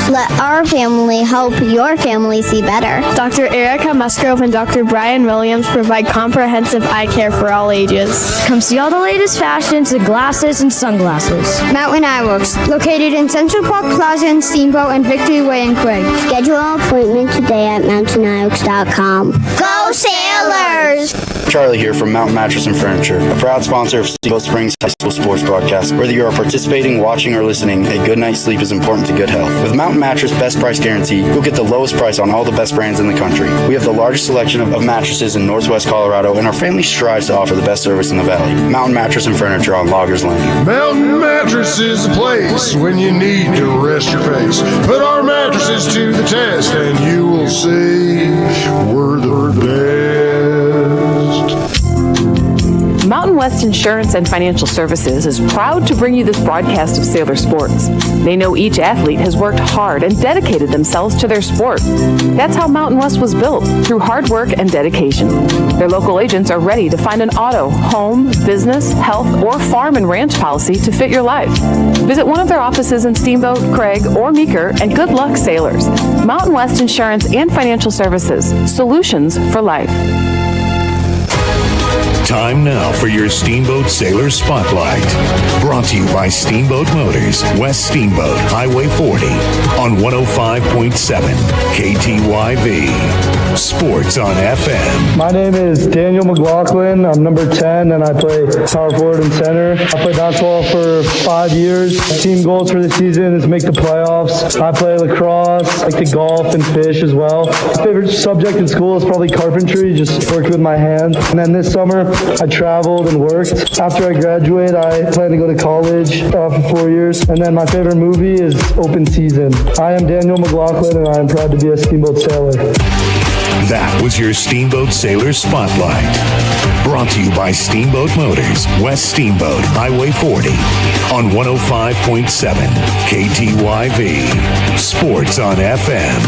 Let our family help your family see better. Dr. Erica Musgrove and Dr. Brian Williams provide comprehensive eye care for all ages. Come see all the latest fashions in glasses and sunglasses. Mountain Eyeworks, located in Central Park Plaza in Steamboat and Victory Way in Craig. Schedule an appointment today at MountainEyeworks.com. Go Sailors! Charlie here from Mountain Mattress and Furniture, a proud sponsor of Steamboat Springs High School Sports Broadcast. Whether you are participating, watching, or listening, a good night's sleep is important to good health. With Mountain Mattress Best Price Guarantee, you'll get the lowest price on all the best brands in the country. We have the largest selection of mattresses in Northwest Colorado, and our family strives to offer the best service in the valley. Mountain Mattress and Furniture on Loggers Lane. Mountain Mattress is a place when you need to rest your face. Put our mattresses to the test, and you will see we're the best. Mountain West Insurance and Financial Services is proud to bring you this broadcast of Sailor Sports. They know each athlete has worked hard and dedicated themselves to their sport. That's how Mountain West was built, through hard work and dedication. Their local agents are ready to find an auto, home, business, health, or farm and ranch policy to fit your life. Visit one of their offices in Steamboat, Craig, or Meeker, and good luck, sailors. Mountain West Insurance and Financial Services. Solutions for life. Time now for your Steamboat Sailor Spotlight. Brought to you by Steamboat Motors, West Steamboat, Highway 40, on 105.7 KTYV. Sports on FM. My name is Daniel McLaughlin. I'm number 10, and I play power forward and center. I played basketball for 5 years. Team goals for the season is make the playoffs. I play lacrosse, I like to golf and fish as well. My favorite subject in school is probably carpentry, just working with my hands. And then this summer, I traveled and worked. After I graduate, I plan to go to college for 4 years. And then my favorite movie is Open Season. I am Daniel McLaughlin, and I am proud to be a Steamboat Sailor. That was your Steamboat Sailor Spotlight. Brought to you by Steamboat Motors, West Steamboat, Highway 40, on 105.7 KTYV. Sports on FM.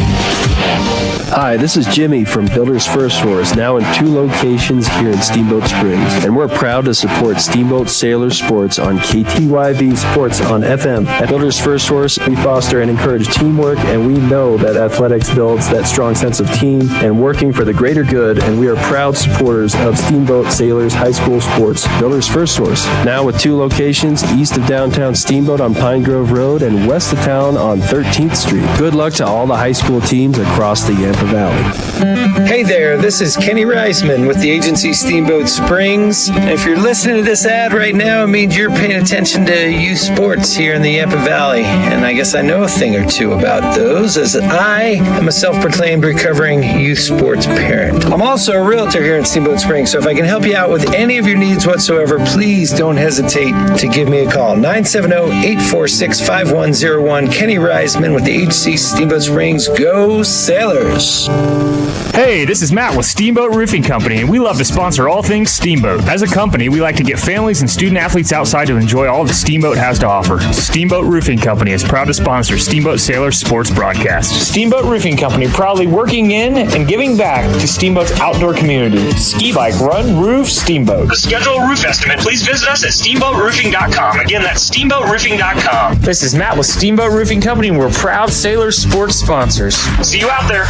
Hi, this is Jimmy from Builders First Source, now in 2 locations here in Steamboat Springs. And we're proud to support Steamboat Sailor Sports on KTYV Sports on FM. At Builders First Source, we foster and encourage teamwork, and we know that athletics builds that strong sense of team and working for the greater good, and we are proud supporters of Steamboat Sailors High School Sports. Builders First Source, now with 2 locations, east of downtown Steamboat on Pine Grove Road and west of town on 13th Street. Good luck to all the high school teams across the Yampa Valley. Hey there, this is Kenny Reisman with the agency Steamboat Springs. If you're listening to this ad right now, it means you're paying attention to youth sports here in the Yampa Valley. And I guess I know a thing or two about those, as I am a self-proclaimed recovering youth sports parent. I'm also a realtor here in Steamboat Springs, so if I can help you out with any of your needs whatsoever, please don't hesitate to give me a call. 970-846-5101. Kenny Reisman with the agency Steamboat Springs. Go Sailors! Hey, this is Matt with Steamboat Roofing Company, and we love to sponsor all things Steamboat. As a company, we like to get families and student athletes outside to enjoy all that Steamboat has to offer. Steamboat Roofing Company is proud to sponsor Steamboat Sailor Sports Broadcast. Steamboat Roofing Company, proudly working in and giving back to Steamboat's outdoor community. Ski, bike, run, roof, Steamboat. To schedule a roof estimate, please visit us at steamboatroofing.com. Again, that's steamboatroofing.com. This is Matt with Steamboat Roofing Company, and we're proud Sailor Sports sponsors. See you out there.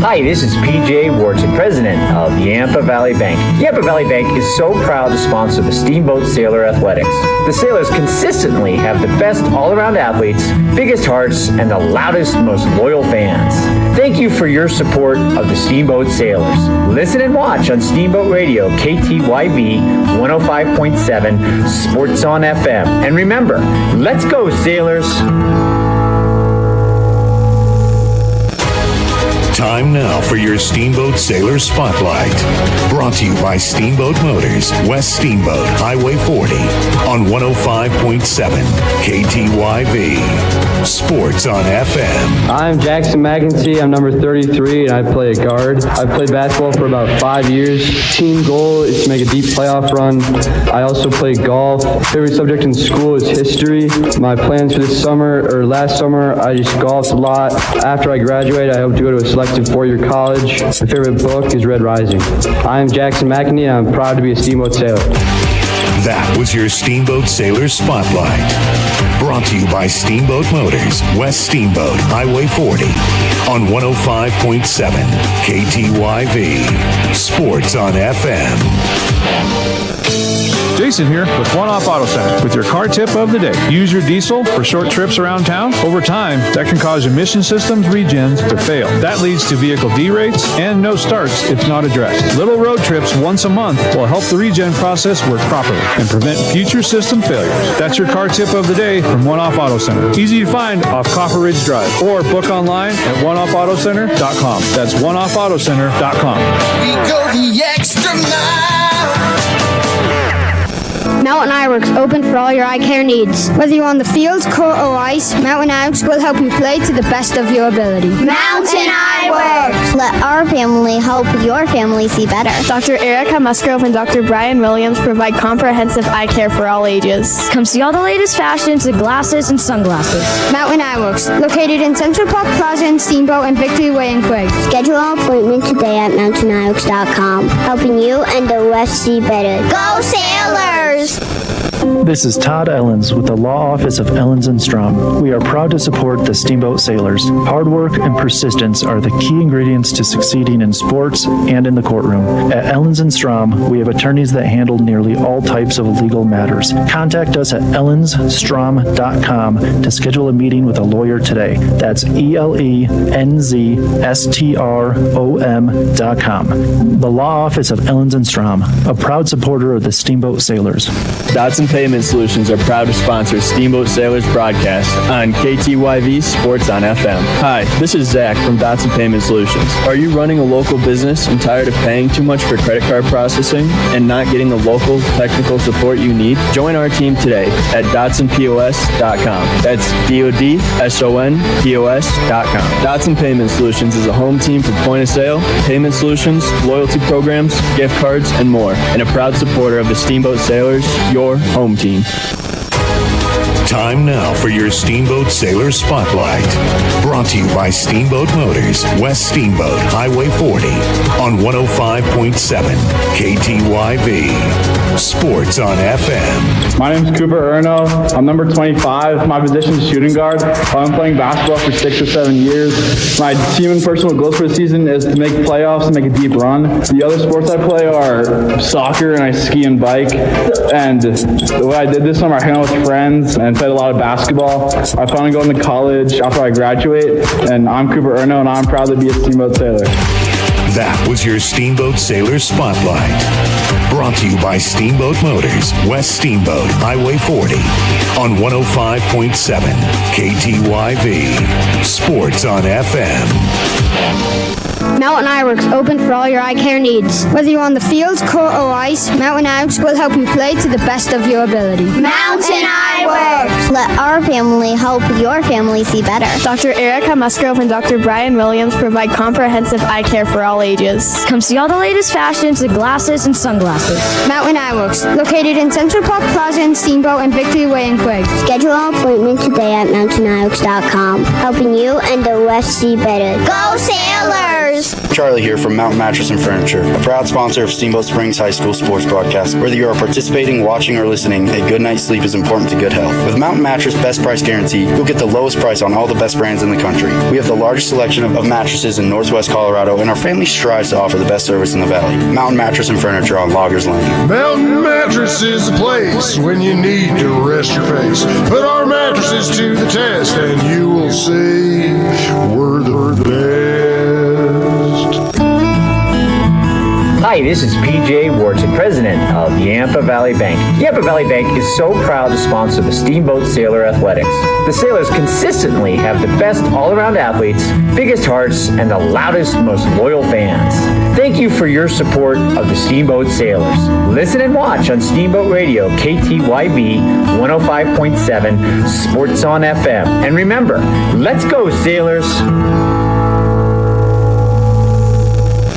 Hi, this is PJ Wharton, president of Yampa Valley Bank. Yampa Valley Bank is so proud to sponsor the Steamboat Sailor Athletics. The Sailors consistently have the best all-around athletes, biggest hearts, and the loudest, most loyal fans. Thank you for your support of the Steamboat Sailors. Listen and watch on Steamboat Radio, KTYV 105.7, Sports on FM. And remember, let's go, Sailors! Time now for your Steamboat Sailor Spotlight. Brought to you by Steamboat Motors, West Steamboat, Highway 40, on 105.7 KTYV. Sports on FM. I'm Jackson McEntee. I'm number 33, and I play a guard. I've played basketball for about 5 years. Team goal is to make a deep playoff run. I also play golf. Favorite subject in school is history. My plans for this summer, or last summer, I just golfed a lot. After I graduate, I hope to go to a selective 4-year college. My favorite book is Red Rising. I'm Jackson McEntee, and I'm proud to be a Steamboat Sailor. That was your Steamboat Sailors Spotlight. Brought to you by Steamboat Motors, West Steamboat, Highway 40, on 105.7 KTYV. Sports on FM. Jason here with One Off Auto Center with your car tip of the day. Use your diesel for short trips around town. Over time, that can cause emission systems regens to fail. That leads to vehicle derates and no starts if not addressed. Little road trips once a month will help the regen process work properly and prevent future system failures. That's your car tip of the day from One Off Auto Center. Easy to find off Copper Ridge Drive or book online at oneoffautocenter.com. That's oneoffautocenter.com. We go the extra mile. Mountain Ironworks, open for all your eye care needs. Whether you're on the field, court, or ice, Mountain Ironworks will help you play to the best of your ability. Mountain Ironworks. Let our family help your family see better. Dr. Erica Musgrove and Dr. Brian Williams provide comprehensive eye care for all ages. Come see all the latest fashions in glasses and sunglasses. Mountain Ironworks, located in Central Park Plaza in Steamboat and Victory Way in Quigg. Schedule an appointment today at mountainironworks.com. Helping you and the West see better. Go Sailors! This is Todd Ellens with the Law Office of Ellens & Strom. We are proud to support the Steamboat Sailors. Hard work and persistence are the key ingredients to succeeding in sports and in the courtroom. At Ellens & Strom, we have attorneys that handle nearly all types of legal matters. Contact us at ellensstrom.com to schedule a meeting with a lawyer today. That's ELENZSTROM.com. The Law Office of Ellens & Strom, a proud supporter of the Steamboat Sailors. Dotson Payment Solutions are proud to sponsor Steamboat Sailors broadcast on KTYV Sports on FM. Hi, this is Zach from Dotson Payment Solutions. Are you running a local business and tired of paying too much for credit card processing and not getting the local technical support you need? Join our team today at DotsonPOS.com. That's DODSONPOS.com. Dotson Payment Solutions is a home team for point of sale, payment solutions, loyalty programs, gift cards, and more, and a proud supporter of the Steamboat Sailors, your home team. Time now for your Steamboat Sailor Spotlight. Brought to you by Steamboat Motors, West Steamboat, Highway 40, on 105.7 KTYV. Sports on FM. My name is Cooper Erno. I'm number 25. My position is shooting guard. I've been playing basketball for 6 or 7 years. My team and personal goals for the season is to make playoffs and make a deep run. The other sports I play are soccer and I ski and bike. And what I did this summer, I hung out with friends and played a lot of basketball. I plan on going to college after I graduate. And I'm Cooper Erno and I'm proud to be a Steamboat Sailor. That was your Steamboat Sailor Spotlight. Brought to you by Steamboat Motors, West Steamboat, Highway 40, on 105.7 KTYV. Sports on FM. Mountain Ironworks, open for all your eye care needs. Whether you're on the field, court, or ice, Mountain Ironworks will help you play to the best of your ability. Mountain Ironworks. Let our family help your family see better. Dr. Erica Musgrove and Dr. Brian Williams provide comprehensive eye care for all ages. Come see all the latest fashions in glasses and sunglasses. Mountain Ironworks, located in Central Park Plaza in Steamboat and Victory Way in Quigg. Schedule an appointment today at mountainironworks.com. Helping you and the West see better. Go Sailors! Charlie here from Mountain Mattress and Furniture, a proud sponsor of Steamboat Springs High School sports broadcast. Whether you are participating, watching, or listening, a good night's sleep is important to good health. With Mountain Mattress Best Price Guarantee, you'll get the lowest price on all the best brands in the country. We have the largest selection of mattresses in Northwest Colorado, and our family strives to offer the best service in the valley. Mountain Mattress and Furniture on Loggers Lane. Mountain Mattress is the place when you need to rest your face. Put our mattresses to the test, and you will see we're the best. Hi, this is PJ Wharton, president of Yampa Valley Bank. Yampa Valley Bank is so proud to sponsor the Steamboat Sailor Athletics. The Sailors consistently have the best all-around athletes, biggest hearts, and the loudest, most loyal fans. Thank you for your support of the Steamboat Sailors. Listen and watch on Steamboat Radio, KTYV 105.7, Sports on FM. And remember, let's go, Sailors!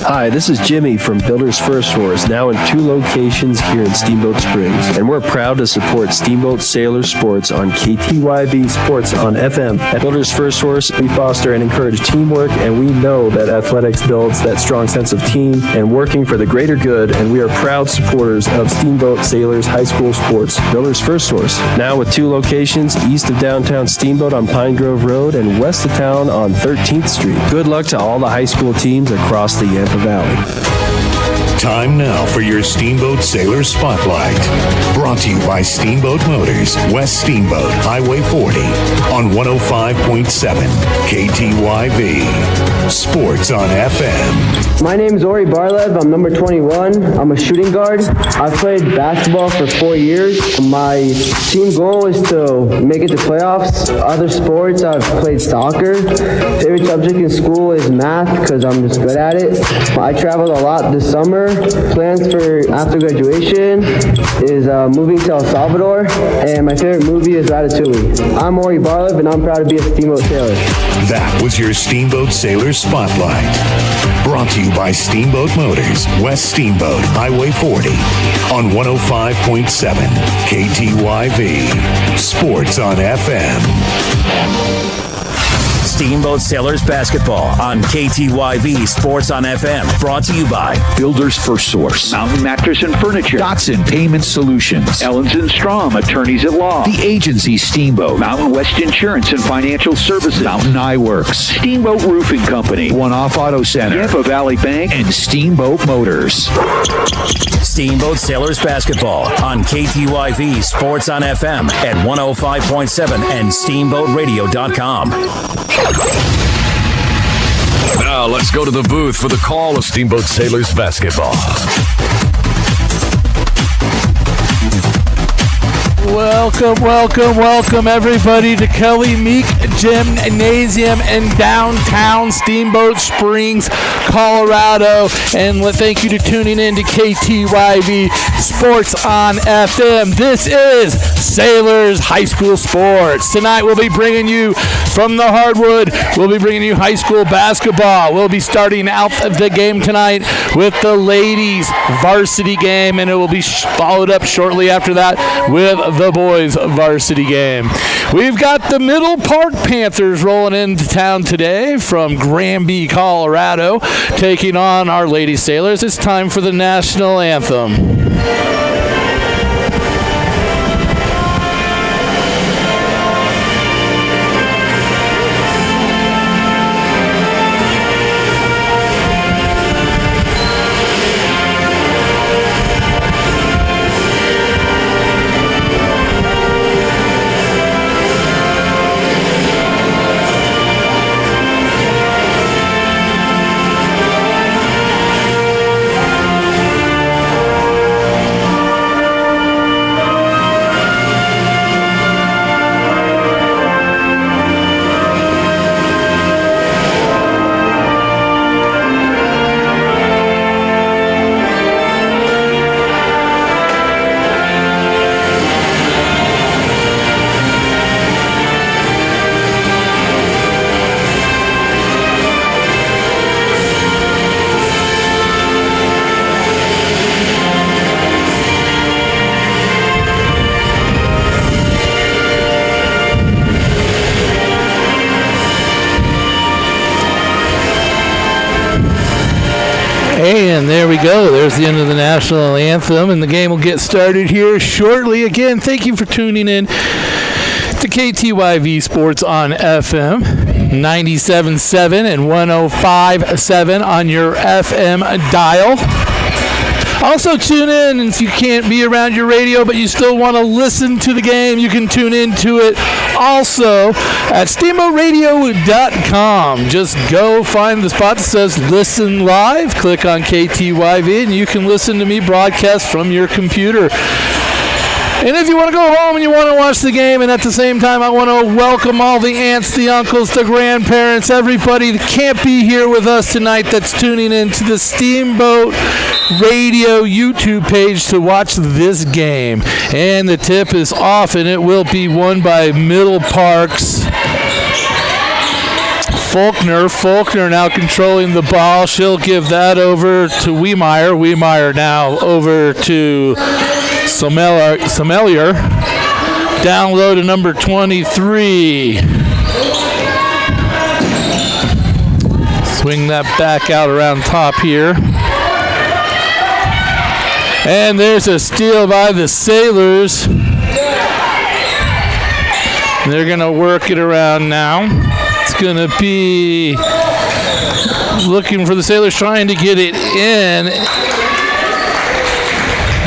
Hi, this is Jimmy from Builders First Source, now in 2 locations here in Steamboat Springs. And we're proud to support Steamboat Sailor Sports on KTYV Sports on FM. At Builders First Source, we foster and encourage teamwork, and we know that athletics builds that strong sense of team and working for the greater good, and we are proud supporters of Steamboat Sailors High School Sports. Builders First Source, now with 2 locations east of downtown Steamboat on Pine Grove Road and west of town on 13th Street. Good luck to all the high school teams across the Yampa Valley. Time now for your Steamboat Sailor Spotlight. Brought to you by Steamboat Motors, West Steamboat, Highway 40, on 105.7 KTYV. Sports on FM. My name is Ori Barlev. I'm number 21. I'm a shooting guard. I've played basketball for 4 years. My team goal is to make it to playoffs. Other sports, I've played soccer. Favorite subject in school is math because I'm just good at it. I traveled a lot this summer. Plans for after graduation is moving to El Salvador, and my favorite movie is Ratatouille. I'm Ori Barlev, and I'm proud to be a Steamboat Sailor. That was your Steamboat Sailor Spotlight. Brought to you by Steamboat Motors, West Steamboat, Highway 40, on 105.7 KTYV. Sports on FM. Steamboat Sailors Basketball on KTYV Sports on FM. Brought to you by Builders First Source, Mountain Mattress and Furniture, Dotson Payment Solutions, Ellens & Strom, Attorneys at Law, The Agency Steamboat, Mountain West Insurance and Financial Services, Mountain Eye Works, Steamboat Roofing Company, One Off Auto Center, Yampa Valley Bank, and Steamboat Motors. Steamboat Sailors Basketball on KTYV Sports on FM at 105.7 and SteamboatRadio.com. Now let's go to the booth for the call of Steamboat Sailors Basketball. Welcome everybody to Kelly Meek Gymnasium in downtown Steamboat Springs, Colorado. And thank you to tuning in to KTYV Sports on FM. This is Sailors High School Sports. Tonight we'll be bringing you from the hardwood, we'll be bringing you high school basketball. We'll be starting out the game tonight with the ladies varsity game, and it will be followed up shortly after that with the boys varsity game. We've got the Middle Park Panthers rolling into town today from Granby, Colorado, taking on our Lady Sailors. It's time for the national anthem. And there we go. There's the end of the national anthem, and the game will get started here shortly. Again, thank you for tuning in to KTYV Sports on FM, 97.7 and 105.7 on your FM dial. Also tune in, and if you can't be around your radio but you still want to listen to the game, you can tune into it also at SteamboatRadio.com. Just go find the spot that says Listen Live, click on KTYV, and you can listen to me broadcast from your computer. And if you want to go home and you want to watch the game, and at the same time I want to welcome all the aunts, the uncles, the grandparents, everybody that can't be here with us tonight that's tuning in to the Steamboat Radio YouTube page to watch this game. And the tip is off, and it will be won by Middle Park's Faulkner now controlling the ball. She'll give that over to Wiemeyer. Wiemeyer now over to Sommelier. Down low to number 23. Swing that back out around top here. And there's a steal by the Sailors. They're going to work it around now. It's going to be looking for the Sailors, trying to get it in.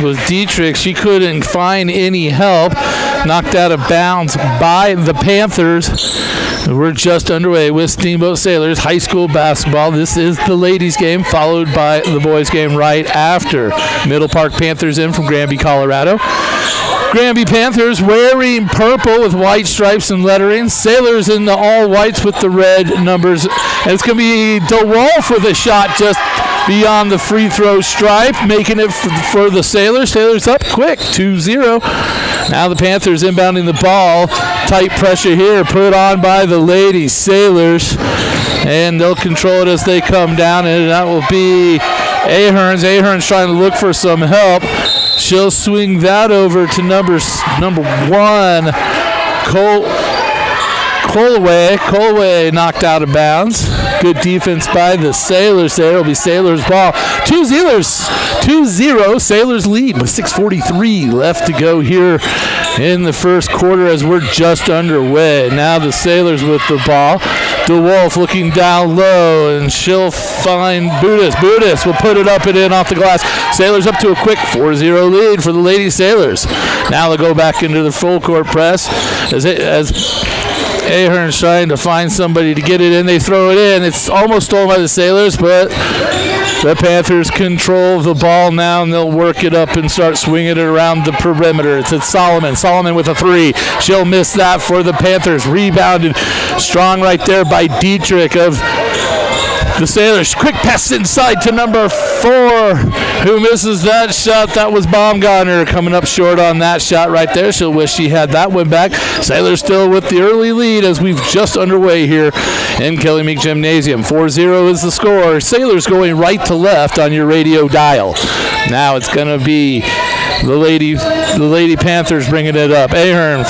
With Dietrich, she couldn't find any help. Knocked out of bounds by the Panthers. We're just underway with Steamboat Sailors high school basketball. This is the ladies' game, followed by the boys' game right after. Middle Park Panthers in from Granby, Colorado. Granby Panthers wearing purple with white stripes and lettering. Sailors in the all whites with the red numbers. And it's going to be DeWolf with a shot just beyond the free throw stripe, making it for the Sailors. Sailors up quick, 2-0. Now the Panthers inbounding the ball. Tight pressure here put on by the ladies. Sailors. And they'll control it as they come down. And that will be Ahern's. Ahern's trying to look for some help. She'll swing that over to number 1, Colway. Colway knocked out of bounds. Good defense by the Sailors there. It'll be Sailors ball. 2-0. Sailors lead with 6:43 left to go here in the first quarter as we're just underway. Now the Sailors with the ball. DeWolf looking down low, and she'll find Budis. Budis will put it up and in off the glass. Sailors up to a quick 4-0 lead for the Lady Sailors. Now they'll go back into the full court press as Ahern's trying to find somebody to get it in. They throw it in. It's almost stolen by the Sailors, but the Panthers control the ball now, and they'll work it up and start swinging it around the perimeter. It's at Solomon. Solomon with a 3. She'll miss that for the Panthers. Rebounded strong right there by Dietrich of the Sailors. Quick pass inside to number 4, who misses that shot. That was Baumgartner coming up short on that shot right there. She'll wish she had that one back. Sailors still with the early lead as we've just underway here in Kelly Meek Gymnasium. 4-0 is the score. Sailors going right to left on your radio dial. Now it's going to be the Lady Panthers bringing it up. Ahern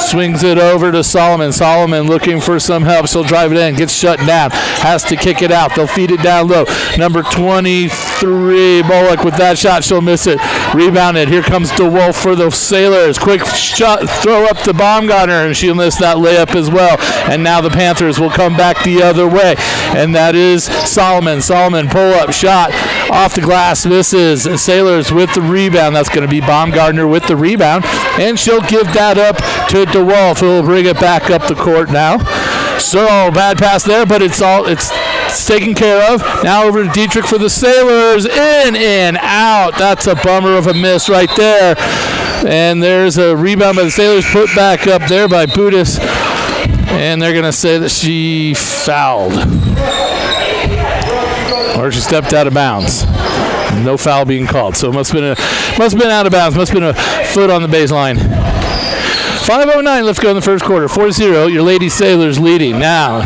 swings it over to Solomon. Solomon looking for some help. She'll drive it in. Gets shut down. Has to kick it out. They'll feed it down low. Number 23, Bullock with that shot. She'll miss it. Rebounded. Here comes DeWolf for the Sailors. Quick shot. Throw up to Baumgartner, and she'll miss that layup as well. And now the Panthers will come back the other way. And that is Solomon. Solomon pull-up shot. Off the glass. Misses. Sailors with the rebound. That's going to be Baumgartner with the rebound. And she'll give that up to DeWolf, who will bring it back up the court now. So, bad pass there, but it's taken care of. Now over to Dietrich for the Sailors. In, out. That's a bummer of a miss right there. And there's a rebound by the Sailors, put back up there by Budis. And they're going to say that she fouled. Or she stepped out of bounds. No foul being called. So it must have been out of bounds. Must have been a foot on the baseline. 5:09 left to go in the first quarter. 4-0. Your Lady Sailors leading. Now,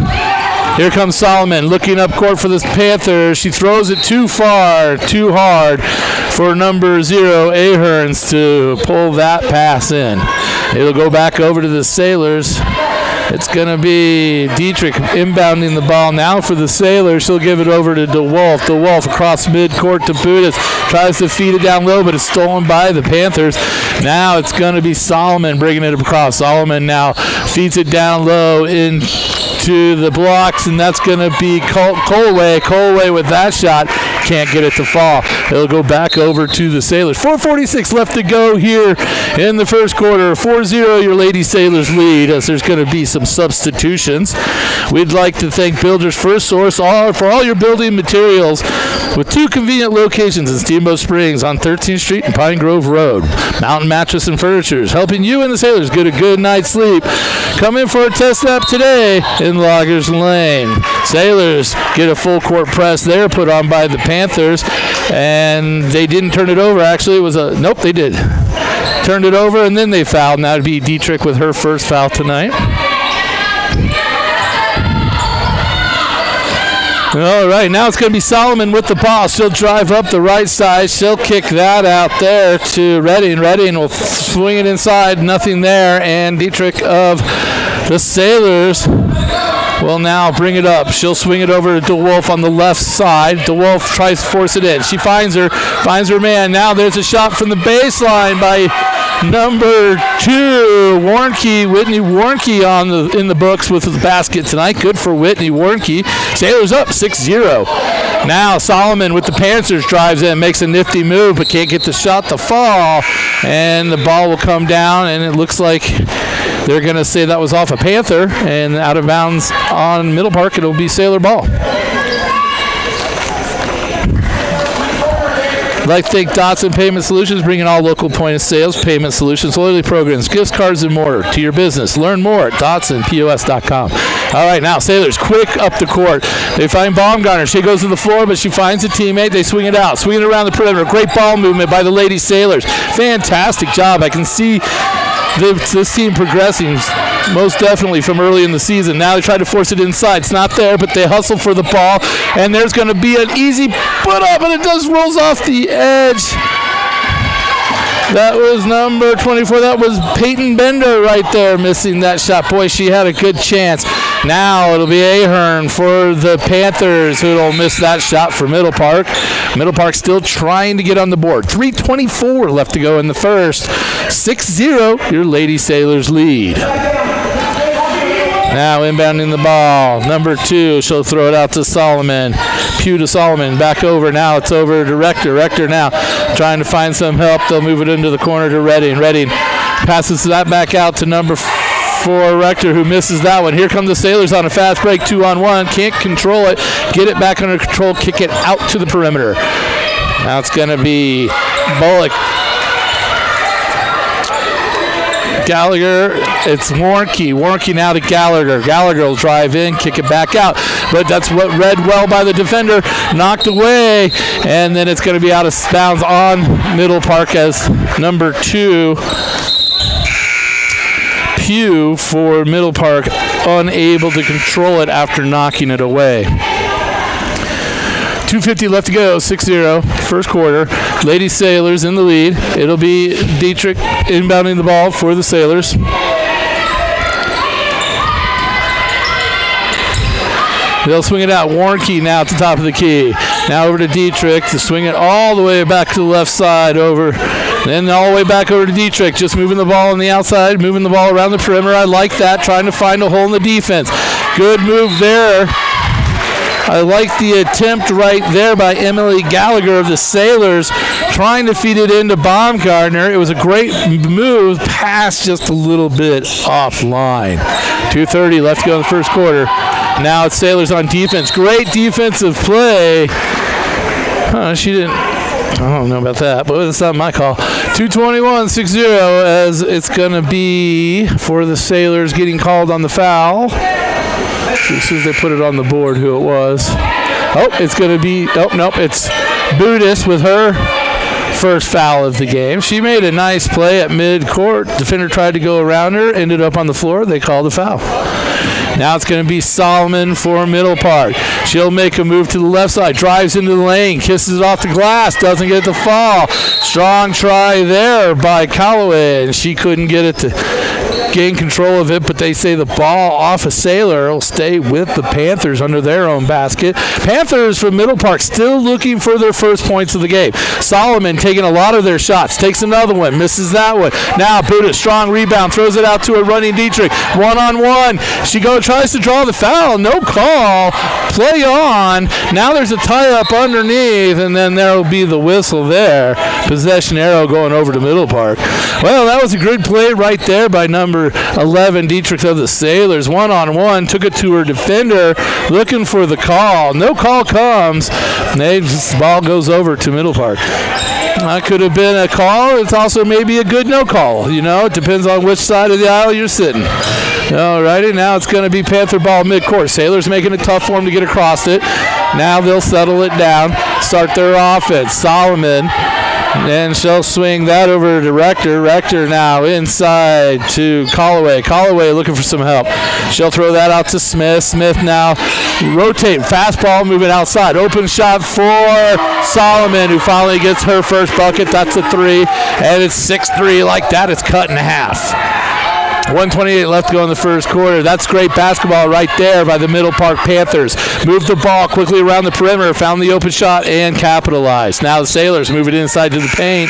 here comes Solomon looking up court for the Panthers. She throws it too far, too hard for number 0, Aherns, to pull that pass in. It'll go back over to the Sailors. It's going to be Dietrich inbounding the ball now for the Sailors. She'll give it over to DeWolf. DeWolf across midcourt to Budis. Tries to feed it down low, but it's stolen by the Panthers. Now it's going to be Solomon bringing it across. Solomon now feeds it down low into the blocks, and that's going to be Colway. Colway with that shot. Can't get it to fall. It'll go back over to the Sailors. 4:46 left to go here in the first quarter. 4-0, your Lady Sailors lead, as there's going to be some substitutions. We'd like to thank Builders First Source for all your building materials, with 2 convenient locations in Steamboat Springs on 13th Street and Pine Grove Road. Mountain Mattress and Furnitures, helping you and the Sailors get a good night's sleep. Come in for a test app today in Loggers Lane. Sailors get a full court press there put on by the Panthers, and they didn't turn it over. Actually, it was nope, they did. Turned it over, and then they fouled, and that would be Dietrich with her first foul tonight. All right, now it's going to be Solomon with the ball. She'll drive up the right side. She'll kick that out there to Redding. Redding will swing it inside. Nothing there. And Dietrich of the Sailors will now bring it up. She'll swing it over to DeWolf on the left side. DeWolf tries to force it in. She finds her man. Now there's a shot from the baseline by number 2, Warnke. Whitney Warnke in the books with the basket tonight. Good for Whitney Warnke. Sailors up 6-0. Now Solomon with the Panthers drives in, makes a nifty move, but can't get the shot to fall. And the ball will come down, and it looks like they're going to say that was off a Panther, and out of bounds on Middle Park. It'll be Sailor ball. I'd like to thank Dotson Payment Solutions, bringing all local point of sales, payment solutions, loyalty programs, gifts, cards, and more to your business. Learn more at DotsonPOS.com. All right, now Sailors quick up the court. They find Baumgartner. She goes to the floor, but she finds a teammate. They swing it out, swing it around the perimeter. Great ball movement by the Lady Sailors. Fantastic job. I can see this team progressing most definitely from early in the season. Now they try to force it inside. It's not there, but they hustle for the ball. And there's going to be an easy put up, and it just rolls off the edge. That was number 24. That was Peyton Bender right there missing that shot. Boy, she had a good chance. Now it'll be Ahern for the Panthers, who will miss that shot for Middle Park. Middle Park still trying to get on the board. 3:24 left to go in the first. 6-0, your Lady Sailors lead. Now inbounding the ball, number 2, she'll throw it out to Solomon. Pugh to Solomon, back over. Now it's over to Rector. Rector now trying to find some help. They'll move it into the corner to Redding. Redding passes that back out to number 4, Rector, who misses that one. Here come the Sailors on a fast break, 2-on-1. Can't control it. Get it back under control. Kick it out to the perimeter. Now it's going to be Bullock. Gallagher, it's Warnke. Warnke now to Gallagher. Gallagher will drive in, kick it back out. But that's what read well by the defender. Knocked away. And then it's going to be out of bounds on Middle Park as number 2, Pugh for Middle Park, unable to control it after knocking it away. 2:50 left to go, 6-0, first quarter. Lady Sailors in the lead. It'll be Dietrich inbounding the ball for the Sailors. They'll swing it out. Warnke now at the top of the key. Now over to Dietrich to swing it all the way back to the left side over. Then all the way back over to Dietrich, just moving the ball on the outside, moving the ball around the perimeter. I like that, trying to find a hole in the defense. Good move there. I like the attempt right there by Emily Gallagher of the Sailors, trying to feed it into Baumgartner. It was a great move, pass just a little bit offline. 2:30 left to go in the first quarter. Now it's Sailors on defense. Great defensive play. She didn't. I don't know about that, but it's not my call. 2:21, 6-0, as it's going to be for the Sailors getting called on the foul. As soon as they put it on the board, who it was. Oh, it's going to be, it's Budis with her first foul of the game. She made a nice play at mid-court. Defender tried to go around her, ended up on the floor. They called a foul. Now it's going to be Solomon for Middle Park. She'll make a move to the left side, drives into the lane, kisses it off the glass, doesn't get the fall. Strong try there by Callaway, and she couldn't get it to gain control of it, but they say the ball off a Sailor will stay with the Panthers under their own basket. Panthers from Middle Park still looking for their first points of the game. Solomon taking a lot of their shots, takes another one, misses that one. Now Buddha, strong rebound, throws it out to a running Dietrich. 1-on-1. She tries to draw the foul, no call. Play on. Now there's a tie-up underneath, and then there will be the whistle there. Possession arrow going over to Middle Park. Well, that was a good play right there by number 11, Dietrich of the Sailors. 1-on-1, took it to her defender, looking for the call. No call comes. The ball goes over to Middle Park. That could have been a call. It's also maybe a good no call. It depends on which side of the aisle you're sitting. All righty, now it's going to be Panther ball midcourt. Sailors making it tough for them to get across it. Now they'll settle it down, start their offense. Solomon And she'll swing that over to Rector. Rector now inside to Callaway. Callaway looking for some help. She'll throw that out to Smith. Smith now rotate. Fastball moving outside. Open shot for Solomon, who finally gets her first bucket. That's a 3. And it's 6-3. Like that, it's cut in half. 1:28 left to go in the first quarter. That's great basketball right there by the Middle Park Panthers. Moved the ball quickly around the perimeter, found the open shot, and capitalized. Now the Sailors move it inside to the paint,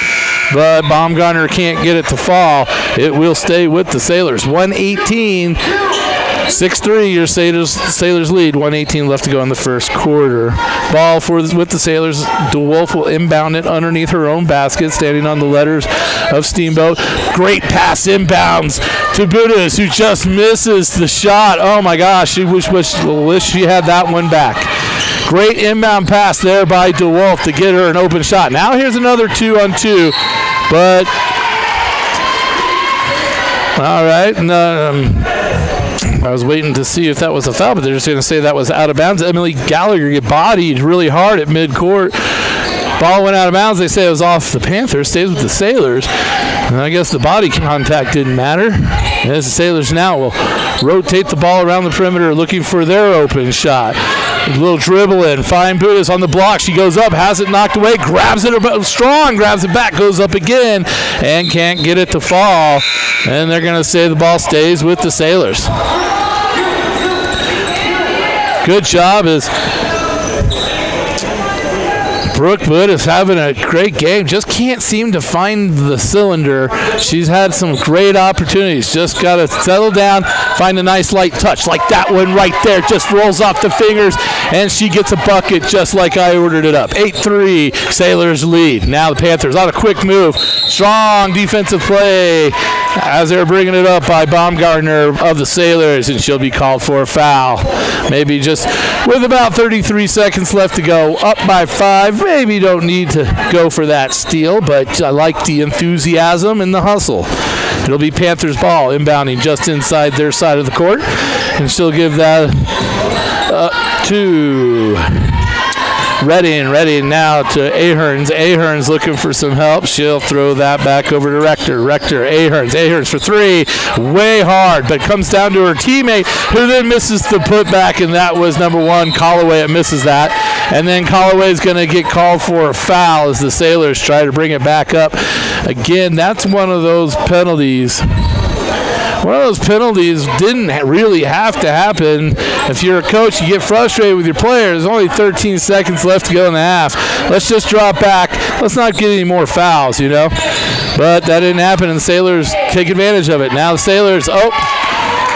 but Baumgartner can't get it to fall. It will stay with the Sailors. 118. 6-3, your Sailors lead. 1:18 left to go in the first quarter. Ball with the Sailors. DeWolf will inbound it underneath her own basket, standing on the letters of Steamboat. Great pass inbounds to Budis, who just misses the shot. Oh my gosh, she wish she had that one back. Great inbound pass there by DeWolf to get her an open shot. Now here's another 2-on-2, but all right. I was waiting to see if that was a foul, but they're just going to say that was out of bounds. Emily Gallagher get bodied really hard at midcourt. Ball went out of bounds. They say it was off the Panthers. Stays with the Sailors. And I guess the body contact didn't matter. As the Sailors now will rotate the ball around the perimeter looking for their open shot. A little dribble in. Fine Budis on the block. She goes up, has it knocked away, grabs it strong, grabs it back, goes up again, and can't get it to fall. And they're going to say the ball stays with the Sailors. Good job as Brooke Wood is having a great game. Just can't seem to find the cylinder. She's had some great opportunities. Just got to settle down, find a nice light touch like that one right there. Just rolls off the fingers, and she gets a bucket just like I ordered it up. 8-3, Sailors lead. Now the Panthers on a quick move. Strong defensive play as they're bringing it up by Baumgartner of the Sailors, and she'll be called for a foul. Maybe just with about 33 seconds left to go, up by 5. Maybe don't need to go for that steal, but I like the enthusiasm and the hustle. It'll be Panthers ball inbounding just inside their side of the court, and she'll give that to Redding now to Ahearns. Ahearns looking for some help. She'll throw that back over to Rector. Ahearns for 3. Way hard, but comes down to her teammate, who then misses the putback, and that was number 1, Callaway. It misses that. And then Callaway's going to get called for a foul as the Sailors try to bring it back up. Again, that's one of those penalties. One of those penalties didn't really have to happen. If you're a coach, you get frustrated with your players. There's only 13 seconds left to go in the half. Let's just drop back. Let's not get any more fouls, you know. But that didn't happen, and the Sailors take advantage of it. Now the Sailors,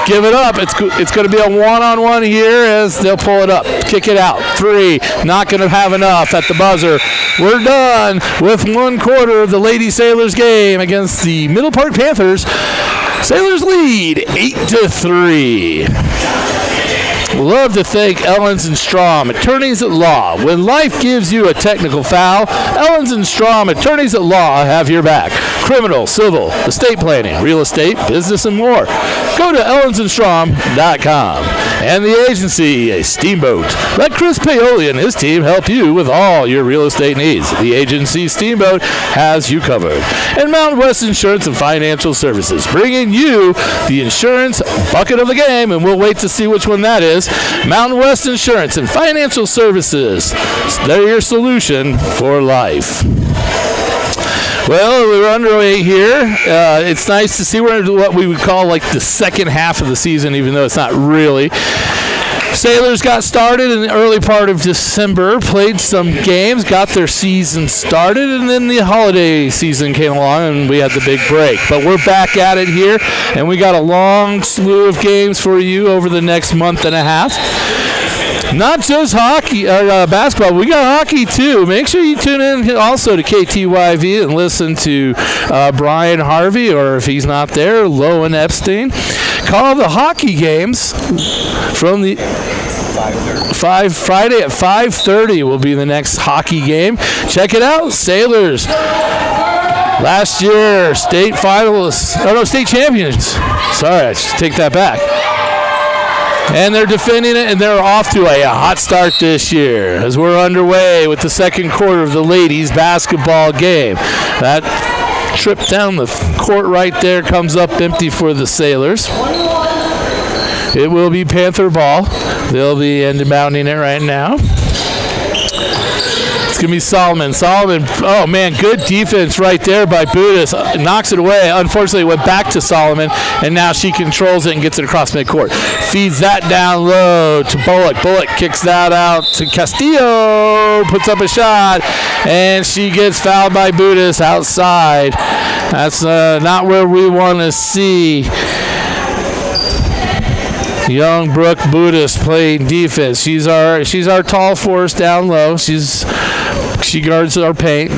give it up. It's going to be a one-on-one here as they'll pull it up. Kick it out. 3. Not going to have enough at the buzzer. We're done with 1 quarter of the Lady Sailors game against the Middle Park Panthers. Sailors lead 8-3. Love to thank Ellens and Strom, attorneys at law. When life gives you a technical foul, Ellens and Strom, attorneys at law, have your back. Criminal, civil, estate planning, real estate, business, and more. Go to ellensandstrom.com. And the agency, Steamboat. Let Chris Paoli and his team help you with all your real estate needs. The agency, Steamboat, has you covered. And Mountain West Insurance and Financial Services, bringing you the insurance bucket of the game, and we'll wait to see which one that is. Mountain West Insurance and Financial Services. They're your solution for life. Well, we're underway here. It's nice to see we're into what we would call like the second half of the season, even though it's not really. Sailors got started in the early part of December, played some games, got their season started, and then the holiday season came along and we had the big break. But we're back at it here, and we got a long slew of games for you over the next month and a half. Not just hockey, basketball. We got hockey too. Make sure you tune in also to KTYV and listen to Brian Harvey, or if he's not there, Lowen Epstein. Call the hockey games from the 5:30. Friday at 5:30 will be the next hockey game. Check it out, Sailors. Last year, state finalists. Oh no, state champions. Sorry, I should take that back. And they're defending it, and they're off to a hot start this year as we're underway with the second quarter of the ladies' basketball game. That trip down the court right there comes up empty for the Sailors. It will be Panther ball. They'll be inbounding it right now. It's going to be Solomon. Solomon, oh man, good defense right there by Budis. Knocks it away. Unfortunately, it went back to Solomon, and now she controls it and gets it across midcourt. Feeds that down low to Bullock. Bullock kicks that out to Castillo. Puts up a shot, and she gets fouled by Budis outside. That's not where we want to see young Brooke Budis playing defense. She's our tall force down low. She guards our paint.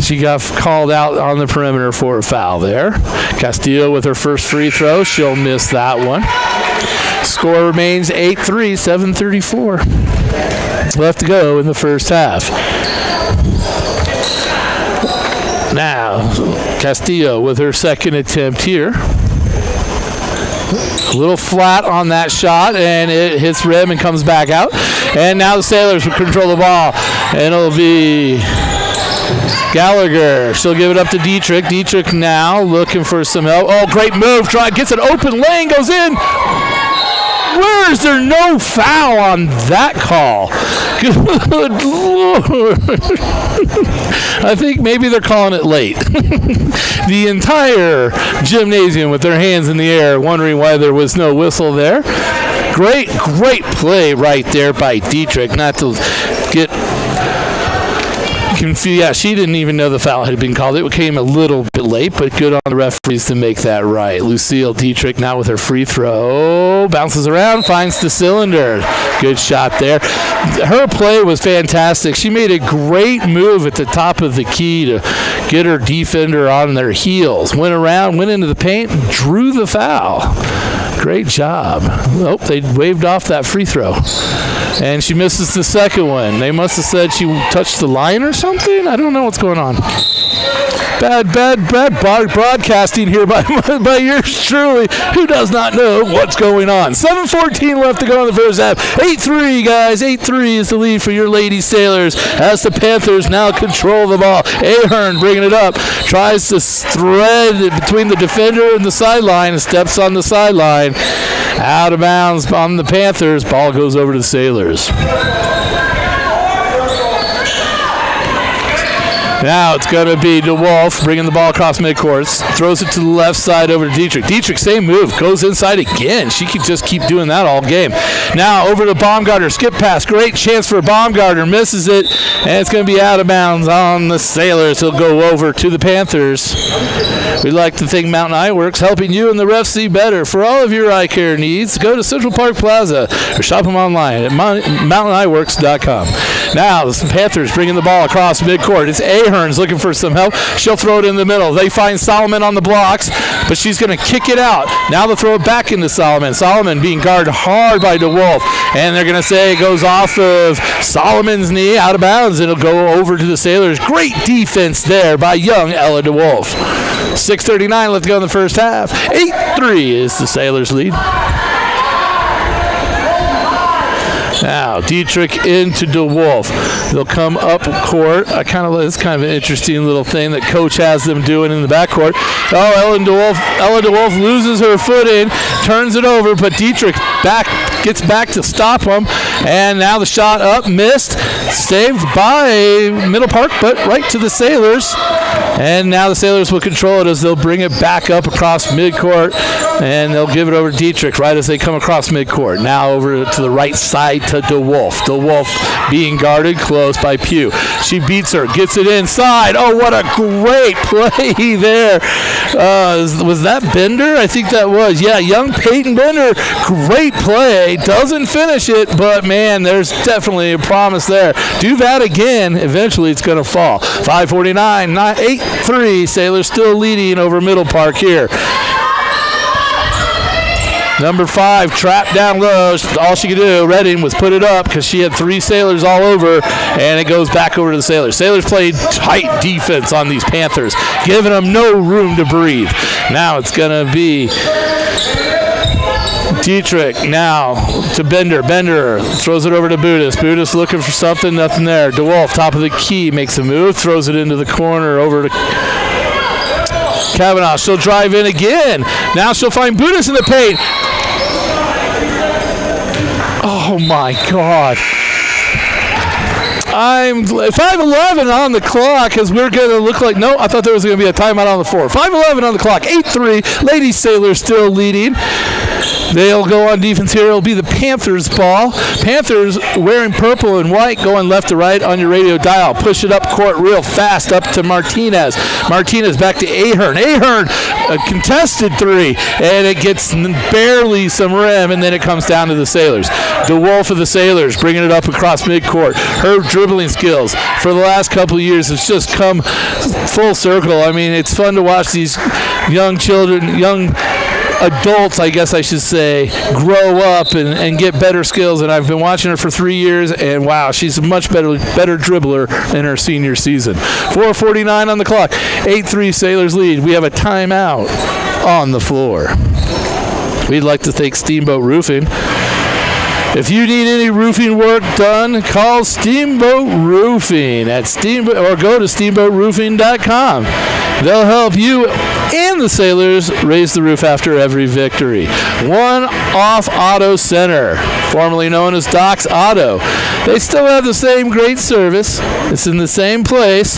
She got called out on the perimeter for a foul there. Castillo with her first free throw. She'll miss that one. Score remains 8-3, 7:34 left to go in the first half. Now, Castillo with her second attempt here. A little flat on that shot, and it hits rim and comes back out. And now the Sailors will control the ball, and it'll be Gallagher. She'll give it up to Dietrich. Dietrich now looking for some help. Oh, great move. Gets an open lane, goes in. Where is there no foul on that call? Good Lord. I think maybe they're calling it late. The entire gymnasium with their hands in the air, wondering why there was no whistle there. Great play right there by Dietrich, not to get confused. Yeah, she didn't even know the foul had been called. It came a little bit late, but good on the referees to make that right. Lucille Dietrich now with her free throw. Bounces around, finds the cylinder. Good shot there. Her play was fantastic. She made a great move at the top of the key to get her defender on their heels. Went around, went into the paint, drew the foul. Great job. Oh, they waved off that free throw. And she misses the second one. They must have said she touched the line or something. I don't know what's going on. Bad broadcasting here by yours truly, who does not know what's going on. 7:14 left to go in the first half. 8-3, guys. 8-3 is the lead for your Lady Sailors as the Panthers now control the ball. Ahern bringing it up. Tries to thread between the defender and the sideline. Steps on the sideline. Out of bounds on the Panthers. Ball goes over to the Sailors. Now it's going to be DeWolf bringing the ball across midcourt. Throws it to the left side over to Dietrich. Dietrich, same move. Goes inside again. She could just keep doing that all game. Now over to Baumgartner. Skip pass. Great chance for Baumgartner. Misses it. And it's going to be out of bounds on the Sailors. He'll go over to the Panthers. We'd like to thank Mountain Eye Works, helping you and the refs see better. For all of your eye care needs, go to Central Park Plaza or shop them online at mountainEyeworks.com. Now the Panthers bringing the ball across midcourt. It's Ahern's looking for some help. She'll throw it in the middle. They find Solomon on the blocks, but she's going to kick it out. Now they'll throw it back into Solomon. Solomon being guarded hard by DeWolf, and they're going to say it goes off of Solomon's knee, out of bounds. It'll go over to the Sailors. Great defense there by young Ella DeWolf. 6:39 left to go in the first half. 8-3 is the Sailors' lead. Now Dietrich into DeWolf. They'll come up court. It's kind of an interesting little thing that coach has them doing in the backcourt. Oh, Ella DeWolf loses her footing, turns it over, but Dietrich gets back to stop him. And now the shot up, missed, saved by Middle Park, but right to the Sailors. And now the Sailors will control it as they'll bring it back up across midcourt, and they'll give it over to Dietrich right as they come across midcourt. Now over to the right side to DeWolf. DeWolf being guarded close by Pugh. She beats her, gets it inside. Oh, what a great play there. Was that Bender? I think that was. Yeah, young Peyton Bender. Great play. Doesn't finish it, but man, there's definitely a promise there. Do that again. Eventually it's going to fall. 5:49, 8-3. Sailors still leading over Middle Park here. Number 5, trapped down low. All she could do, Redding, was put it up because she had 3 Sailors all over, and it goes back over to the Sailors. Sailors played tight defense on these Panthers, giving them no room to breathe. Now it's going to be Dietrich now to Bender. Bender throws it over to Budis. Budis looking for something, nothing there. DeWolf, top of the key, makes a move, throws it into the corner over to Kavanaugh. She'll drive in again. Now she'll find Budis in the paint. Oh my God. I'm 5:11 on the clock as we're going to look like, no, I thought there was going to be a timeout on the floor. 5:11 on the clock, 8-3. Lady Sailors still leading. They'll go on defense here. It'll be the Panthers ball. Panthers wearing purple and white, going left to right on your radio dial. Push it up court real fast up to Martinez. Martinez back to Ahern. Ahern, a contested three, and it gets barely some rim, and then it comes down to the Sailors. DeWolf of the Sailors bringing it up across midcourt. Her dribbling skills for the last couple of years has just come full circle. I mean, it's fun to watch these young children, young adults, I guess I should say, grow up and get better skills. And I've been watching her for 3 years, and wow, she's a much better dribbler in her senior season. 4:49 on the clock. 8-3 Sailors lead. We have a timeout on the floor. We'd like to thank Steamboat Roofing. If you need any roofing work done, call Steamboat Roofing at Steamboat, or go to steamboatroofing.com. They'll help you and the Sailors raise the roof after every victory. One Off Auto Center, formerly known as Doc's Auto. They still have the same great service. It's in the same place.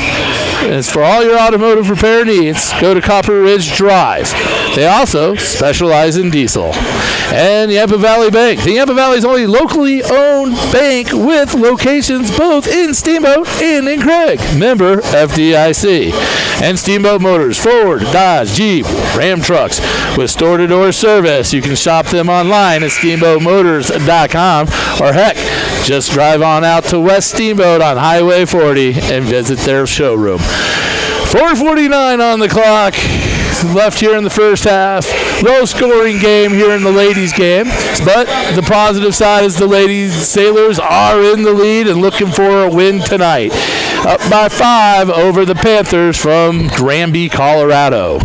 It's for all your automotive repair needs. Go to Copper Ridge Drive. They also specialize in diesel. And Yampa Valley Bank. The Yampa Valley's only locally owned bank with locations both in Steamboat and in Craig. Member FDIC. And Steamboat Motors, Ford, Dodge, Jeep, Ram trucks with store-to-door service. You can shop them online at steamboatmotors.com, or heck, just drive on out to West Steamboat on Highway 40 and visit their showroom. 4:49 on the clock. Left here in the first half. Low scoring game here in the ladies game, but the positive side is the ladies Sailors are in the lead and looking for a win tonight. Up by 5 over the Panthers from Granby, Colorado.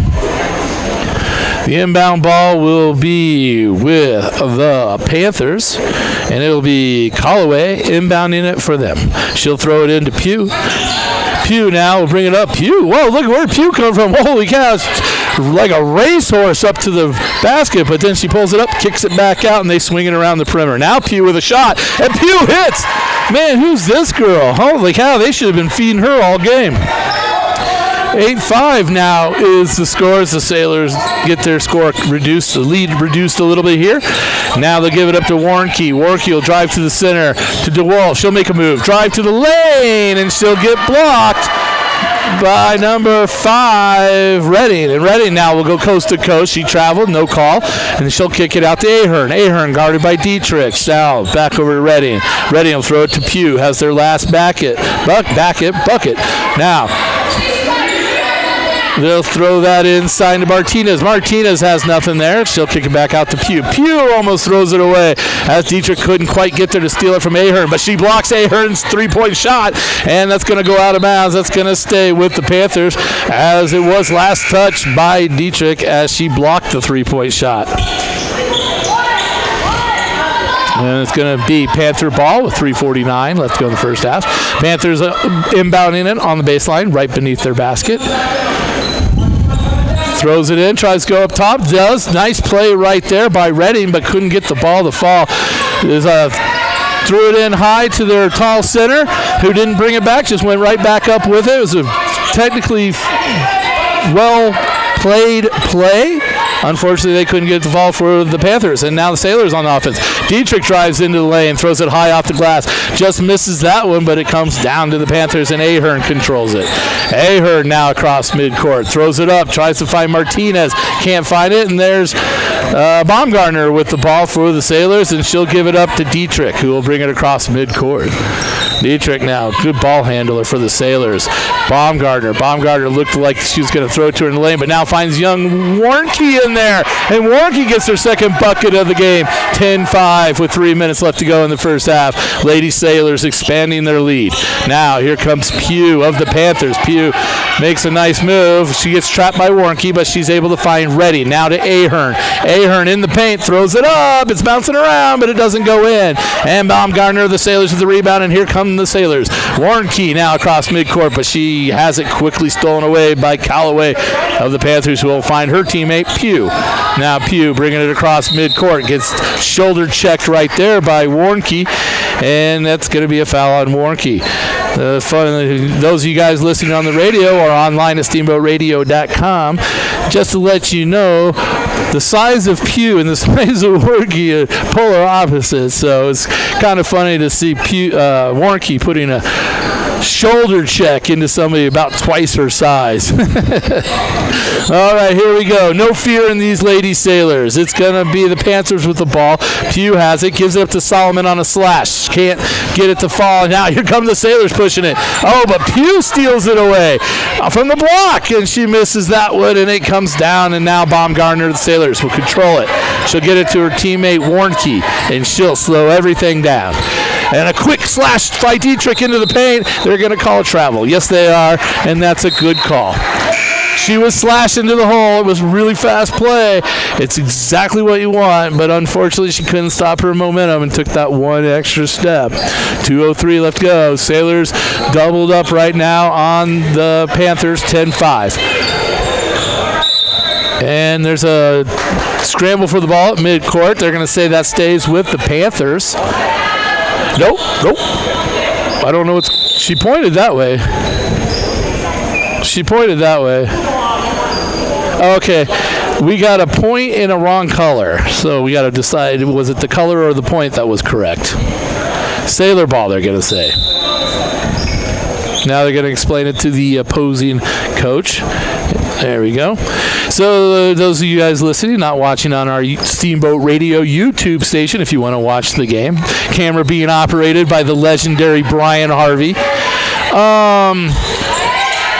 The inbound ball will be with the Panthers, and it'll be Callaway inbounding it for them. She'll throw it into Pugh. Pugh now will bring it up. Pugh, whoa, look where Pugh come from. Holy cow, it's like a racehorse up to the basket, but then she pulls it up, kicks it back out, and they swing it around the perimeter. Now Pugh with a shot, and Pugh hits. Man, who's this girl? Holy cow, they should have been feeding her all game. 8-5 now is the score as the Sailors get their score reduced, the lead reduced a little bit here. Now they'll give it up to Warnke. Warnke will drive to the center to DeWolf. She'll make a move. Drive to the lane, and she'll get blocked by number 5, Redding. And Redding now will go coast to coast. She traveled, no call, and she'll kick it out to Ahern. Ahern guarded by Dietrich. Now back over to Redding. Redding will throw it to Pugh. Has their last bucket. Now they'll throw that inside to Martinez. Martinez has nothing there. She'll kick it back out to Pugh. Pugh almost throws it away as Dietrich couldn't quite get there to steal it from Ahern, but she blocks Ahern's three-point shot, and that's going to go out of bounds. That's going to stay with the Panthers as it was last touched by Dietrich as she blocked the three-point shot. And it's going to be Panther ball with 3:49 left to go in the first half. Panthers inbounding it on the baseline right beneath their basket. Throws it in, tries to go up top, does. Nice play right there by Redding, but couldn't get the ball to fall. Threw it in high to their tall center, who didn't bring it back, just went right back up with it. It was a technically well-played play. Unfortunately, they couldn't get the ball for the Panthers, and now the Sailors on offense. Dietrich drives into the lane, throws it high off the glass, just misses that one, but it comes down to the Panthers, and Ahern controls it. Ahern now across midcourt, throws it up, tries to find Martinez, can't find it, and there's Baumgartner with the ball for the Sailors, and she'll give it up to Dietrich, who will bring it across midcourt. Dietrich now, good ball handler for the Sailors. Baumgartner looked like she was going to throw it to her in the lane, but now finds young Warnke in there. And Warnke gets her second bucket of the game. 10-5 with 3 minutes left to go in the first half. Lady Sailors expanding their lead. Now here comes Pugh of the Panthers. Pugh makes a nice move. She gets trapped by Warnke, but she's able to find Reddy. Now to Ahern. Ahern in the paint, throws it up. It's bouncing around, but it doesn't go in. And Baumgartner of the Sailors with the rebound, and here come the Sailors. Warnke now across midcourt, but she has it quickly stolen away by Callaway of the Panthers, who will find her teammate Pugh. Now Pugh bringing it across midcourt, gets shoulder checked right there by Warnke, and that's going to be a foul on Warnke. Those of you guys listening on the radio or online at steamboatradio.com, just to let you know, the size of Pugh and the size of Warnke are polar opposites, so it's kind of funny to see Warnke putting a shoulder check into somebody about twice her size. All right, here we go. No fear in these Lady Sailors. It's going to be the Panthers with the ball. Pugh has it, gives it up to Solomon on a slash. Can't get it to fall. Now here come the Sailors pushing it. Oh, but Pugh steals it away from the block, and she misses that one, and it comes down, and now Baumgartner, the Sailors, will control it. She'll get it to her teammate Warnke, and she'll slow everything down. And a quick slash by Dietrich into the paint. They're going to call a travel. Yes, they are, and that's a good call. She was slashed into the hole. It was really fast play. It's exactly what you want, but unfortunately she couldn't stop her momentum and took that one extra step. 2:03 left to go. Sailors doubled up right now on the Panthers, 10-5. And there's a scramble for the ball at midcourt. They're going to say that stays with the Panthers. Nope. I don't know what's... She pointed that way. Okay. We got a point in a wrong color. So we got to decide, was it the color or the point that was correct? Sailor ball, they're going to say. Now they're going to explain it to the opposing coach. There we go. So those of you guys listening, not watching on our Steamboat Radio YouTube station, if you want to watch the game, camera being operated by the legendary Brian Harvey.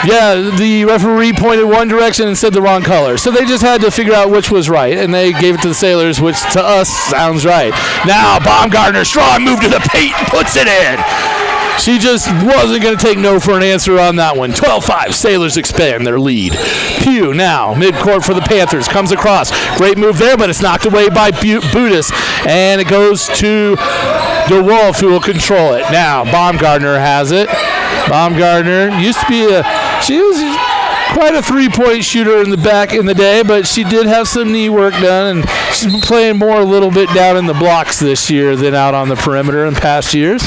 Yeah, the referee pointed one direction and said the wrong color. So they just had to figure out which was right, and they gave it to the Sailors, which to us sounds right. Now Baumgartner, strong move to the paint, puts it in. She just wasn't going to take no for an answer on that one. 12-5, Sailors expand their lead. Pugh now, midcourt for the Panthers, comes across. Great move there, but it's knocked away by Budis, and it goes to DeWolf, who will control it. Now, Baumgartner has it. Baumgartner used to be she was quite a three-point shooter in the day, but she did have some knee work done, and she's been playing more a little bit down in the blocks this year than out on the perimeter in past years.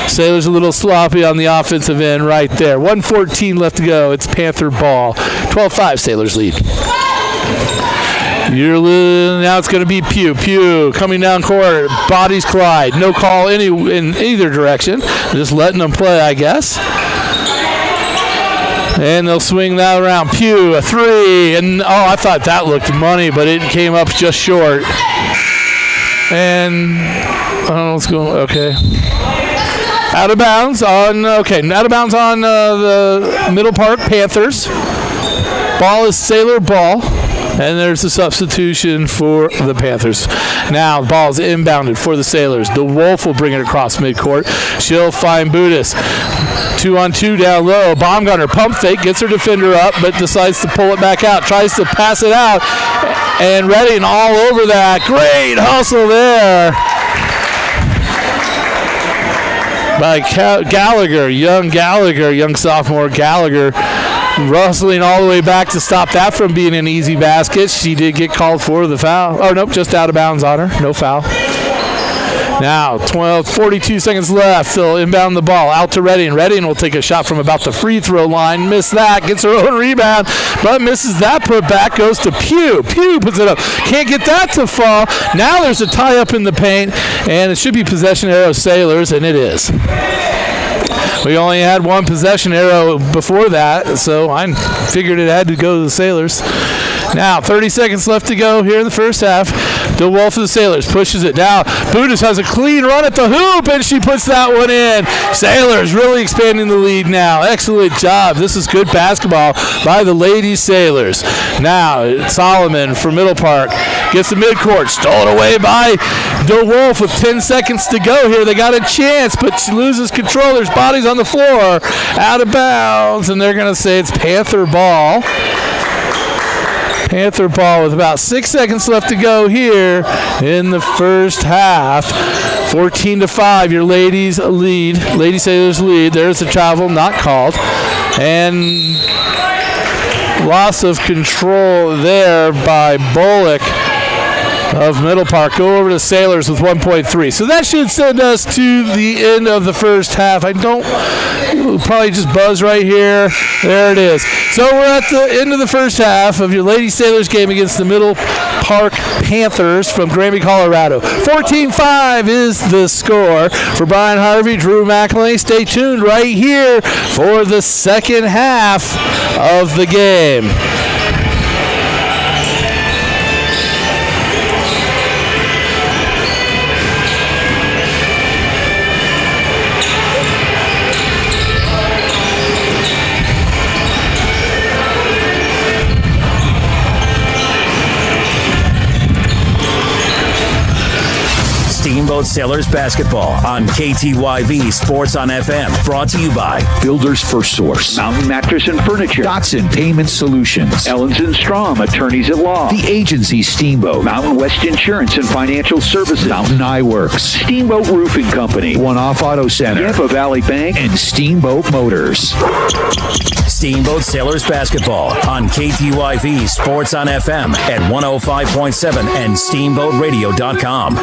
Sailors a little sloppy on the offensive end right there. 1:14 left to go. It's Panther ball. 12-5, Sailors lead. Now it's going to be Pugh. Pugh coming down court. Bodies collide. No call in either direction. Just letting them play, I guess. And they'll swing that around. Pugh, a three. And, I thought that looked money, but it came up just short. And, I don't know what's going on. Okay. Out of bounds on the Middle Park Panthers. Ball is Sailor ball. And there's a substitution for the Panthers. Now the ball is inbounded for the Sailors. DeWolf will bring it across midcourt. She'll find Budis. 2-on-2 down low. Baumgartner pump fake, gets her defender up, but decides to pull it back out. Tries to pass it out. And Redding all over that. Great hustle there by young sophomore Gallagher, rustling all the way back to stop that from being an easy basket. She did get called for the foul. Oh, nope, just out of bounds on her. No foul. Now, 42 seconds left. They'll inbound the ball out to Redding. Redding will take a shot from about the free throw line. Miss that. Gets her own rebound, but misses that. Put back goes to Pugh. Pugh puts it up. Can't get that to fall. Now there's a tie up in the paint, and it should be possession arrow Sailors, and it is. We only had one possession arrow before that, so I figured it had to go to the Sailors. Now, 30 seconds left to go here in the first half. DeWolf of the Sailors pushes it down. Budis has a clean run at the hoop, and she puts that one in. Sailors really expanding the lead now. Excellent job. This is good basketball by the Lady Sailors. Now, Solomon from Middle Park gets the midcourt. Stolen away by DeWolf with 10 seconds to go here. They got a chance, but she loses control. There's bodies on the floor. Out of bounds, and they're going to say it's Panther ball. Panther ball with about 6 seconds left to go here in the first half. 14-5, your ladies lead. Lady Sailors lead. There's the travel, not called. And loss of control there by Bullock of Middle Park. Go over to Sailors with 1.3. So that should send us to the end of the first half. We'll probably just buzz right here. There it is. So we're at the end of the first half of your Lady Sailors game against the Middle Park Panthers from Granby, Colorado. 14-5 is the score. For Brian Harvey, Drew McElhaney, stay tuned right here for the second half of the game. Steamboat Sailors basketball on KTYV Sports on FM. Brought to you by Builders First Source, Mountain Mattress and Furniture, Dotson Payment Solutions, Ellens & Strom, attorneys at law, The Agency Steamboat, Mountain West Insurance and Financial Services, Mountain Eye Works, Steamboat Roofing Company, One Off Auto Center, Yampa Valley Bank, and Steamboat Motors. Steamboat Sailors basketball on KTYV Sports on FM at 105.7 and SteamboatRadio.com.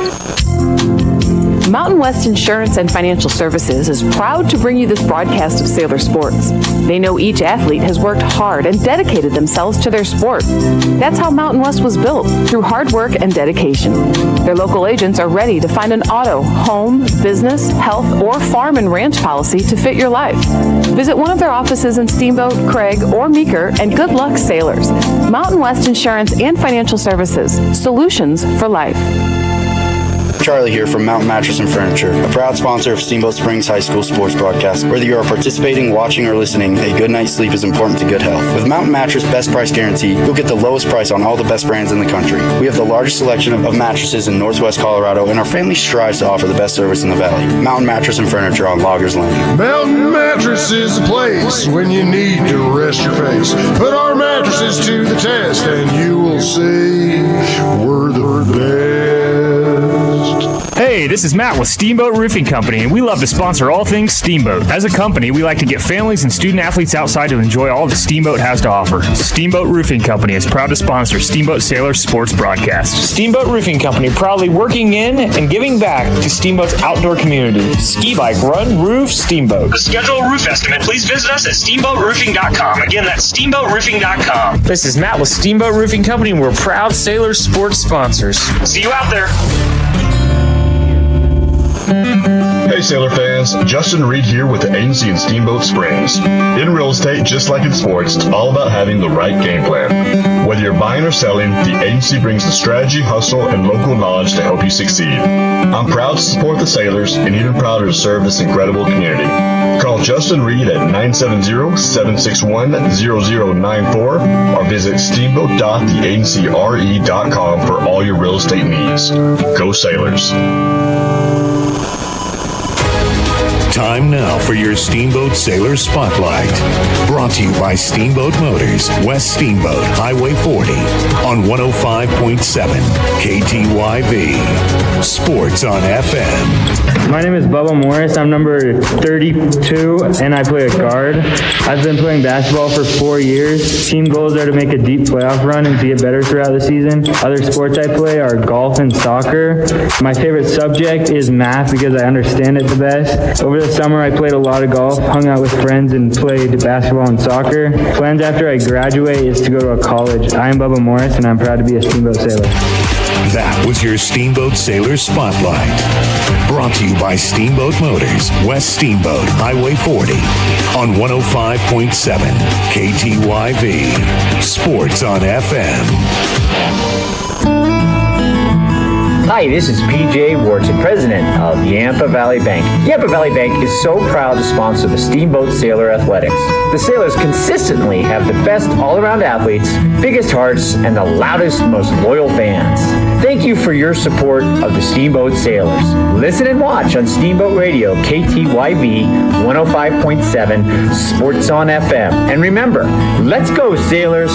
Mountain West Insurance and Financial Services is proud to bring you this broadcast of Sailor Sports. They know each athlete has worked hard and dedicated themselves to their sport. That's how Mountain West was built, through hard work and dedication. Their local agents are ready to find an auto, home, business, health, or farm and ranch policy to fit your life. Visit one of their offices in Steamboat, Craig, or Meeker, and good luck, Sailors. Mountain West Insurance and Financial Services, solutions for life. Charlie here from Mountain Mattress and Furniture, a proud sponsor of Steamboat Springs High School sports broadcast. Whether you are participating, watching, or listening, a good night's sleep is important to good health. With Mountain Mattress Best Price Guarantee, you'll get the lowest price on all the best brands in the country. We have the largest selection of mattresses in Northwest Colorado, and our family strives to offer the best service in the valley. Mountain Mattress and Furniture on Loggers Lane. Mountain Mattress is the place when you need to rest your face. Put our mattresses to the test, and you will see we're the best. Hey, this is Matt with Steamboat Roofing Company, and we love to sponsor all things Steamboat. As a company, we like to get families and student athletes outside to enjoy all that Steamboat has to offer. Steamboat Roofing Company is proud to sponsor Steamboat Sailors sports broadcast. Steamboat Roofing Company, proudly working in and giving back to Steamboat's outdoor community. Ski bike run, roof, Steamboat. To schedule a roof estimate, please visit us at steamboatroofing.com. Again, that's steamboatroofing.com. This is Matt with Steamboat Roofing Company, and we're proud Sailors sports sponsors. See you out there. Hey Sailor fans, Justin Reed here with the agency in Steamboat Springs. In real estate, just like in sports, it's all about having the right game plan. Whether you're buying or selling, the agency brings the strategy, hustle, and local knowledge to help you succeed. I'm proud to support the Sailors and even prouder to serve this incredible community. Call Justin Reed at 970-761-0094 or visit steamboat.theagencyre.com for all your real estate needs. Go Sailors. Time now for your Steamboat Sailor Spotlight. Brought to you by Steamboat Motors, West Steamboat, Highway 40, on 105.7 KTYV. Sports on FM. My name is Bubba Morris. I'm number 32, and I play a guard. I've been playing basketball for 4 years. Team goals are to make a deep playoff run and to get better throughout the season. Other sports I play are golf and soccer. My favorite subject is math because I understand it the best. Over the summer, I played a lot of golf, hung out with friends, and played basketball and soccer. Plans after I graduate is to go to a college. I am Bubba Morris, and I'm proud to be a Steamboat Sailor. That was your Steamboat Sailor Spotlight. Brought to you by Steamboat Motors, West Steamboat, Highway 40, on 105.7 KTYV. Sports on FM. Hi, this is PJ Wharton, president of Yampa Valley Bank. Yampa Valley Bank is so proud to sponsor the Steamboat Sailor Athletics. The Sailors consistently have the best all-around athletes, biggest hearts, and the loudest, most loyal fans. Thank you for your support of the Steamboat Sailors. Listen and watch on Steamboat Radio, KTYV 105.7, Sports on FM. And remember, let's go, Sailors!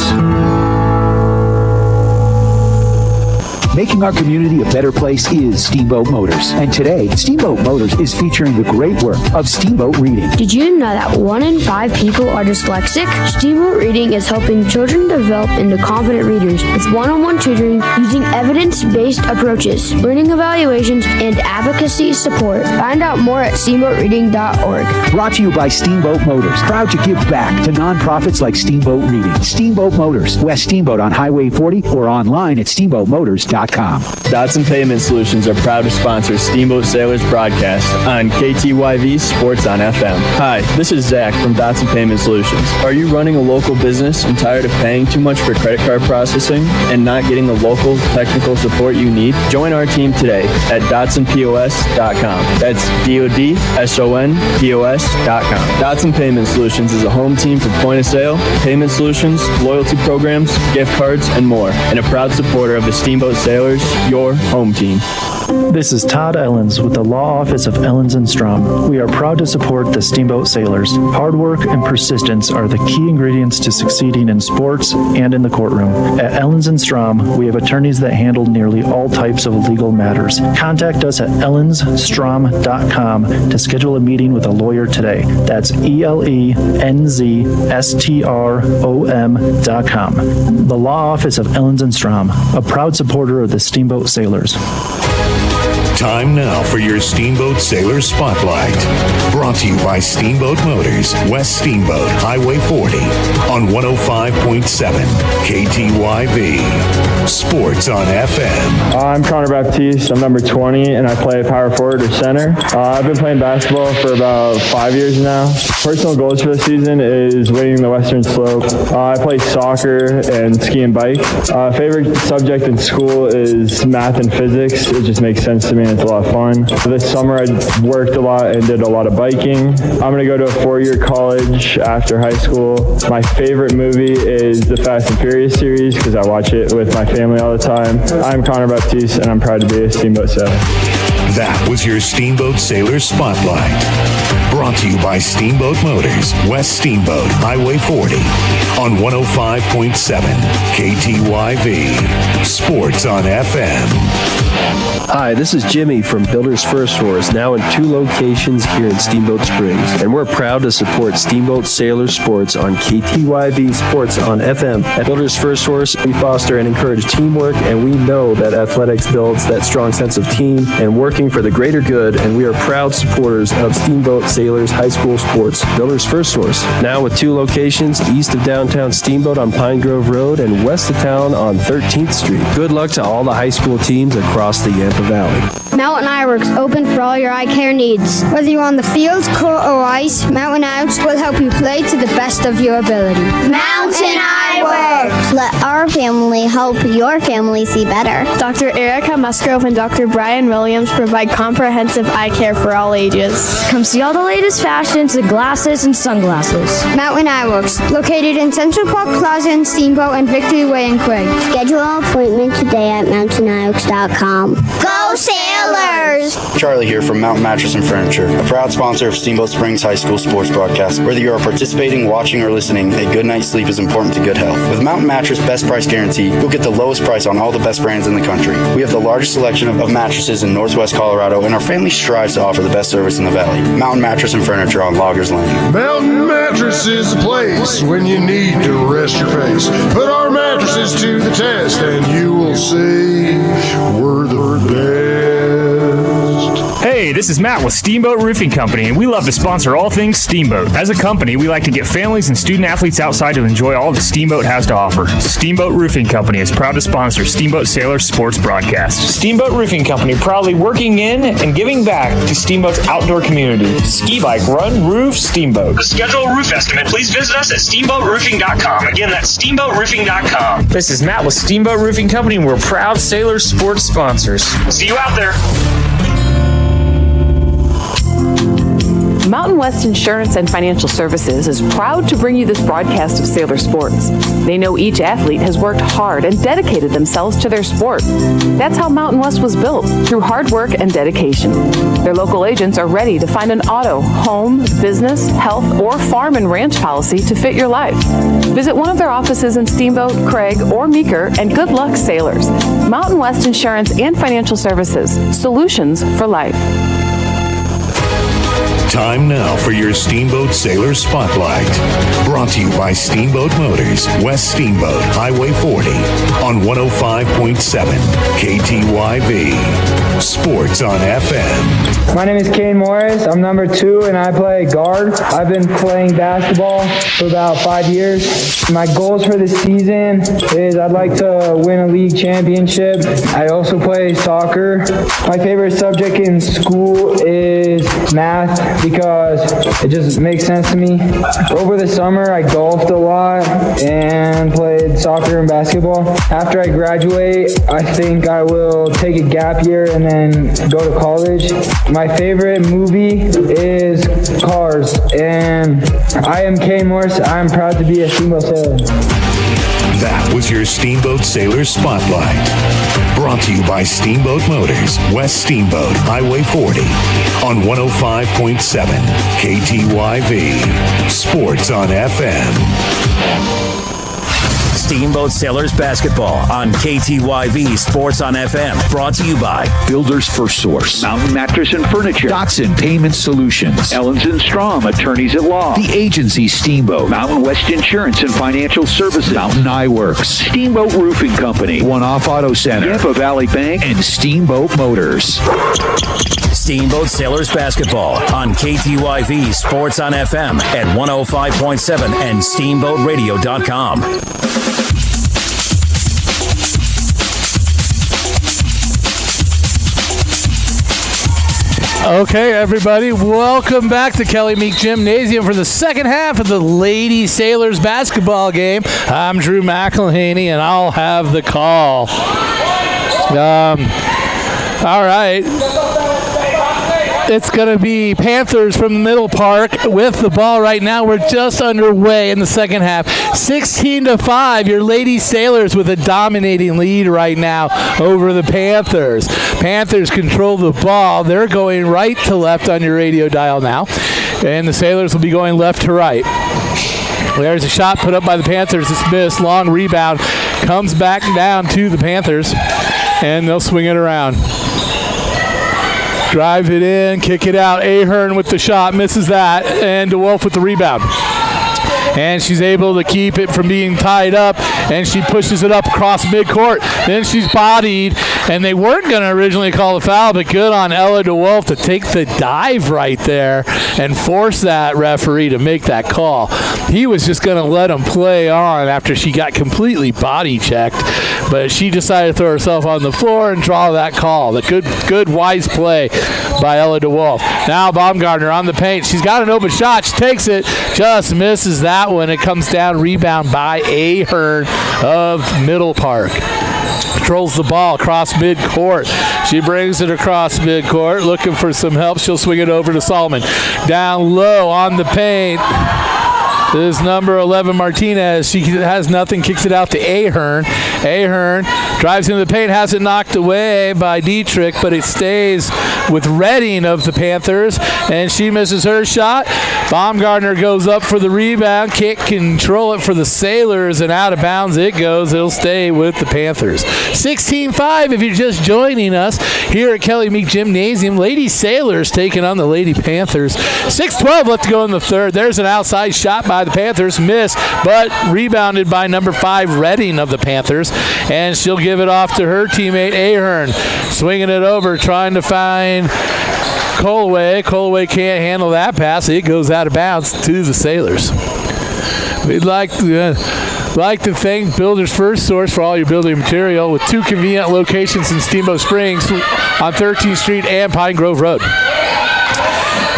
Making our community a better place is Steamboat Motors. And today, Steamboat Motors is featuring the great work of Steamboat Reading. Did you know that 1 in 5 people are dyslexic? Steamboat Reading is helping children develop into confident readers with one-on-one tutoring using evidence-based approaches, learning evaluations, and advocacy support. Find out more at steamboatreading.org. Brought to you by Steamboat Motors. Proud to give back to nonprofits like Steamboat Reading. Steamboat Motors, West Steamboat on Highway 40 or online at steamboatmotors.com. Dotson Payment Solutions are proud to sponsor Steamboat Sailors broadcast on KTYV Sports on FM. Hi, this is Zach from Dotson Payment Solutions. Are you running a local business and tired of paying too much for credit card processing and not getting the local technical support you need? Join our team today at DotsonPOS.com. That's DOTSONPOS.com. Dotson Payment Solutions is a home team for point of sale, payment solutions, loyalty programs, gift cards, and more, and a proud supporter of the Steamboat Sailors, your home team. This is Todd Ellens with the Law Office of Ellens & Strom. We are proud to support the Steamboat Sailors. Hard work and persistence are the key ingredients to succeeding in sports and in the courtroom. At Ellens & Strom, we have attorneys that handle nearly all types of legal matters. Contact us at ellensstrom.com to schedule a meeting with a lawyer today. That's ELENZSTROM.com. The Law Office of Ellens & Strom, a proud supporter of the Steamboat Sailors. Time now for your Steamboat Sailor Spotlight. Brought to you by Steamboat Motors, West Steamboat, Highway 40, on 105.7 KTYV. Sports on FM. I'm Connor Baptiste. I'm number 20, and I play power forward or center. I've been playing basketball for about 5 years now. Personal goals for the season is winning the Western Slope. I play soccer and ski and bike. Favorite subject in school is math and physics. It just makes sense to me. It's a lot of fun. This summer I worked a lot and did a lot of biking. I'm going to go to a 4-year college after high school. My favorite movie is the Fast and Furious series because I watch it with my family all the time. I'm Connor Baptiste and I'm proud to be a Steamboat Sailor. That was your Steamboat Sailor Spotlight. Brought to you by Steamboat Motors, West Steamboat, Highway 40, on 105.7 KTYV. Sports on FM. Hi, this is Jimmy from Builders First Source, now in 2 locations here in Steamboat Springs. And we're proud to support Steamboat Sailor Sports on KTYV Sports on FM. At Builders First Source, we foster and encourage teamwork, and we know that athletics builds that strong sense of team and working for the greater good, and we are proud supporters of Steamboat Sailors High School Sports. Builders First Source, now with 2 locations east of downtown Steamboat on Pine Grove Road and west of town on 13th Street. Good luck to all the high school teams across the Yampa Valley. Mountain Eyeworks, open for all your eye care needs. Whether you're on the field, court, or ice, Mountain Eyeworks will help you play to the best of your ability. Mountain Eyeworks. Let our family help your family see better. Dr. Erica Musgrove and Dr. Brian Williams provide comprehensive eye care for all ages. Come see all the latest fashions in glasses and sunglasses. Mountain Eyeworks, located in Central Park Plaza in Steamboat and Victory Way in Quay. Schedule an appointment today at mountaineyworks.com. Go Sailors! Charlie here from Mountain Mattress and Furniture, a proud sponsor of Steamboat Springs High School sports broadcast. Whether you are participating, watching, or listening, a good night's sleep is important to good health. With Mountain Mattress Best Price Guarantee, you'll get the lowest price on all the best brands in the country. We have the largest selection of mattresses in Northwest Colorado, and our family strives to offer the best service in the valley. Mountain Mattress and Furniture on Loggers Lane. Mountain Mattress is the place when you need to rest your face. Put our mattresses to the test, and you will see we're the best. Hey, Hey, this is Matt with Steamboat Roofing Company, and we love to sponsor all things Steamboat. As a company, we like to get families and student athletes outside to enjoy all that Steamboat has to offer. Steamboat Roofing Company is proud to sponsor Steamboat Sailors sports broadcast. Steamboat Roofing Company, proudly working in and giving back to Steamboat's outdoor community. Ski bike, run, roof, Steamboat. To schedule a roof estimate, please visit us at steamboatroofing.com. Again, that's steamboatroofing.com. This is Matt with Steamboat Roofing Company, and we're proud Sailors sports sponsors. See you out there. Mountain West Insurance and Financial Services is proud to bring you this broadcast of Sailor Sports. They know each athlete has worked hard and dedicated themselves to their sport. That's how Mountain West was built, through hard work and dedication. Their local agents are ready to find an auto, home, business, health, or farm and ranch policy to fit your life. Visit one of their offices in Steamboat, Craig, or Meeker, and good luck, Sailors. Mountain West Insurance and Financial Services, solutions for life. Time now for your Steamboat Sailor Spotlight. Brought to you by Steamboat Motors, West Steamboat, Highway 40, on 105.7 KTYV. Sports on FM. My name is Kane Morris. I'm number 2 and I play guard. I've been playing basketball for about 5 years. My goals for this season is I'd like to win a league championship. I also play soccer. My favorite subject in school is math because it just makes sense to me. Over the summer, I golfed a lot and played soccer and basketball. After I graduate, I think I will take a gap year and then go to college. My favorite movie is Cars, and I am Kane Morris. I'm proud to be a Steamboat Sailor. That was your Steamboat Sailor Spotlight. Brought to you by Steamboat Motors, West Steamboat, Highway 40, on 105.7 KTYV. Sports on FM. Steamboat Sailors basketball on KTYV Sports on FM. Brought to you by Builders First Source, Mountain Mattress and Furniture, Dotson Payment Solutions, Ellens & Strom, Attorneys at Law, The Agency Steamboat, Mountain West Insurance and Financial Services, Mountain Eye Works, Steamboat Roofing Company, One Off Auto Center, Yampa Valley Bank, and Steamboat Motors. Steamboat Sailors basketball on KTYV Sports on FM at 105.7 and SteamboatRadio.com. Okay, everybody, welcome back to Kelly Meek Gymnasium for the second half of the Lady Sailors basketball game. I'm Drew McElhaney, and I'll have the call. All right. It's going to be Panthers from Middle Park with the ball right now. We're just underway in the second half. 16-5, your Lady Sailors with a dominating lead right now over the Panthers. Panthers control the ball. They're going right to left on your radio dial now, and the Sailors will be going left to right. There's a shot put up by the Panthers. It's missed. Long rebound. Comes back down to the Panthers, and they'll swing it around. Drive it in, kick it out. Ahern with the shot, misses that, and DeWolf with the rebound. And she's able to keep it from being tied up, and she pushes it up across midcourt. Then she's bodied, and they weren't going to originally call a foul, but good on Ella DeWolf to take the dive right there and force that referee to make that call. He was just going to let him play on after she got completely body checked, but she decided to throw herself on the floor and draw that call. The good wise play by Ella DeWolf. Now Baumgartner on the paint. She's got an open shot. She takes it, just misses that one. It comes down, rebound by Ahern of Middle Park. Controls the ball across midcourt. She brings it across midcourt, looking for some help. She'll swing it over to Solomon. Down low on the paint. This is number 11, Martinez. She has nothing, kicks it out to Ahern. Ahern drives into the paint, has it knocked away by Dietrich, but it stays with Redding of the Panthers, and she misses her shot. Baumgartner goes up for the rebound, can't control it for the Sailors, and out of bounds it goes. It'll stay with the Panthers. 16-5 if you're just joining us here at Kelly Meek Gymnasium. Lady Sailors taking on the Lady Panthers. 6:12 left to go in the third. There's an outside shot by the Panthers, missed, but rebounded by number 5, Redding of the Panthers, and she'll give it off to her teammate Ahern. Swinging it over, trying to find Colaway. Colaway can't handle that pass. It goes out of bounds to the Sailors. We'd like to thank Builder's First Source for all your building material with 2 convenient locations in Steamboat Springs on 13th Street and Pine Grove Road.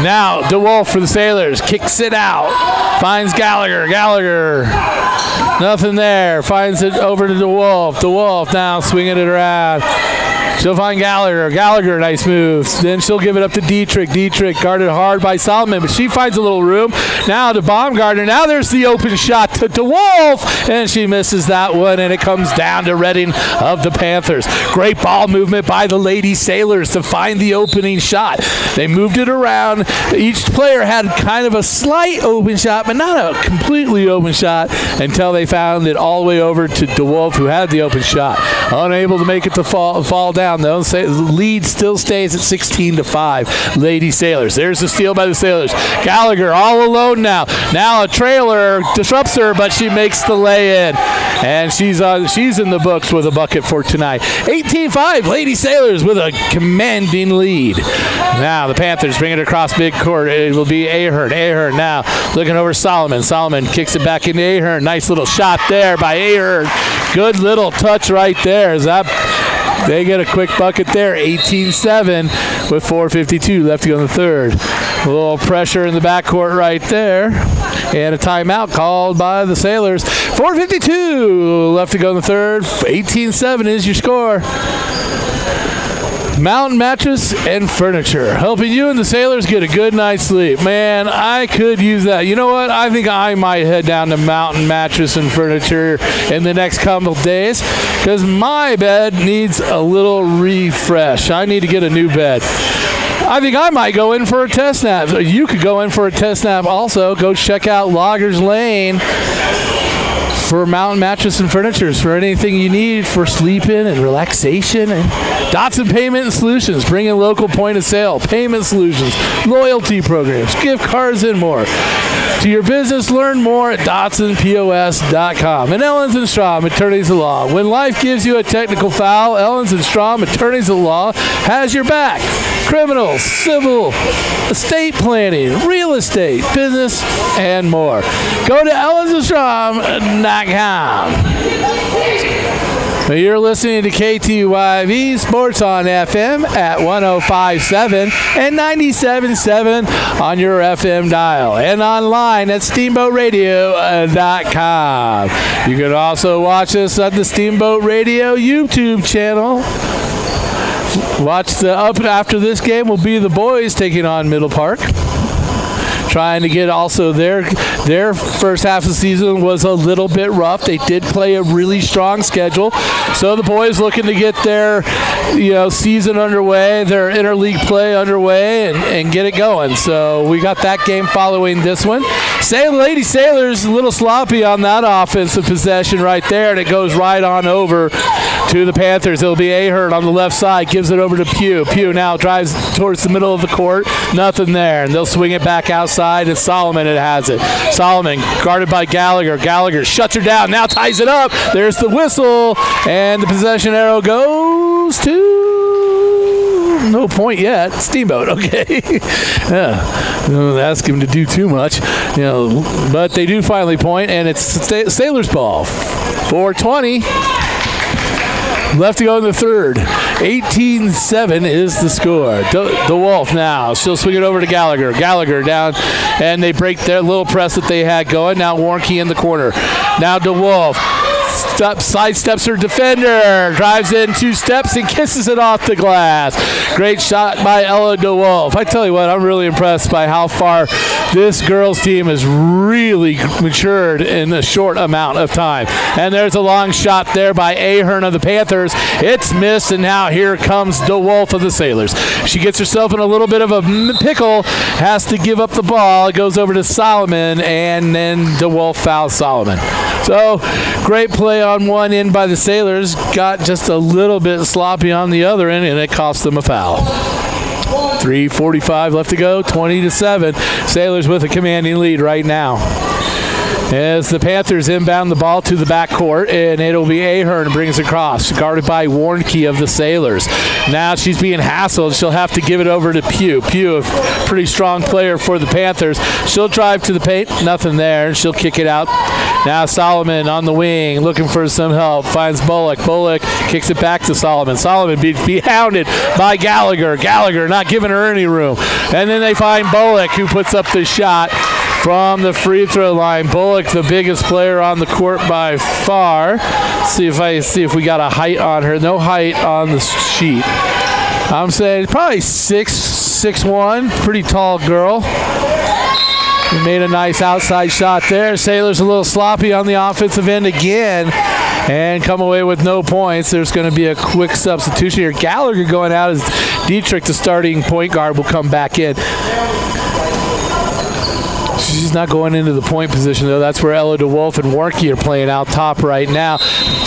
Now, DeWolf for the Sailors. Kicks it out. Finds Gallagher. Gallagher. Nothing there. Finds it over to DeWolf. DeWolf now swinging it around. She'll find Gallagher. Gallagher, nice moves. Then she'll give it up to Dietrich. Dietrich guarded hard by Solomon, but she finds a little room. Now to Baumgartner. Now there's the open shot to DeWolf, and she misses that one, and it comes down to Redding of the Panthers. Great ball movement by the Lady Sailors to find the opening shot. They moved it around. Each player had kind of a slight open shot, but not a completely open shot until they found it all the way over to DeWolf, who had the open shot. Unable to make it to fall down, though. The lead still stays at 16-5. Lady Sailors. There's the steal by the Sailors. Gallagher all alone now. Now a trailer disrupts her, but she makes the lay-in. And she's in the books with a bucket for tonight. 18-5. Lady Sailors with a commanding lead. Now the Panthers bring it across midcourt. It will be Ahern. Ahern now looking over Solomon. Solomon kicks it back into Ahern. Nice little shot there by Ahern. Good little touch right there. They get a quick bucket there, 18-7 with 4:52 left to go in the third. A little pressure in the backcourt right there. And a timeout called by the Sailors. 4:52 left to go in the third. 18-7 is your score. Mountain Mattress and Furniture, helping you and the Sailors get a good night's sleep. Man, I could use that. You know what? I think I might head down to Mountain Mattress and Furniture in the next couple days because my bed needs a little refresh. I need to get a new bed. I think I might go in for a test nap. You could go in for a test nap also. Go check out Loggers Lane for Mountain Mattress and Furnitures for anything you need for sleeping and relaxation. And Dotson Payment and Solutions, bringing local point of sale, payment solutions, loyalty programs, gift cards, and more. To your business, learn more at DotsonPOS.com. And Ellens & Strom, Attorneys at Law. When life gives you a technical foul, Ellens & Strom, Attorneys at Law, has your back. Criminal, civil, estate planning, real estate, business, and more. Go to ellensandstrom.com. You're listening to KTYV Sports on FM at 105.7 and 97.7 on your FM dial and online at steamboatradio.com. You can also watch us on the Steamboat Radio YouTube channel. Watch the up after this game will be the boys taking on Middle Park. Trying to get also their first half of the season was a little bit rough. They did play a really strong schedule. So the boys looking to get their season underway, their interleague play underway and get it going. So we got that game following this one. Lady Sailors a little sloppy on that offensive possession right there, and it goes right on over to the Panthers. It'll be Ahern on the left side, gives it over to Pugh. Pugh now drives towards the middle of the court. Nothing there, and they'll swing it back outside. And Solomon has it. Solomon guarded by Gallagher. Gallagher shuts her down. Now ties it up. There's the whistle. And the possession arrow goes to no point yet. Steamboat. Okay. Don't ask him to do too much. But they do finally point, and it's Sailors ball. 4:20. Left to go in the third. 18-7 is the score. DeWolf now. She'll swing it over to Gallagher. Gallagher down, and they break their little press that they had going. Now Warnke in the corner. Now DeWolf sidesteps her defender. Drives in 2 steps and kisses it off the glass. Great shot by Ella DeWolf. I tell you what, I'm really impressed by how far this girls team has really matured in a short amount of time. And there's a long shot there by Ahern of the Panthers. It's missed, and now here comes DeWolf of the Sailors. She gets herself in a little bit of a pickle, has to give up the ball. It goes over to Solomon, and then DeWolf fouls Solomon. So, great play on one end by the Sailors. Got just a little bit sloppy on the other end, and it cost them a foul. 3:45 left to go, 20-7. Sailors with a commanding lead right now. as the Panthers inbound the ball to the backcourt, and it'll be Ahern brings across, guarded by Warnke of the Sailors. Now she's being hassled. She'll have to give it over to Pugh. Pugh, a pretty strong player for the Panthers. She'll drive to the paint, nothing there, and she'll kick it out. Now Solomon on the wing, looking for some help, finds Bullock. Bullock kicks it back to Solomon. Solomon be hounded by Gallagher. Gallagher not giving her any room. And then they find Bullock, who puts up the shot from the free throw line. Bullock, the biggest player on the court by far. See if we got a height on her. No height on the sheet. I'm saying probably 6'1", pretty tall girl. Made a nice outside shot there. Sailors a little sloppy on the offensive end again and come away with no points. There's going to be a quick substitution here. Gallagher going out as Dietrich, the starting point guard, will come back in. She's not going into the point position, though. That's where Ella DeWolf and Warnke are playing out top right now.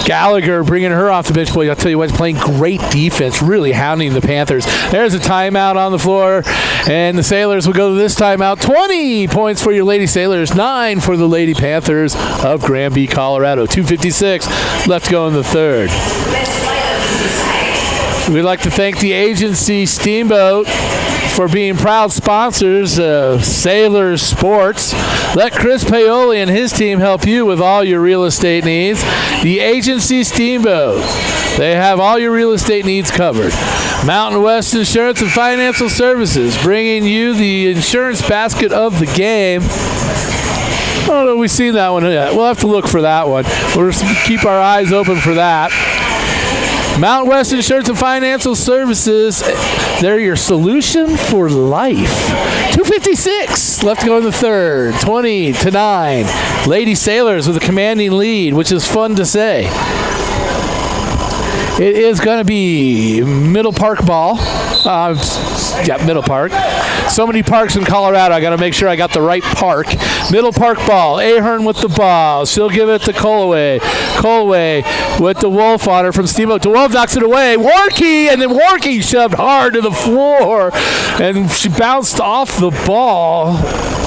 Gallagher bringing her off the bench. Boy, I'll tell you what, playing great defense, really hounding the Panthers. There's a timeout on the floor, and the Sailors will go to this timeout. 20 points for your Lady Sailors, 9 for the Lady Panthers of Granby, Colorado. 2:56 left to go in the third. We'd like to thank the agency Steamboat for being proud sponsors of Sailors Sports. Let Chris Paoli and his team help you with all your real estate needs. The agency Steamboat. They have all your real estate needs covered. Mountain West Insurance and Financial Services, bringing you the insurance basket of the game. Oh, no, we've seen that one yet. We'll have to look for that one. We'll keep our eyes open for that. Mountain West Insurance and Financial Services, they're your solution for life. 2:56 left to go in the third. 20-9. Lady Sailors with a commanding lead, which is fun to say. It is going to be Middle Park ball. Middle Park. So many parks in Colorado, I got to make sure I got the right park. Middle Park ball. Ahern with the ball. She'll give it to Colway. Colway with the Wolf on her from Steamboat. The Wolf knocks it away. Warnke, and then Warnke shoved hard to the floor, and she bounced off the ball.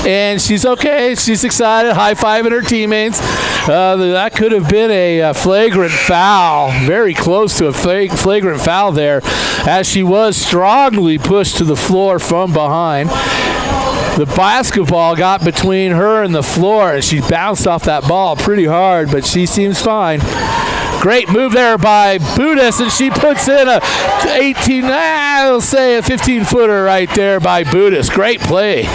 And she's okay. She's excited, high-fiving her teammates. That could have been a flagrant foul. Very close to a flagrant foul there, as she was strongly pushed to the floor from behind. The basketball got between her and the floor, and she bounced off that ball pretty hard, but she seems fine. Great move there by Budis, and she puts in a 15-footer right there by Budis. Great play.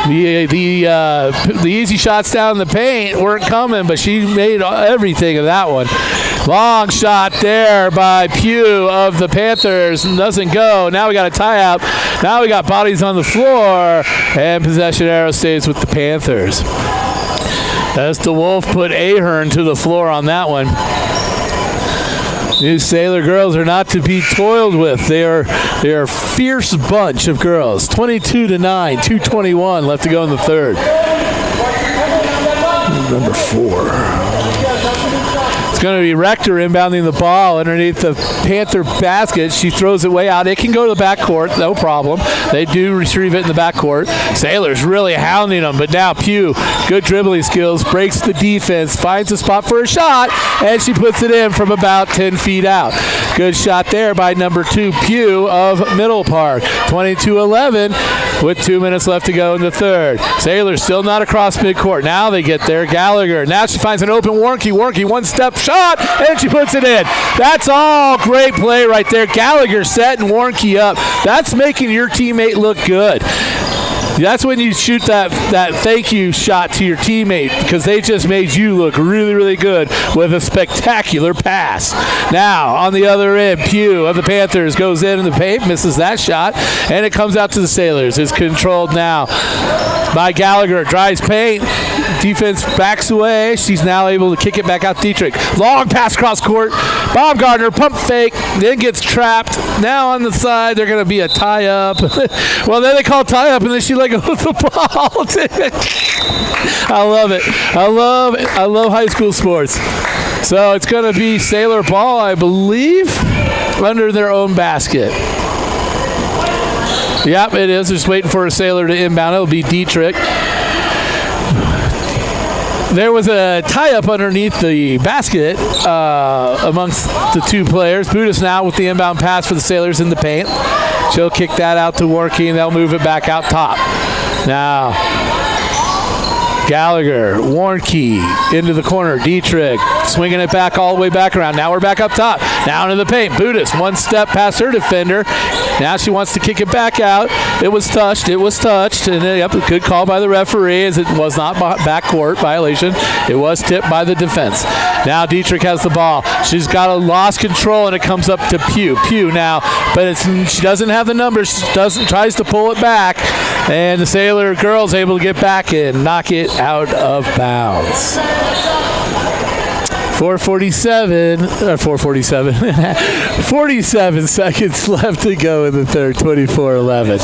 The easy shots down in the paint weren't coming, but she made everything of that one. Long shot there by Pugh of the Panthers. Doesn't go. Now we got a tie-out. Now we got bodies on the floor, and possession arrow stays with the Panthers. As DeWolf put Ahern to the floor on that one. These Sailor girls are not to be toiled with. They are a fierce bunch of girls. 22-9, 2:21 left to go in the third. Number 4. It's going to be Rector inbounding the ball underneath the Panther basket. She throws it way out. It can go to the backcourt, no problem. They do retrieve it in the backcourt. Sailors really hounding them, but now Pugh, good dribbling skills, breaks the defense, finds a spot for a shot, and she puts it in from about 10 feet out. Good shot there by number 2, Pugh of Middle Park. 22-11 with 2 minutes left to go in the third. Sailors still not across midcourt. Now they get there. Gallagher. Now she finds an open Warnke. Warnke, one-step shot, and she puts it in. That's all great play right there. Gallagher setting Warnke up. That's making your teammate look good. That's when you shoot that thank you shot to your teammate, because they just made you look really, really good with a spectacular pass. Now, on the other end, Pugh of the Panthers goes in the paint, misses that shot, and it comes out to the Sailors. It's controlled now by Gallagher. Drives paint. Defense backs away. She's now able to kick it back out. Dietrich. Long pass cross court. Baumgartner pump fake. Then gets trapped. Now on the side, they're going to be a tie-up. Well, then they call tie-up, and then she let go of the ball. I love it. I love high school sports. So it's going to be Sailor ball, I believe, under their own basket. Yep, it is. Just waiting for a Sailor to inbound. It'll be Dietrich. There was a tie-up underneath the basket amongst the two players. Budis now with the inbound pass for the Sailors in the paint. She'll kick that out to Warnke, and they'll move it back out top. Now, Gallagher, Warnke into the corner. Dietrich swinging it back all the way back around. Now we're back up top. Now into the paint. Budis, one step past her defender. Now she wants to kick it back out. It was touched. And yep, a good call by the referee as it was not backcourt violation. It was tipped by the defense. Now Dietrich has the ball. She's got a lost control, and it comes up to Pugh. Pugh now, but she doesn't have the numbers. Tries to pull it back, and the Sailor girls able to get back and knock it out of bounds. 47 seconds left to go in the third, 24-11.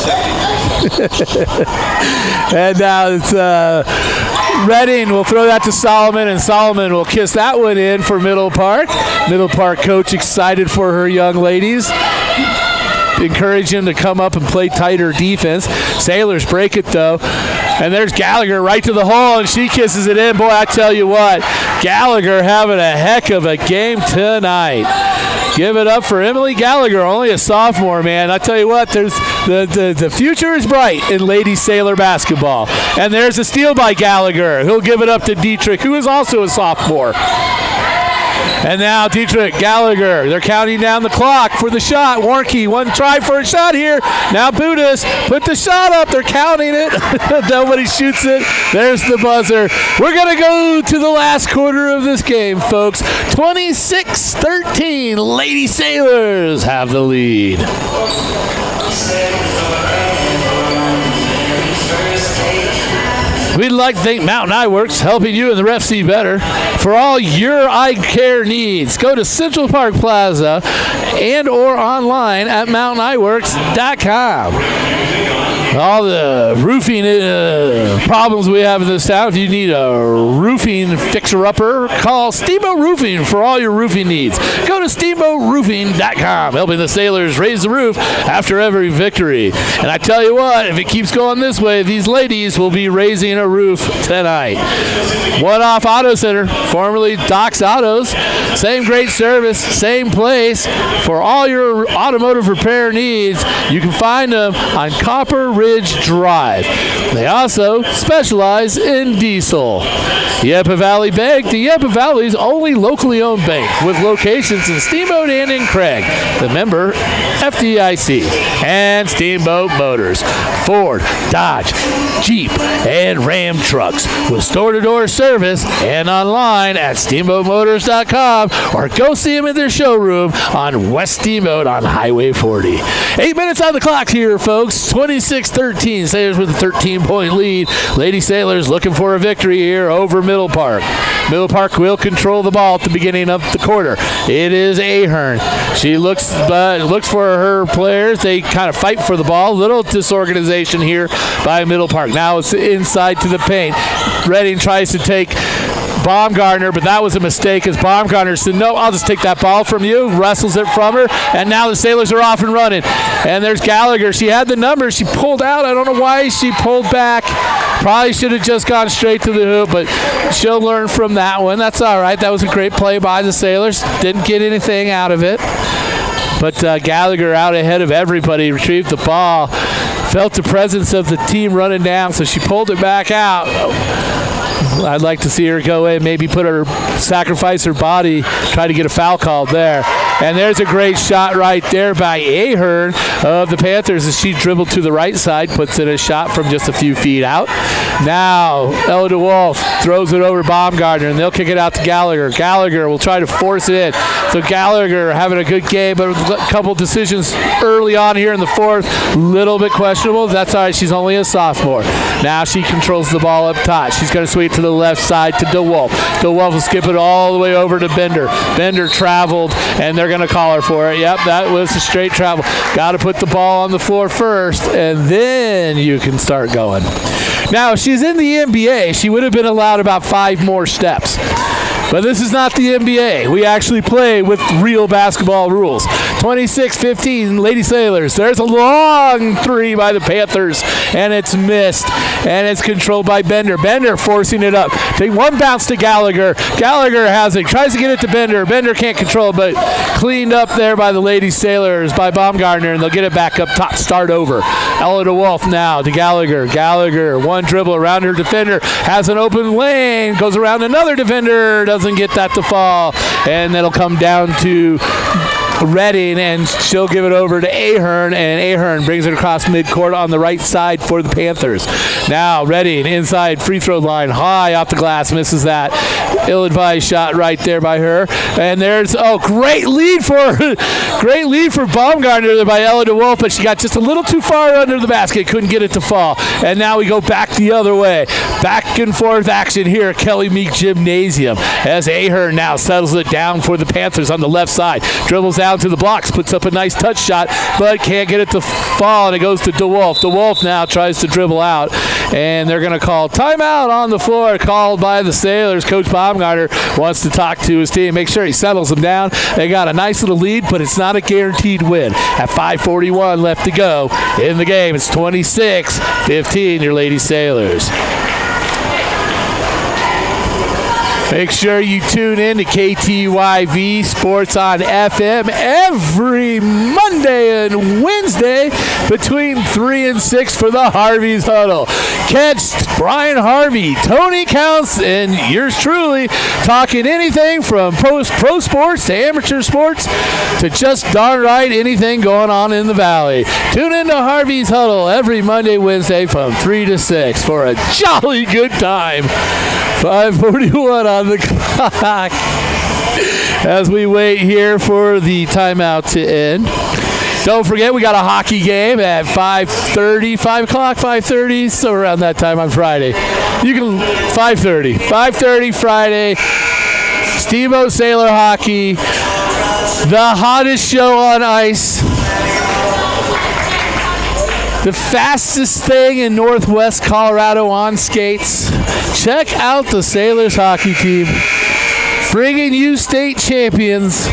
And now it's Redding will throw that to Solomon, and Solomon will kiss that one in for Middle Park. Middle Park coach excited for her young ladies. Encourage him to come up and play tighter defense. Sailors break it, though. And there's Gallagher right to the hole, and she kisses it in. Boy, I tell you what, Gallagher having a heck of a game tonight. Give it up for Emily Gallagher, only a sophomore, man. I tell you what, there's the future is bright in ladies Sailor basketball. And there's a steal by Gallagher. He'll give it up to Dietrich, who is also a sophomore. And now Dietrich, Gallagher, they're counting down the clock for the shot. Warnke, one try for a shot here. Now Budis, put the shot up. They're counting it. Nobody shoots it. There's the buzzer. We're going to go to the last quarter of this game, folks. 26-13. Lady Sailors have the lead. We'd like to thank Mountain Eye Works, helping you and the ref see better. For all your eye care needs, go to Central Park Plaza and or online at mountainaeyeworks.com. All the roofing problems we have in this town, if you need a roofing fixer-upper, call Steamboat Roofing for all your roofing needs. Go to steamboatroofing.com, helping the Sailors raise the roof after every victory. And I tell you what, if it keeps going this way, these ladies will be raising a roof tonight. One Off Auto Center, formerly Doc's Autos. Same great service, same place. For all your automotive repair needs, you can find them on Copper Ridge Drive. They also specialize in diesel. Yapa Valley Bank, the Yapa Valley's only locally owned bank, with locations in Steamboat and in Craig. The member FDIC. And Steamboat Motors, Ford, Dodge, Jeep, and Ram trucks with store-to-door service and online at steamboatmotors.com, or go see them in their showroom on West Steamboat on Highway 40. 8 minutes on the clock here, folks. 26-13. Sailors with a 13-point lead. Lady Sailors looking for a victory here over Middle Park. Middle Park will control the ball at the beginning of the quarter. It is Ahern. She looks for her players. They kind of fight for the ball. Little disorganization here by Middle Park. Now it's inside to the paint. Redding tries to take Baumgartner, but that was a mistake as Baumgartner said, no, I'll just take that ball from you, wrestles it from her, and now the Sailors are off and running. And there's Gallagher. She had the numbers. She pulled out. I don't know why she pulled back. Probably should have just gone straight to the hoop, but she'll learn from that one. That's all right. That was a great play by the Sailors. Didn't get anything out of it. But Gallagher out ahead of everybody, retrieved the ball, felt the presence of the team running down, so she pulled it back out. I'd like to see her go in, maybe sacrifice her body, try to get a foul called there. And there's a great shot right there by Ahern of the Panthers as she dribbled to the right side, puts in a shot from just a few feet out. Now, Ella DeWolf throws it over Baumgartner, and they'll kick it out to Gallagher. Gallagher will try to force it in. So Gallagher having a good game, but a couple decisions early on here in the fourth, little bit questionable. That's all right. She's only a sophomore. Now she controls the ball up top. She's going to sweep to the left side to DeWolf. DeWolf will skip it all the way over to Bender. Bender traveled, and they're going to call her for it. Yep, that was a straight travel. Got to put the ball on the floor first, and then you can start going. Now, if she's in the NBA, she would have been allowed about 5 more steps. But this is not the NBA. We actually play with real basketball rules. 26-15, Lady Sailors. There's a long three by the Panthers, and it's missed. And it's controlled by Bender. Bender forcing it up. Take one bounce to Gallagher. Gallagher has it. Tries to get it to Bender. Bender can't control it, but cleaned up there by the Lady Sailors by Baumgartner, and they'll get it back up top. Start over. Ella DeWolf now to Gallagher. Gallagher, one dribble around her defender. Has an open lane. Goes around another defender. Doesn't get that to fall. And it'll come down to Redding, and she'll give it over to Ahern, and Ahern brings it across midcourt on the right side for the Panthers. Now Redding inside free throw line, high off the glass, misses that. Ill-advised shot right there by her, and there's great lead for Baumgartner by Ella DeWolf, but she got just a little too far under the basket, couldn't get it to fall. And now we go back the other way, back and forth action here at Kelly Meek Gymnasium as Ahern now settles it down for the Panthers on the left side, dribbles down to the blocks, puts up a nice touch shot, but can't get it to fall, and it goes to DeWolf. DeWolf now tries to dribble out, and they're going to call timeout on the floor, called by the Sailors. Coach Baumgartner wants to talk to his team, make sure he settles them down. They got a nice little lead, but it's not a guaranteed win. At 5:41 left to go in the game, it's 26-15, your Lady Sailors. Make sure you tune in to KTYV Sports on FM every Monday and Wednesday between 3 and 6 for the Harvey's Huddle. Catch Brian Harvey, Tony Counts, and yours truly talking anything from pro sports to amateur sports to just darn right anything going on in the Valley. Tune in to Harvey's Huddle every Monday, Wednesday from 3 to 6 for a jolly good time. 5:41 on the clock as we wait here for the timeout to end. Don't forget, we got a hockey game at 5:30, so around that time on Friday. 5:30 Friday. Steamboat Sailor Hockey, the hottest show on ice. The fastest thing in Northwest Colorado on skates. Check out the Sailors hockey team. Bringing you state champions.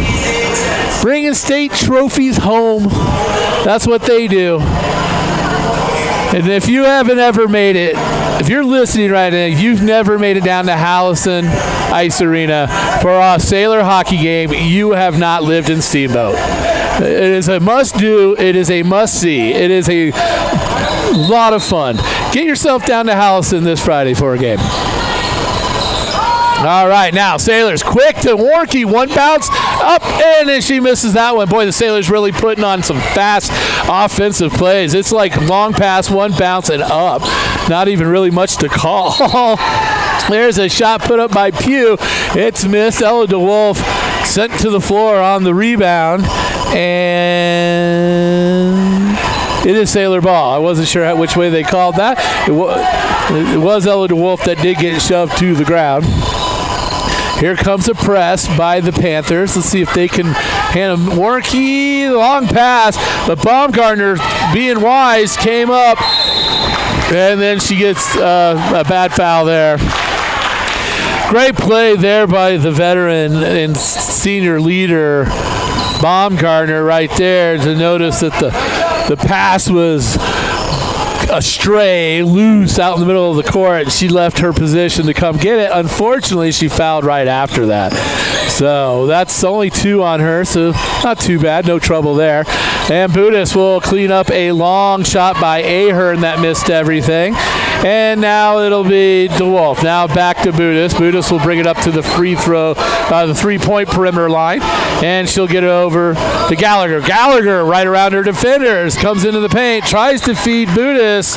Bringing state trophies home. That's what they do. And if you haven't ever made it, if you're listening right now, you've never made it down to Hallison Ice Arena for a Sailor hockey game, you have not lived in Steamboat. It is a must-do. It is a must-see. It is a lot of fun. Get yourself down to Hallison this Friday for a game. All right, now Sailors quick to Warnke, one bounce up, and then she misses that one. Boy, the Sailors really putting on some fast offensive plays. It's like long pass, one bounce, and up. Not even really much to call. There's a shot put up by Pugh. It's missed. Ella DeWolf sent to the floor on the rebound, and it is Sailor ball. I wasn't sure which way they called that. It was Ella DeWolf that did get shoved to the ground. Here comes a press by the Panthers. Let's see if they can hand him Warnke, long pass. But Baumgartner, being wise, came up, and then she gets a bad foul there. Great play there by the veteran and senior leader Baumgartner right there to notice that the pass was astray, loose out in the middle of the court. She left her position to come get it. Unfortunately, she fouled right after that. So that's only 2 on her, so not too bad. No trouble there. And Budis will clean up a long shot by Ahern that missed everything. And now it'll be DeWolf. Now back to Budis. Budis will bring it up to the free throw, the three-point perimeter line. And she'll get it over to Gallagher. Gallagher right around her defenders. Comes into the paint. Tries to feed Budis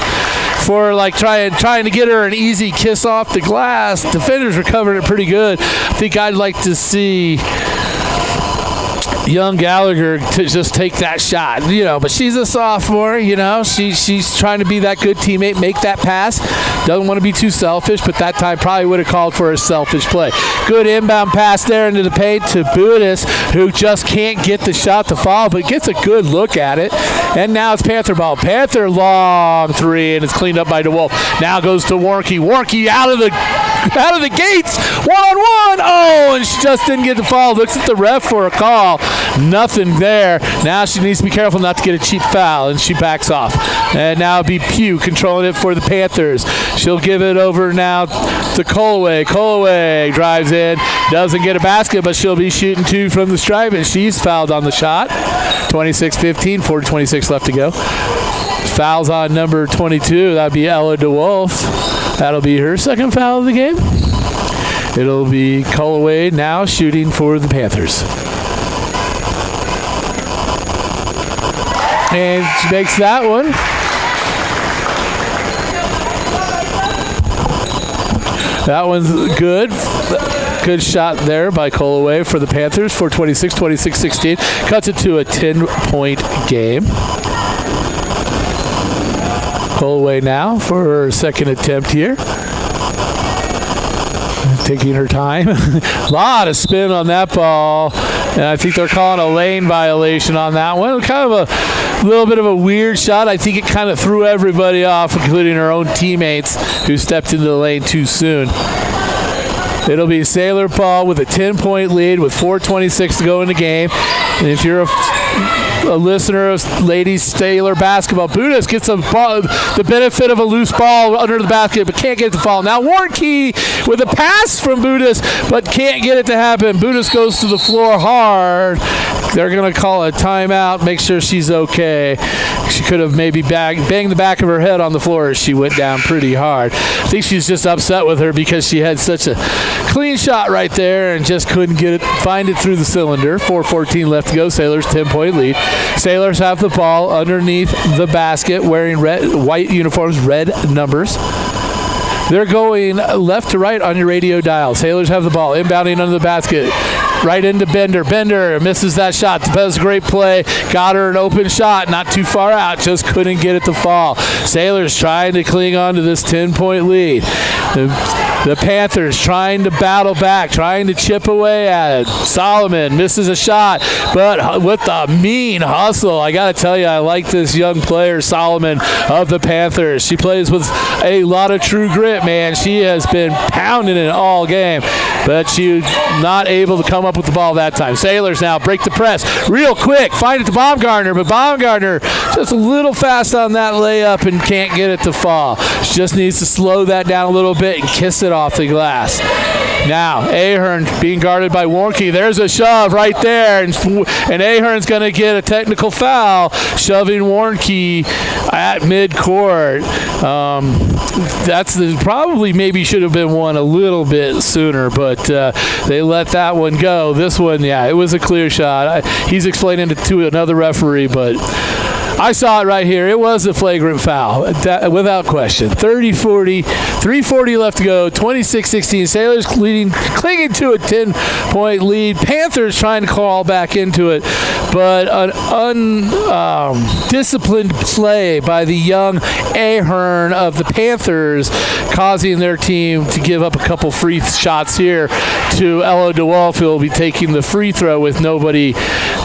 for like trying to get her an easy kiss off the glass. Defenders recovered it pretty good. I think I'd like to see young Gallagher to just take that shot, but she's a sophomore, she's trying to be that good teammate, make that pass, doesn't want to be too selfish, but that time probably would have called for a selfish play. Good inbound pass there into the paint to Budis, who just can't get the shot to fall, but gets a good look at it, and now it's Panther ball. Panther long three, and it's cleaned up by DeWolf. Now goes to Warnke. Warnke out of the out of the gates, one-on-one. Oh, and she just didn't get the foul. Looks at the ref for a call. Nothing there. Now she needs to be careful not to get a cheap foul, and she backs off. And now it'll be Pugh controlling it for the Panthers. She'll give it over now to Colaway. Colaway drives in, doesn't get a basket, but she'll be shooting two from the stripe, and she's fouled on the shot. 26-15, 4:26 left to go. Fouls on number 22. That'd be Ella DeWolf. That'll be her second foul of the game. It'll be Colaway now shooting for the Panthers. And she makes that one. That one's good. Good shot there by Colaway for the Panthers. 4:26, 26-16. Cuts it to a 10-point game. Colaway now for her second attempt here. Taking her time. A lot of spin on that ball. And I think they're calling a lane violation on that one. Kind of a little bit of a weird shot. I think it kind of threw everybody off, including her own teammates who stepped into the lane too soon. It'll be Sailor ball with a 10-point lead with 4:26 to go in the game. And if you're a listener of ladies Sailor basketball, Budas gets the benefit of a loose ball under the basket, but can't get it to fall. Now Warnke with a pass from Budas, but can't get it to happen. Budas goes to the floor hard. They're going to call a timeout, make sure she's okay. She could have maybe banged the back of her head on the floor as she went down pretty hard. I think she's just upset with her because she had such a clean shot right there and just couldn't find it through the cylinder. 4:14 left to go. Sailors 10-point lead. Sailors have the ball underneath the basket, wearing white uniforms, red numbers. They're going left to right on your radio dial. Sailors have the ball, inbounding under the basket. Right into Bender. Bender misses that shot. That was a great play. Got her an open shot. Not too far out. Just couldn't get it to fall. Sailors trying to cling on to this 10-point lead. The Panthers trying to battle back, trying to chip away at it. Solomon misses a shot, but with the mean hustle. I got to tell you, I like this young player, Solomon of the Panthers. She plays with a lot of true grit, man. She has been pounding it all game, but she's not able to come up with the ball that time. Sailors now break the press real quick, find it to Baumgartner, but Baumgartner just a little fast on that layup and can't get it to fall. She just needs to slow that down a little bit and kiss it off the glass. Now, Ahern being guarded by Warnke. There's a shove right there, and Ahern's going to get a technical foul, shoving Warnke at midcourt. That's probably maybe should have been one a little bit sooner, but they let that one go. This one, yeah, it was a clear shot. He's explaining it to another referee, but I saw it right here. It was a flagrant foul, without question. 30-40, 3:40 left to go, 26-16. Sailors clinging to a 10-point lead. Panthers trying to crawl back into it, but an undisciplined play by the young Ahern of the Panthers, causing their team to give up a couple free shots here to Ella DeWolf, who will be taking the free throw with nobody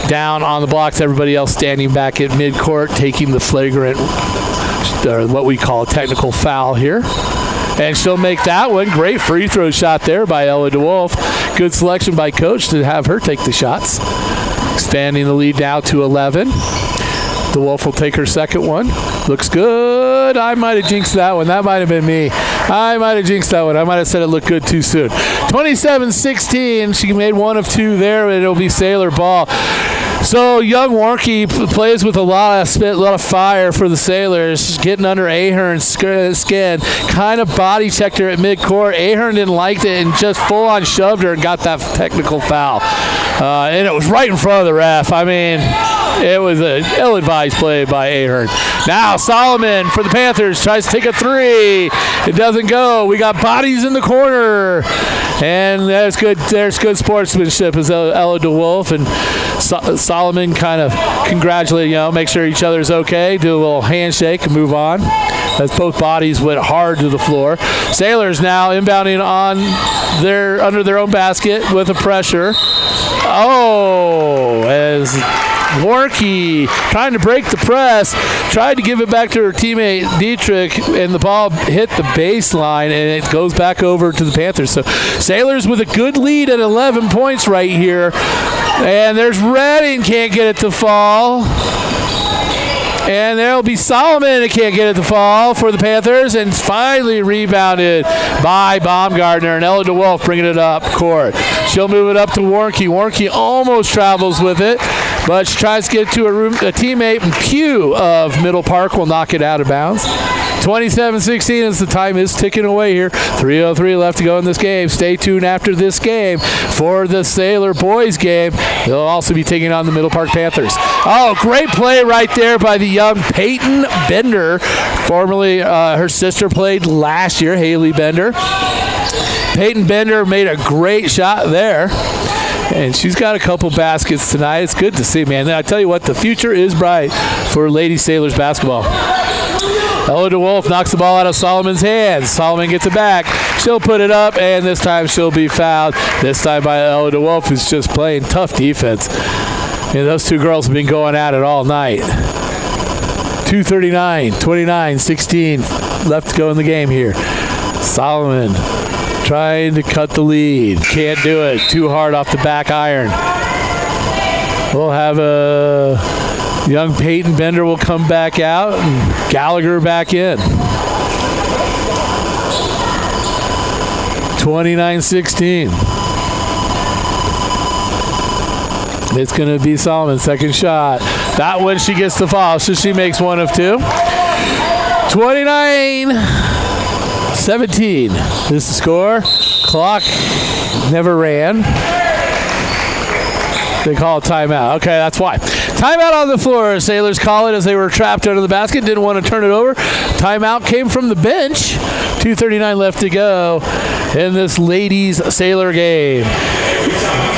down on the blocks. Everybody else standing back at midcourt, taking the flagrant, what we call a technical foul here. And she'll make that one. Great free throw shot there by Ella DeWolf. Good selection by coach to have her take the shots. Expanding the lead now to 11. DeWolf will take her second one. Looks good. I might have jinxed that one. That might have been me. I might have jinxed that one. I might have said it looked good too soon. 27-16. She made one of two there, and it'll be Sailor ball. So young Warnke plays with a lot of fire for the Sailors, getting under Ahern's skin. Kind of body checked her at midcourt. Ahern didn't like it and just full-on shoved her and got that technical foul. And it was right in front of the ref. I mean, it was an ill-advised play by Ahern. Now Solomon for the Panthers tries to take a three. It doesn't go. We got bodies in the corner. And there's good sportsmanship as Ella DeWolf and Solomon kind of congratulate, make sure each other's okay, do a little handshake and move on as both bodies went hard to the floor. Sailors now inbounding under their own basket with a pressure. Oh, as Warnke trying to break the press. Tried to give it back to her teammate Dietrich, and the ball hit the baseline, and it goes back over to the Panthers. So Sailors with a good lead at 11 points right here. And there's Redding, can't get it to fall. And there'll be Solomon that can't get it to fall for the Panthers, and finally rebounded by Baumgartner, and Ella DeWolf bringing it up court. She'll move it up to Warnke. Warnke almost travels with it, but she tries to get it to a teammate, and Pugh of Middle Park will knock it out of bounds. 27-16 as the time is ticking away here. 3:03 left to go in this game. Stay tuned after this game for the Sailor boys game. They'll also be taking on the Middle Park Panthers. Oh, great play right there by the young Peyton Bender. Formerly, her sister played last year, Haley Bender. Peyton Bender made a great shot there. And she's got a couple baskets tonight. It's good to see, man. I tell you what, the future is bright for Lady Sailors basketball. Ella DeWolf knocks the ball out of Solomon's hands. Solomon gets it back. She'll put it up, and this time she'll be fouled. This time by Ella DeWolf, who's just playing tough defense. And those two girls have been going at it all night. 2:39, 29-16 left to go in the game here. Solomon trying to cut the lead. Can't do it. Too hard off the back iron. We'll have a young Peyton Bender will come back out, and Gallagher back in. 29-16. It's going to be Solomon's second shot. That one she gets the foul, so she makes one of two. 29-17 is the score. Clock never ran. They call a timeout. Okay, that's why. Timeout on the floor. Sailors call it as they were trapped under the basket. Didn't want to turn it over. Timeout came from the bench. 2:39 left to go in this ladies Sailor game.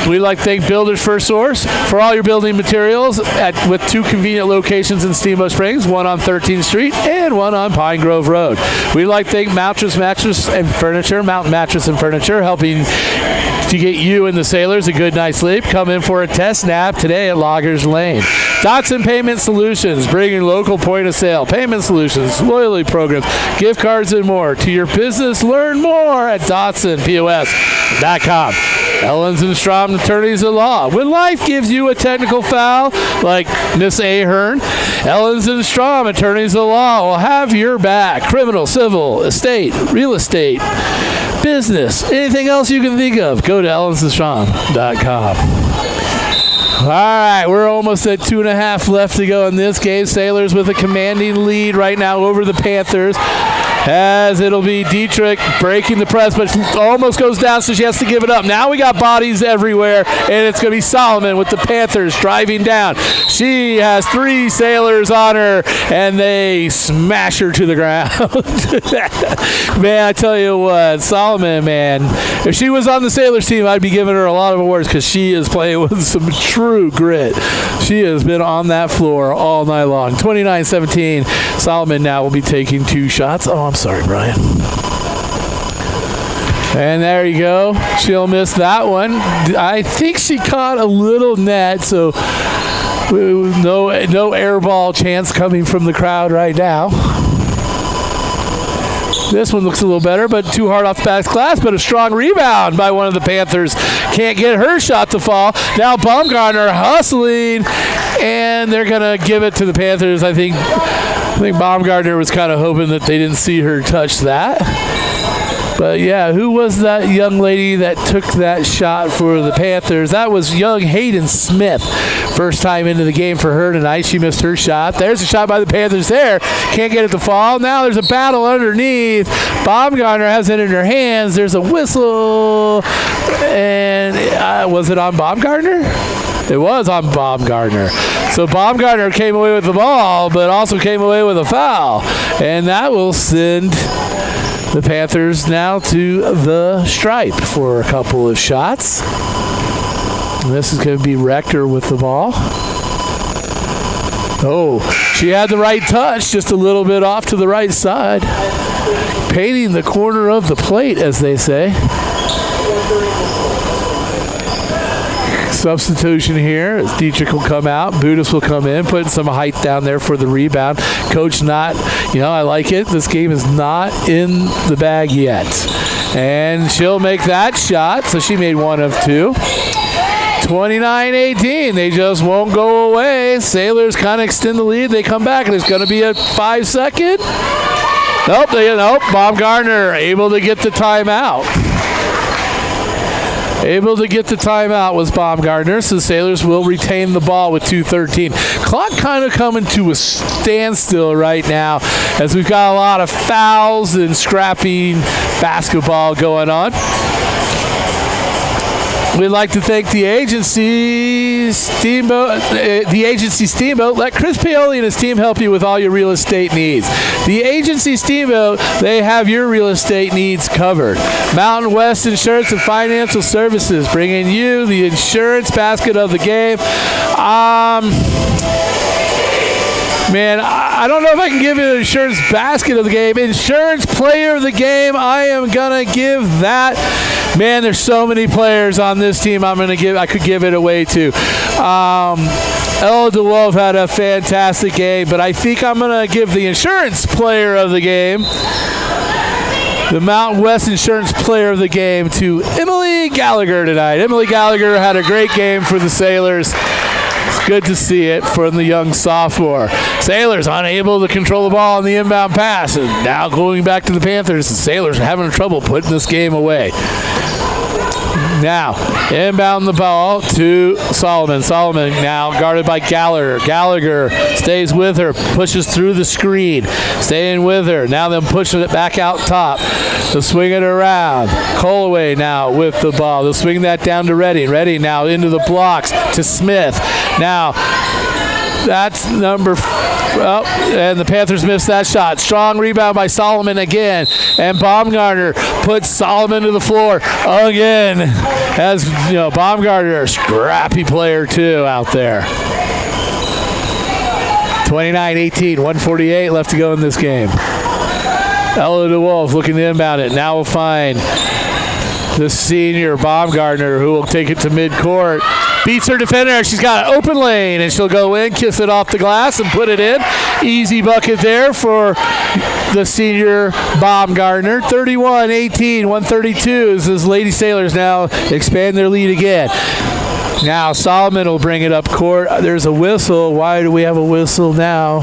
We'd like to thank Builders First Source for all your building materials with two convenient locations in Steamboat Springs, one on 13th Street and one on Pine Grove Road. We'd like to thank Mattress and Furniture, Mountain Mattress and Furniture, helping to get you and the Sailors a good night's sleep. Come in for a test nap today at Loggers Lane. Dotson Payment Solutions, bringing local point of sale, payment solutions, loyalty programs, gift cards, and more to your business. Learn more at DotsonPOS.com. Ellens and Strom, attorneys at law. When life gives you a technical foul, like Miss Ahern, Ellens and Strom, attorneys at law, will have your back. Criminal, civil, estate, real estate, business, anything else you can think of, go to ellensandstrom.com. All right, we're almost at 2.5 left to go in this game. Sailors with a commanding lead right now over the Panthers, as it'll be Dietrich breaking the press, but almost goes down, so she has to give it up. Now we got bodies everywhere, and it's going to be Solomon with the Panthers driving down. She has 3 Sailors on her, and they smash her to the ground. Man, I tell you what, Solomon, man, if she was on the Sailors team, I'd be giving her a lot of awards because she is playing with some true grit. She has been on that floor all night long. 29-17. Solomon now will be taking 2 shots. Oh, I'm sorry, Brian. And there you go. She'll miss that one. I think she caught a little net, so no air ball chance coming from the crowd right now. This one looks a little better, but too hard off the back glass, but a strong rebound by one of the Panthers. Can't get her shot to fall. Now Baumgartner hustling, and they're going to give it to the Panthers. I think Baumgartner was kind of hoping that they didn't see her touch that. But yeah, who was that young lady that took that shot for the Panthers? That was young Hayden Smith. First time into the game for her tonight. She missed her shot. There's a shot by the Panthers there. Can't get it to fall. Now there's a battle underneath. Baumgartner has it in her hands. There's a whistle. And was it on Baumgartner? It was on Baumgartner. So Baumgartner came away with the ball, but also came away with a foul. And that will send the Panthers now to the stripe for a couple of shots. And this is going to be Rector with the ball. Oh, she had the right touch, just a little bit off to the right side. Painting the corner of the plate, as they say. Substitution here. As Dietrich will come out. Budis will come in, putting some height down there for the rebound. Coach not, I like it. This game is not in the bag yet. And she'll make that shot. So she made 1 of 2. 29-18. They just won't go away. Sailors kind of extend the lead. They come back, and it's going to be a 5-second. Nope. Baumgartner able to get the timeout. Able to get the timeout was Baumgartner, so the Sailors will retain the ball with 2:13. Clock kind of coming to a standstill right now as we've got a lot of fouls and scrapping basketball going on. We'd like to thank the agency Steamboat. Let Chris Paoli and his team help you with all your real estate needs. The agency Steamboat, they have your real estate needs covered. Mountain West Insurance and Financial Services, bringing you the insurance basket of the game. Man, I don't know if I can give it an insurance basket of the game. Insurance player of the game, I am going to give that. Man, there's so many players on this team I could give it away to. Ella DeWolf had a fantastic game, but I think I'm going to give the insurance player of the game, the Mountain West Insurance player of the game, to Emily Gallagher tonight. Emily Gallagher had a great game for the Sailors. It's good to see it from the young sophomore. Sailors unable to control the ball on the inbound pass, and now going back to the Panthers. The Sailors are having trouble putting this game away. Now, inbound the ball to Solomon. Solomon now guarded by Gallagher. Gallagher stays with her, pushes through the screen, staying with her. Now them pushing it back out top. They'll swing it around. Colaway now with the ball. They'll swing that down to Redding. Redding now into the blocks to Smith. Now, that's and the Panthers missed that shot. Strong rebound by Solomon again. And Baumgartner puts Solomon to the floor again. As Baumgartner, scrappy player too out there. 29-18, 1:48 left to go in this game. Ella DeWolf looking to inbound it. Now we'll find the senior Baumgartner, who will take it to midcourt. Beats her defender. She's got an open lane, and she'll go in, kiss it off the glass, and put it in. Easy bucket there for the senior Baumgartner. 31-18, 132 as his Lady Sailors now expand their lead again. Now Solomon will bring it up court. There's a whistle. Why do we have a whistle now?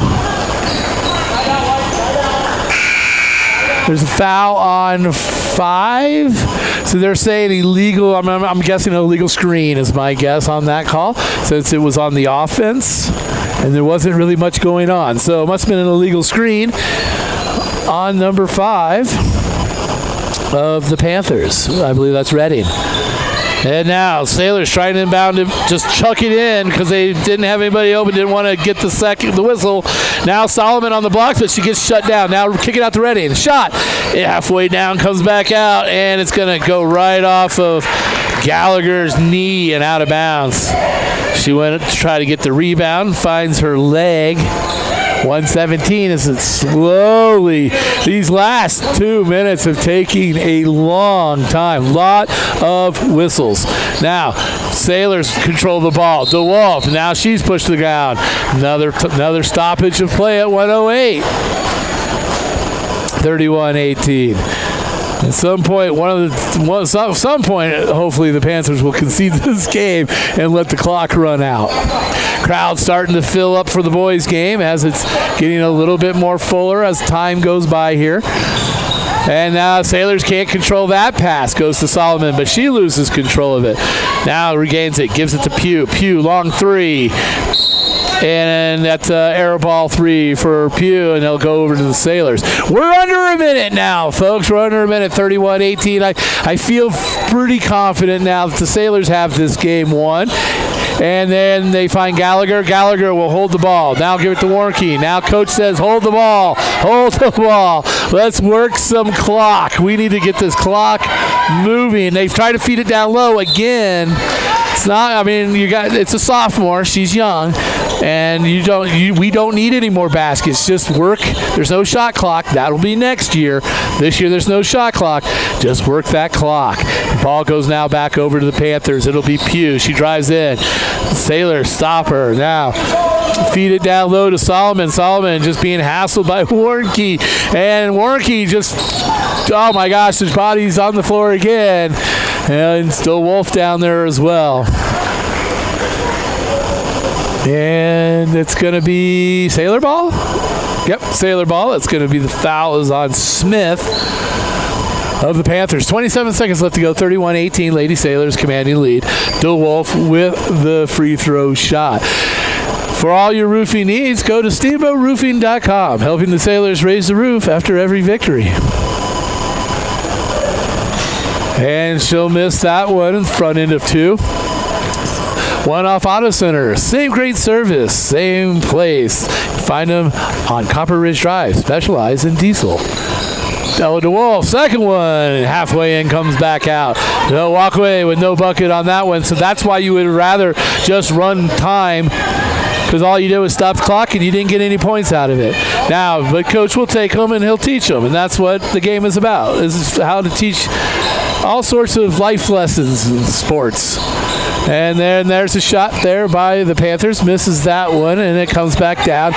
There's a foul on 5. So they're saying illegal. I'm guessing an illegal screen is my guess on that call, since it was on the offense and there wasn't really much going on. So it must have been an illegal screen on number 5 of the Panthers. I believe that's Redding. And now Sailors trying to inbound to just chuck it in because they didn't have anybody open, didn't want to get the whistle. Now Solomon on the blocks, but she gets shut down. Now kick it out to Redding. Shot. Halfway down, comes back out, and it's going to go right off of Gallagher's knee and out of bounds. She went to try to get the rebound, finds her leg. 117 as it slowly, these last 2 minutes have taken a long time. Lot of whistles. Now, Sailors control the ball. DeWolf, now she's pushed to the ground. Another stoppage of play at 108. 31-18. At some point, hopefully the Panthers will concede this game and let the clock run out. Crowd starting to fill up for the boys' game as it's getting a little bit more fuller as time goes by here. And now Sailors can't control that pass. Goes to Solomon, but she loses control of it. Now regains it, gives it to Pugh. Pugh, long 3. And that's air ball 3 for Pugh, and they'll go over to the Sailors. We're under a minute now, folks. We're under a minute, 31-18. I feel pretty confident now that the Sailors have this game won. And then they find Gallagher. Gallagher will hold the ball. Now give it to Warnke. Now coach says, hold the ball. Hold the ball. Let's work some clock. We need to get this clock moving. They've tried to feed it down low again. It's not. I mean, it's a sophomore. She's young, and we don't need any more baskets. Just work. There's no shot clock. That'll be next year. This year, there's no shot clock. Just work that clock. The ball goes now back over to the Panthers. It'll be Pugh. She drives in. Sailor, stop her now. Feed it down low to Solomon. Solomon just being hassled by Warnke. And Warnke just, oh my gosh, his body's on the floor again. And still Wolf down there as well. And it's going to be Sailor ball? Yep, Sailor ball. It's going to be the foul is on Smith of the Panthers. 27 seconds left to go. 31-18. Lady Sailors commanding lead. DeWolf with the free throw shot. For all your roofing needs, go to SteamboatRoofing.com, helping the Sailors raise the roof after every victory. And she'll miss that one in front end of two. One off Auto Center. Same great service, same place. Find them on Copper Ridge Drive. Specialize in diesel. Ella DeWolf, second one. Halfway in, comes back out. No walk away with no bucket on that one. So that's why you would rather just run time, because all you did was stop the clock and you didn't get any points out of it. Now, but Coach will take them and he'll teach them, and that's what the game is about. This is how to teach all sorts of life lessons in sports. And there's a shot there by the Panthers. Misses that one, and it comes back down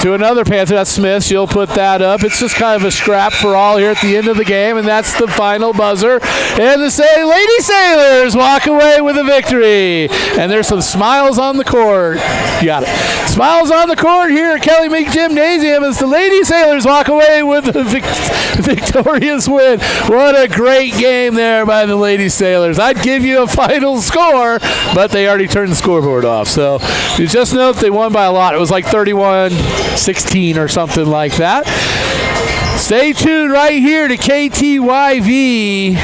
to another Panther. That's Smith. She'll put that up. It's just kind of a scrap for all here at the end of the game, and that's the final buzzer. And the Lady Sailors walk away with a victory. And there's some smiles on the court. You got it. Smiles on the court here at Kelly Meek Gymnasium as the Lady Sailors walk away with a victorious win. What a great game there by the Lady Sailors. I'd give you a final score, but they already turned the scoreboard off. So you just note they won by a lot. It was like 31-16 or something like that. Stay tuned right here to KTYV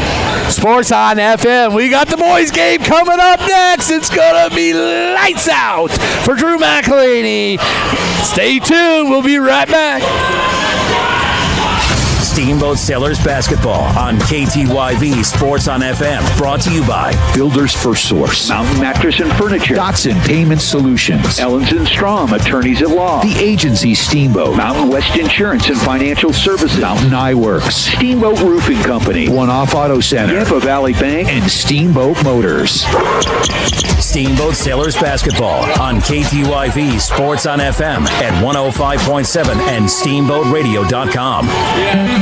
Sports on FM. We got the boys game coming up next. It's going to be lights out for Drew McElhaney. Stay tuned. We'll be right back. Steamboat Sailors basketball on KTYV Sports on FM. Brought to you by Builders First Source, Mountain Mattress and Furniture, Dotson Payment Solutions, Ellens & Strom, Attorneys at Law, The Agency Steamboat, Mountain West Insurance and Financial Services, Mountain Eyeworks, Steamboat Roofing Company, One Off Auto Center, Yampa Valley Bank, and Steamboat Motors. Steamboat Sailors basketball on KTYV Sports on FM at 105.7 and SteamboatRadio.com.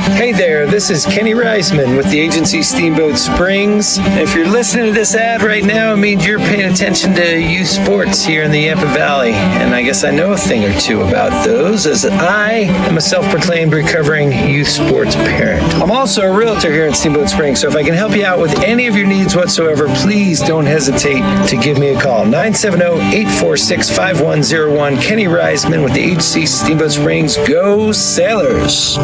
Hey there, this is Kenny Reisman with the agency Steamboat Springs. If you're listening to this ad right now, it means you're paying attention to youth sports here in the Yampa Valley. And I guess I know a thing or two about those, as I am a self-proclaimed recovering youth sports parent. I'm also a realtor here in Steamboat Springs, so if I can help you out with any of your needs whatsoever, please don't hesitate to give me a call. 970-846-5101. Kenny Reisman with the agency Steamboat Springs. Go Sailors!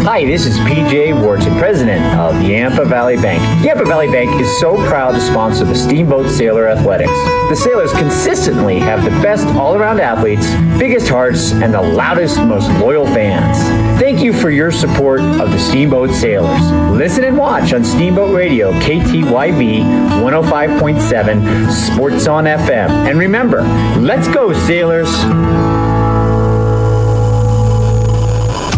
Hi, this is PJ Wharton, president of Yampa Valley Bank. Yampa Valley Bank is so proud to sponsor the Steamboat Sailor Athletics. The Sailors consistently have the best all-around athletes, biggest hearts, and the loudest, most loyal fans. Thank you for your support of the Steamboat Sailors. Listen and watch on Steamboat Radio, KTYV 105.7, Sports on FM. And remember, let's go, Sailors!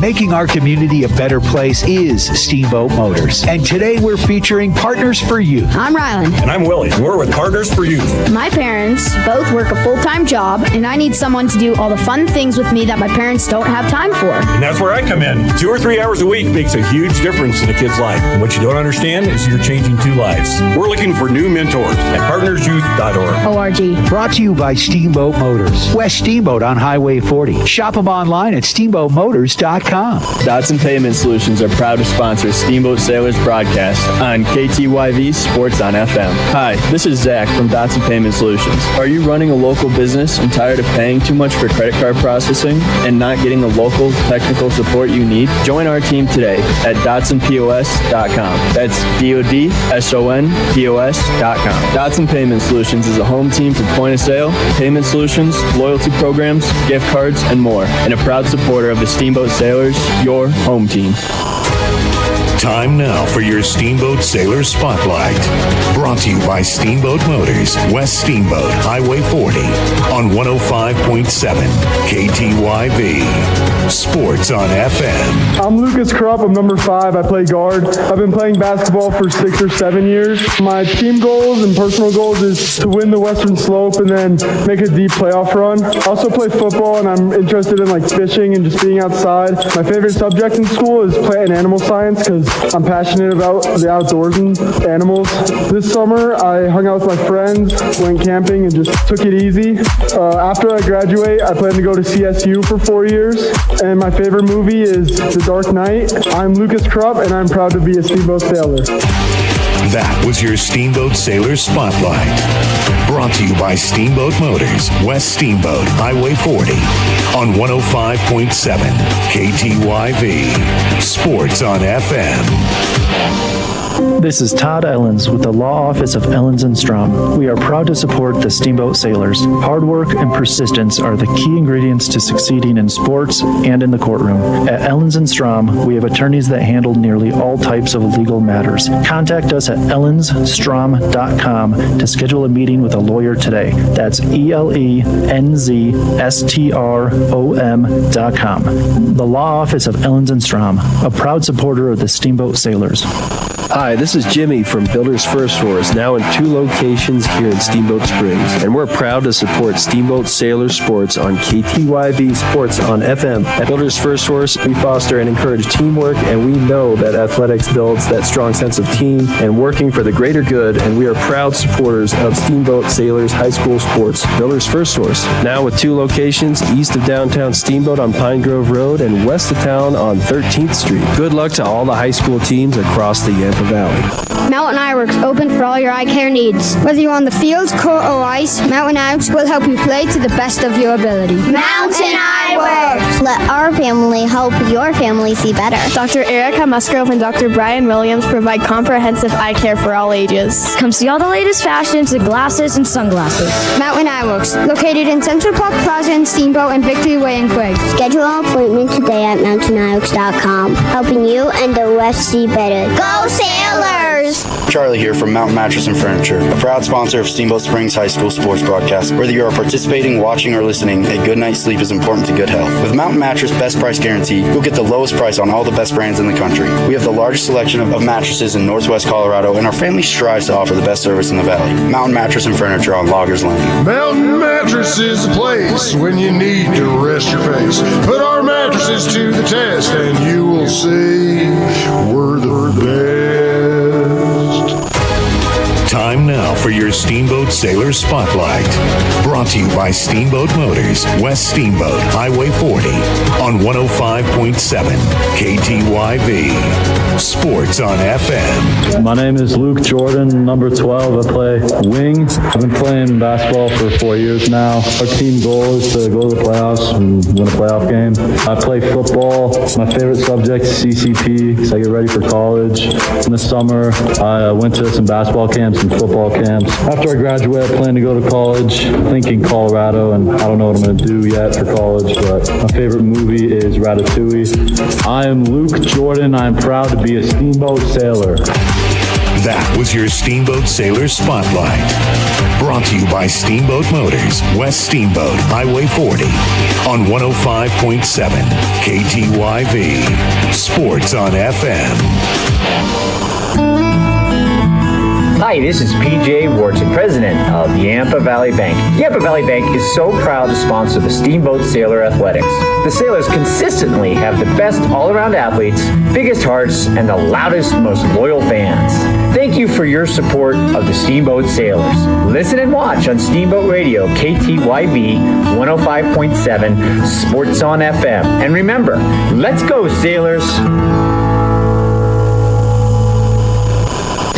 Making our community a better place is Steamboat Motors. And today we're featuring Partners for Youth. I'm Rylan. And I'm Willie. We're with Partners for Youth. My parents both work a full-time job, and I need someone to do all the fun things with me that my parents don't have time for. And that's where I come in. 2 or 3 hours a week makes a huge difference in a kid's life. And what you don't understand is you're changing 2 lives. We're looking for new mentors at partnersyouth.org. ORG. Brought to you by Steamboat Motors. West Steamboat on Highway 40. Shop them online at steamboatmotors.com. Dotson Payment Solutions are proud to sponsor Steamboat Sailors broadcast on KTYV Sports on FM. Hi, this is Zach from Dotson Payment Solutions. Are you running a local business and tired of paying too much for credit card processing and not getting the local technical support you need? Join our team today at DotsonPOS.com. That's DOTSONPOS.com. Dotson Payment Solutions is a home team for point of sale, payment solutions, loyalty programs, gift cards, and more, and a proud supporter of the Steamboat Sailors, your home team. Time now for your Steamboat Sailor Spotlight. Brought to you by Steamboat Motors, West Steamboat, Highway 40, on 105.7 KTYV. Sports on FM. I'm Lucas Krupp. I'm number 5. I play guard. I've been playing basketball for 6 or 7 years. My team goals and personal goals is to win the Western Slope and then make a deep playoff run. I also play football, and I'm interested in fishing and just being outside. My favorite subject in school is plant and animal science because I'm passionate about the outdoors and animals. This summer, I hung out with my friends, went camping, and just took it easy. After I graduate, I plan to go to CSU for 4 years, and my favorite movie is The Dark Knight. I'm Lucas Krupp, and I'm proud to be a Steamboat Sailor. That was your Steamboat Sailor Spotlight. Brought to you by Steamboat Motors, West Steamboat, Highway 40, on 105.7 KTYV. Sports on FM. This is Todd Ellens with the Law Office of Ellens & Strom. We are proud to support the Steamboat Sailors. Hard work and persistence are the key ingredients to succeeding in sports and in the courtroom. At Ellens & Strom, we have attorneys that handle nearly all types of legal matters. Contact us at ellensstrom.com to schedule a meeting with a lawyer today. That's ELENZSTROM.com. The Law Office of Ellens & Strom, a proud supporter of the Steamboat Sailors. Hi, this is Jimmy from Builders First Source, now in 2 locations here in Steamboat Springs, and we're proud to support Steamboat Sailor Sports on KTYV Sports on FM. At Builders First Source, we foster and encourage teamwork, and we know that athletics builds that strong sense of team and working for the greater good, and we are proud supporters of Steamboat Sailors High School Sports. Builders First Source, now with 2 locations east of downtown Steamboat on Pine Grove Road and west of town on 13th Street. Good luck to all the high school teams across the Yampa Valley. Mountain Eyeworks, open for all your eye care needs. Whether you're on the field, court, or ice, Mountain Eyeworks will help you play to the best of your ability. Mountain Eyeworks. Let our family help your family see better. Dr. Erica Musgrove and Dr. Brian Williams provide comprehensive eye care for all ages. Come see all the latest fashions in glasses and sunglasses. Mountain Eyeworks, located in Central Park Plaza in Steamboat and Victory Way in Quig. Schedule an appointment today at mountaineyworks.com, helping you and the West see better. Go Sailors! Charlie here from Mountain Mattress and Furniture, a proud sponsor of Steamboat Springs High School sports broadcast. Whether you are participating, watching, or listening, a good night's sleep is important to good health. With Mountain Mattress Best Price Guarantee, you'll get the lowest price on all the best brands in the country. We have the largest selection of mattresses in Northwest Colorado, and our family strives to offer the best service in the valley. Mountain Mattress and Furniture on Loggers Lane. Mountain Mattress is the place when you need to rest your face. Put our mattresses to the test, and you will see we're the best. Time now for your Steamboat Sailor Spotlight. Brought to you by Steamboat Motors, West Steamboat, Highway 40, on 105.7 KTYV. Sports on FM. My name is Luke Jordan, number 12. I play wing. I've been playing basketball for 4 years now. Our team goal is to go to the playoffs and win a playoff game. I play football. My favorite subject is CCP because I get ready for college. In the summer, I went to some basketball camps and football camps. After I graduate, I plan to go to college. I think in Colorado, and I don't know what I'm going to do yet for college, but my favorite movie is Ratatouille. I am Luke Jordan. I am proud to be a Steamboat Sailor. That was your Steamboat Sailor Spotlight. Brought to you by Steamboat Motors, West Steamboat, Highway 40, on 105.7 KTYV. Sports on FM. Hi, this is PJ Wharton, president of Yampa Valley Bank. Yampa Valley Bank is so proud to sponsor the Steamboat Sailor Athletics. The Sailors consistently have the best all-around athletes, biggest hearts, and the loudest, most loyal fans. Thank you for your support of the Steamboat Sailors. Listen and watch on Steamboat Radio, KTYV 105.7, Sports on FM. And remember, let's go, Sailors!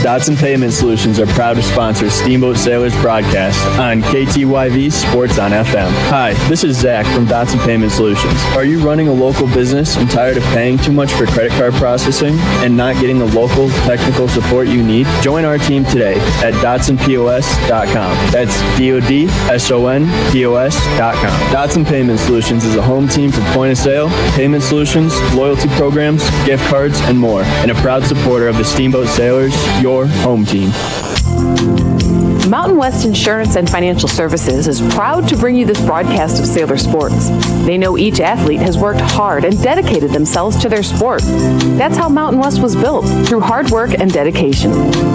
Dotson Payment Solutions are proud to sponsor Steamboat Sailors broadcast on KTYV Sports on FM. Hi, this is Zach from Dotson Payment Solutions. Are you running a local business and tired of paying too much for credit card processing and not getting the local technical support you need? Join our team today at DotsonPOS.com. That's DOTSONPOS.com. Dotson Payment Solutions is a home team for point of sale, payment solutions, loyalty programs, gift cards, and more, and a proud supporter of the Steamboat Sailors, your home team. Mountain West Insurance and Financial Services is proud to bring you this broadcast of Sailor Sports. They know each athlete has worked hard and dedicated themselves to their sport. That's how Mountain West was built, through hard work and dedication.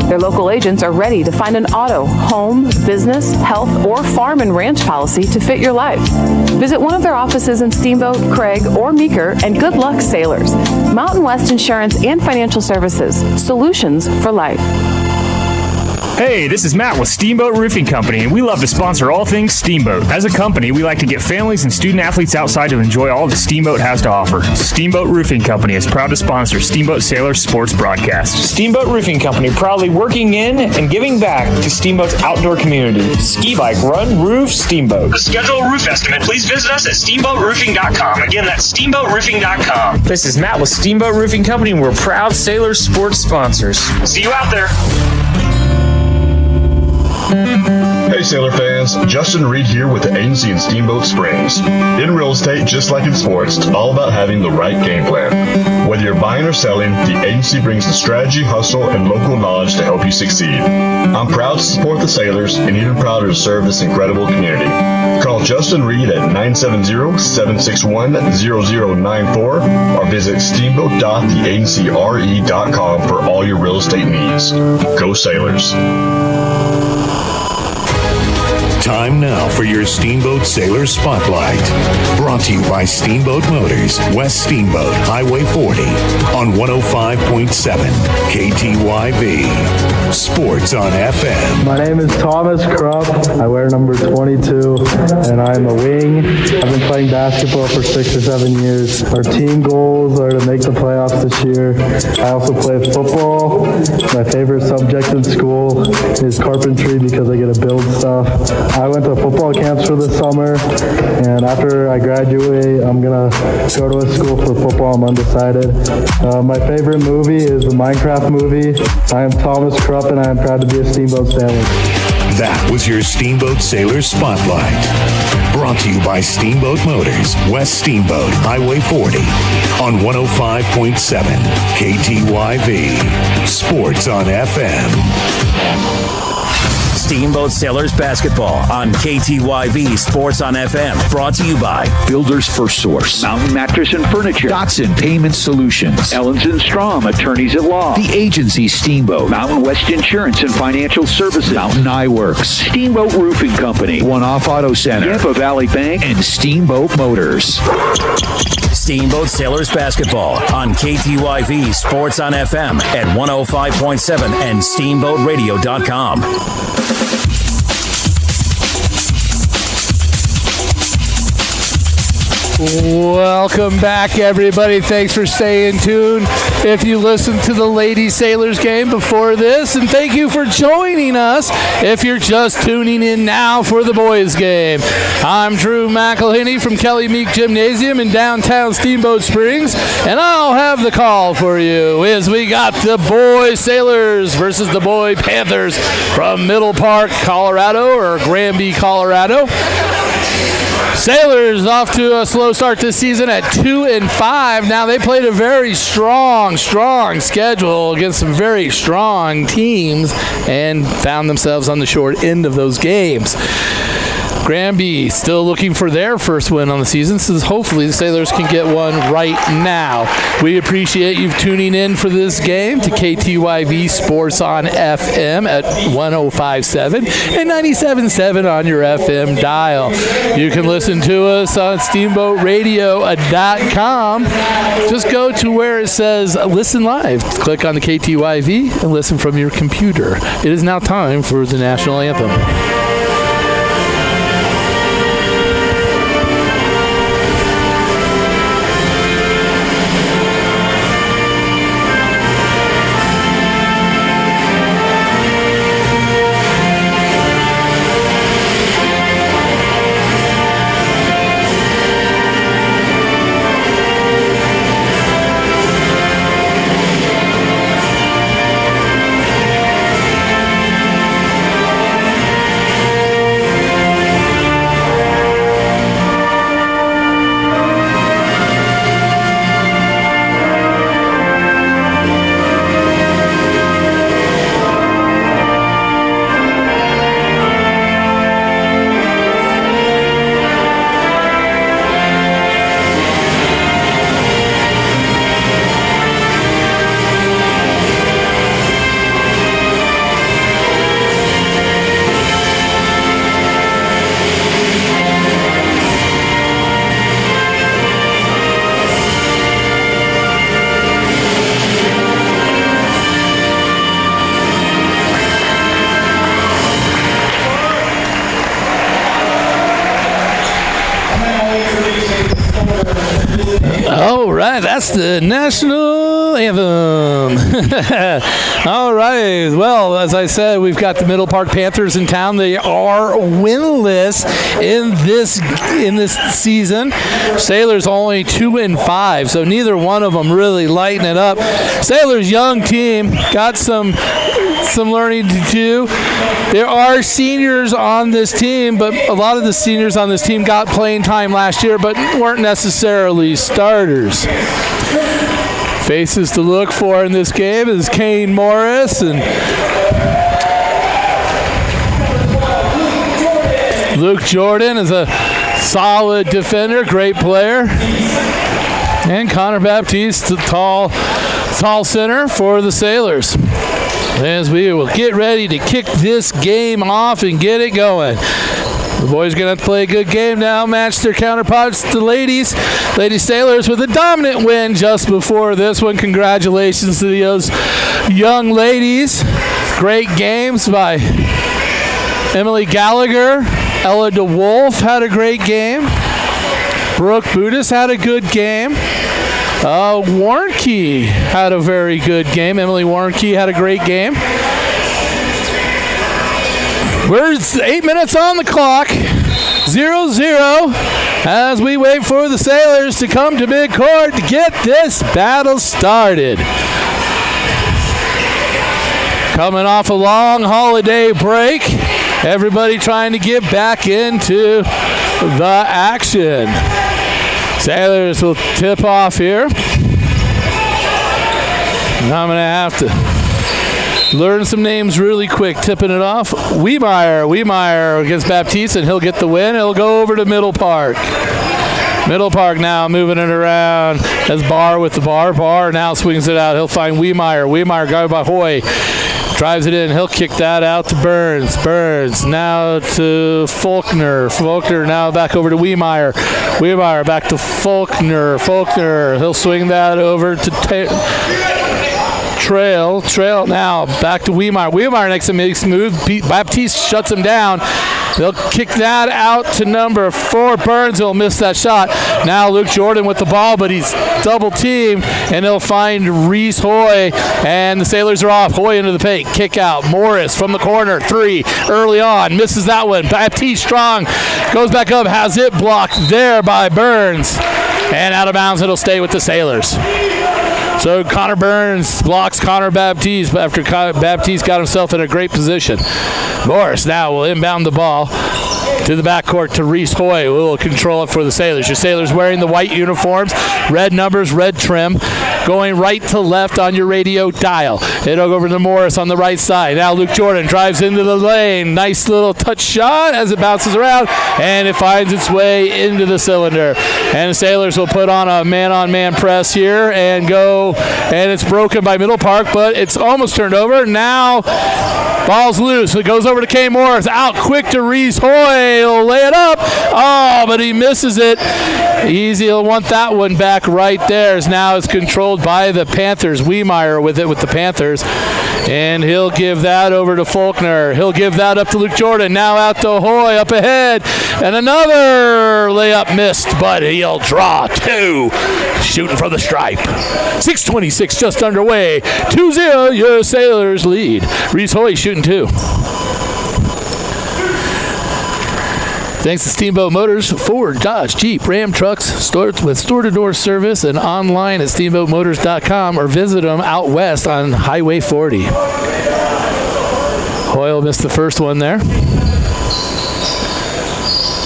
Their local agents are ready to find an auto, home, business, health, or farm and ranch policy to fit your life. Visit one of their offices in Steamboat, Craig, or Meeker, and good luck, sailors. Mountain West Insurance and Financial Services, solutions for life. Hey, this is Matt with Steamboat Roofing Company, and we love to sponsor all things Steamboat. As a company, we like to get families and student athletes outside to enjoy all that Steamboat has to offer. Steamboat Roofing Company is proud to sponsor Steamboat Sailors sports broadcast. Steamboat Roofing Company, proudly working in and giving back to Steamboat's outdoor community. Ski bike, run, roof, Steamboat. To schedule a roof estimate, please visit us at steamboatroofing.com. Again, that's steamboatroofing.com. This is Matt with Steamboat Roofing Company, and we're proud Sailors sports sponsors. See you out there. Hey Sailor fans, Justin Reed here with the agency in Steamboat Springs. In real estate, just like in sports, it's all about having the right game plan. Whether you're buying or selling, the agency brings the strategy, hustle, and local knowledge to help you succeed. I'm proud to support the Sailors and even prouder to serve this incredible community. Call Justin Reed at 970-761-0094 or visit steamboat.theagencyre.com for all your real estate needs. Go Sailors. Time now for your Steamboat Sailor Spotlight. Brought to you by Steamboat Motors, West Steamboat, Highway 40, on 105.7 KTYV. Sports on FM. My name is Thomas Krupp. I wear number 22, and I'm a wing. I've been playing basketball for 6 or 7 years. Our team goals are to make the playoffs this year. I also play football. My favorite subject in school is carpentry because I get to build stuff. I went to football camps for the summer, and after I graduate, I'm going to go to a school for football. I'm undecided. My favorite movie is the Minecraft movie. I am Thomas Krupp, and I am proud to be a Steamboat Sailor. That was your Steamboat Sailor Spotlight. Brought to you by Steamboat Motors, West Steamboat, Highway 40, on 105.7 KTYV. Sports on FM. Steamboat Sailors basketball on KTYV Sports on FM. Brought to you by Builders First Source, Mountain Mattress and Furniture, Dotson Payment Solutions, Ellens & Strom, Attorneys at Law, The Agency Steamboat, Mountain West Insurance and Financial Services, Mountain Eyeworks, Steamboat Roofing Company, One Off Auto Center, Yampa Valley Bank, and Steamboat Motors. Steamboat Sailors basketball on KTYV Sports on FM at 105.7 and steamboatradio.com. Welcome back, everybody. Thanks for staying tuned. If you listened to the Lady Sailors game before this, and thank you for joining us if you're just tuning in now for the boys game. I'm Drew McElhinney from Kelly Meek Gymnasium in downtown Steamboat Springs, and I'll have the call for you as we got the boy Sailors versus the boy Panthers from Middle Park, Colorado, or Granby, Colorado. Sailors off to a slow start this season at 2-5. Now they played a very strong schedule against some very strong teams and found themselves on the short end of those games. Granby still looking for their first win on the season, so hopefully the Sailors can get one right now. We appreciate you tuning in for this game to KTYV Sports on FM at 105.7 and 97.7 on your FM dial. You can listen to us on steamboatradio.com. Just go to where it says Listen Live. Click on the KTYV and listen from your computer. It is now time for the National Anthem. All right, that's the national anthem. All right, well, as I said, we've got the Middle Park Panthers in town. They are winless in this season. Sailors only 2-5, so neither one of them really lighting it up. Sailors' young team got some learning to do. There are seniors on this team, but a lot of the seniors on this team got playing time last year, but weren't necessarily starters. Faces to look for in this game is Kane Morris and Luke Jordan is a solid defender, great player. And Connor Baptiste, the tall center for the Sailors. As we will get ready to kick this game off and get it going. The boys are going to have to play a good game now, match their counterparts, the ladies. Lady Sailors with a dominant win just before this one. Congratulations to those young ladies. Great games by Emily Gallagher. Ella DeWolf had a great game. Brooke Budis had a good game. Warnke had a very good game. Emily Warnke had a great game. We're 8 minutes on the clock. 0-0 as we wait for the Sailors to come to midcourt to get this battle started. Coming off a long holiday break. Everybody trying to get back into the action. Sailors will tip off here. And I'm going to have to learn some names really quick, tipping it off. Wiemeyer against Baptiste, and he'll get the win. He'll go over to Middle Park. Middle Park now moving it around as Barr with the bar. Barr now swings it out. He'll find Wiemeyer. Wiemeyer guarded by Hoy. Drives it in. He'll kick that out to Burns. Burns now to Faulkner. Faulkner now back over to Wiemeyer. Wiemeyer back to Faulkner. Faulkner. He'll swing that over to Trail. Trail now back to Wiemeyer. Wiemeyer makes a big move. Baptiste shuts him down. They'll kick that out to number 4. Burns will miss that shot. Now Luke Jordan with the ball, but he's double teamed, and he'll find Reese Hoy, and the Sailors are off. Hoy into the paint. Kick out. Morris from the corner. 3 early on. Misses that one. Baptiste strong. Goes back up. Has it blocked there by Burns. And out of bounds. It'll stay with the Sailors. So Connor Burns blocks Connor Baptiste after Baptiste got himself in a great position. Morris now will inbound the ball to the backcourt to Reese Hoy, who will control it for the Sailors. Your Sailors wearing the white uniforms, red numbers, red trim, going right to left on your radio dial. It'll go over to Morris on the right side. Now Luke Jordan drives into the lane. Nice little touch shot as it bounces around, and it finds its way into the cylinder. And the Sailors will put on a man-on-man press here and go, and it's broken by Middle Park, but it's almost turned over. Now ball's loose. It goes over to Kay Morris. Out quick to Reese Hoy. He'll lay it up. Oh, but he misses it. Easy. He'll want that one back right there. As now it's controlled by the Panthers. Wiemeyer with it with the Panthers. And he'll give that over to Faulkner. He'll give that up to Luke Jordan. Now out to Hoy up ahead. And another layup missed, but he'll draw 2. Shooting from the stripe. 6:26 just underway. 2-0, your Sailors lead. Reese Hoy shooting 2. Thanks to Steamboat Motors, Ford, Dodge, Jeep, Ram trucks, with store-to-door service and online at steamboatmotors.com, or visit them out west on Highway 40. Hoyle missed the first one there.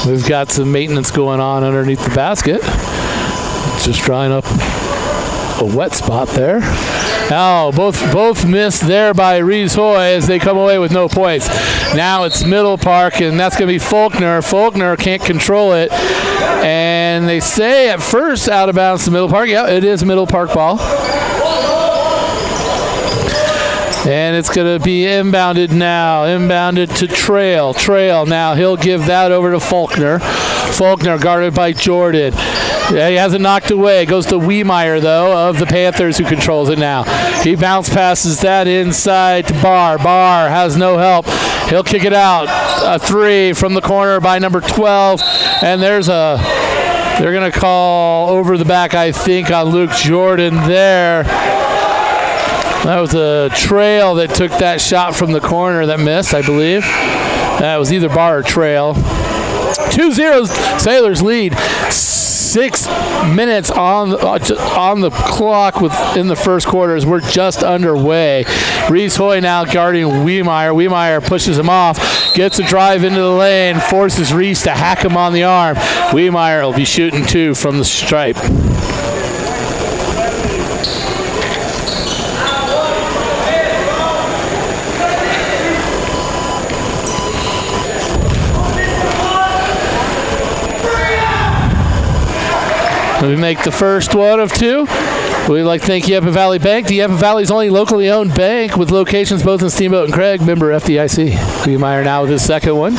We've got some maintenance going on underneath the basket. Just drying up a wet spot there. Now, both missed there by Reese Hoy as they come away with no points. Now it's Middle Park, and that's going to be Faulkner. Faulkner can't control it. And they say at first out of bounds to Middle Park. Yeah, it is Middle Park ball. And it's going to be inbounded now. Inbounded to Trail. Trail now. He'll give that over to Faulkner. Faulkner guarded by Jordan. Yeah, he has it knocked away. Goes to Wiemeyer, though, of the Panthers, who controls it now. He bounce passes that inside to Barr. Barr has no help. He'll kick it out. A 3 from the corner by number 12. And there's a They're going to call over the back, I think, on Luke Jordan there. That was a trail that took that shot from the corner that missed, I believe. That was either bar or trail. 2-0, Sailors lead. 6 minutes on the clock in the first quarter as we're just underway. Reese Hoy now guarding Wiemeyer. Wiemeyer pushes him off, gets a drive into the lane, forces Reese to hack him on the arm. Wiemeyer will be shooting 2 from the stripe. We make the first one of 2. We'd like to thank Yapa Valley Bank, the Yapa Valley's only locally owned bank with locations both in Steamboat and Craig, member FDIC. Wiemeyer now with his second one,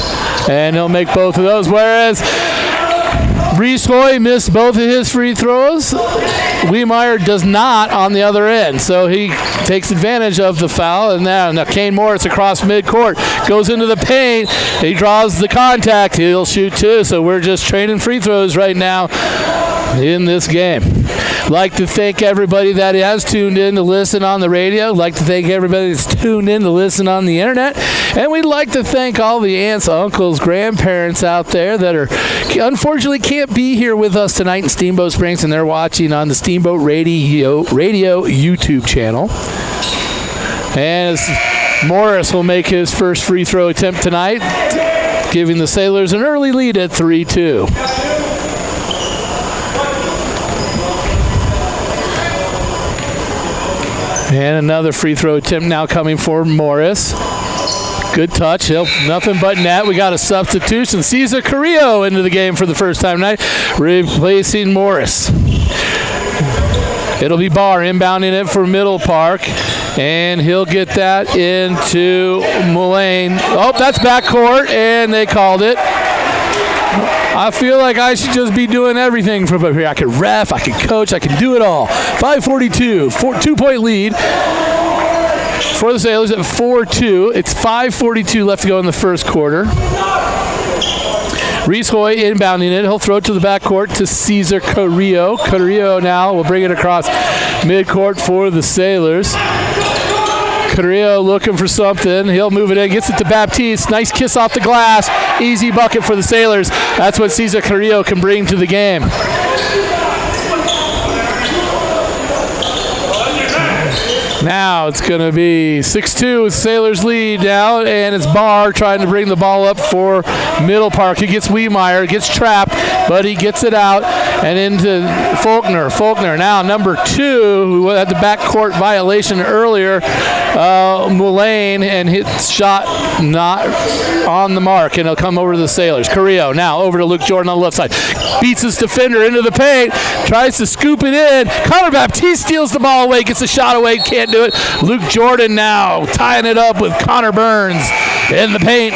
and he'll make both of those, whereas Reese Hoy missed both of his free throws. Wiemeyer does not on the other end, so he takes advantage of the foul, and now Kane Morris across midcourt goes into the paint. He draws the contact. He'll shoot 2, so we're just trading free throws right now in this game. Like to thank everybody that has tuned in to listen on the radio. Like to thank everybody that's tuned in to listen on the internet. And we'd like to thank all the aunts, uncles, grandparents out there that are unfortunately can't be here with us tonight in Steamboat Springs, and they're watching on the Steamboat Radio YouTube channel. And Morris will make his first free throw attempt tonight, giving the Sailors an early lead at 3-2. And another free throw attempt now coming for Morris. Good touch. Nothing but net. We got a substitution. Cesar Carrillo into the game for the first time tonight, replacing Morris. It'll be Barr inbounding it for Middle Park, and he'll get that into Mullane. Oh, that's backcourt, and they called it. I feel like I should just be doing everything from up here. I could ref, I could coach, I could do it all. 5:42, 2-point lead for the Sailors at 4-2. It's 5:42 left to go in the first quarter. Reese Hoy inbounding it. He'll throw it to the backcourt to Cesar Carrillo. Carrillo now will bring it across midcourt for the Sailors. Carrillo looking for something. He'll move it in, gets it to Baptiste. Nice kiss off the glass. Easy bucket for the Sailors. That's what Cesar Carrillo can bring to the game. Now it's going to be 6-2 with Sailors lead now, and it's Barr trying to bring the ball up for Middle Park. He gets Wiemeyer, gets trapped, but he gets it out and into Faulkner. Faulkner now number 2, who had the backcourt violation earlier, Mullane, and his shot not on the mark, and it'll come over to the Sailors. Carrillo now over to Luke Jordan on the left side. Beats his defender into the paint, tries to scoop it in. Connor Baptiste steals the ball away, gets the shot away, can't do it. Luke Jordan now tying it up with Connor Burns in the paint.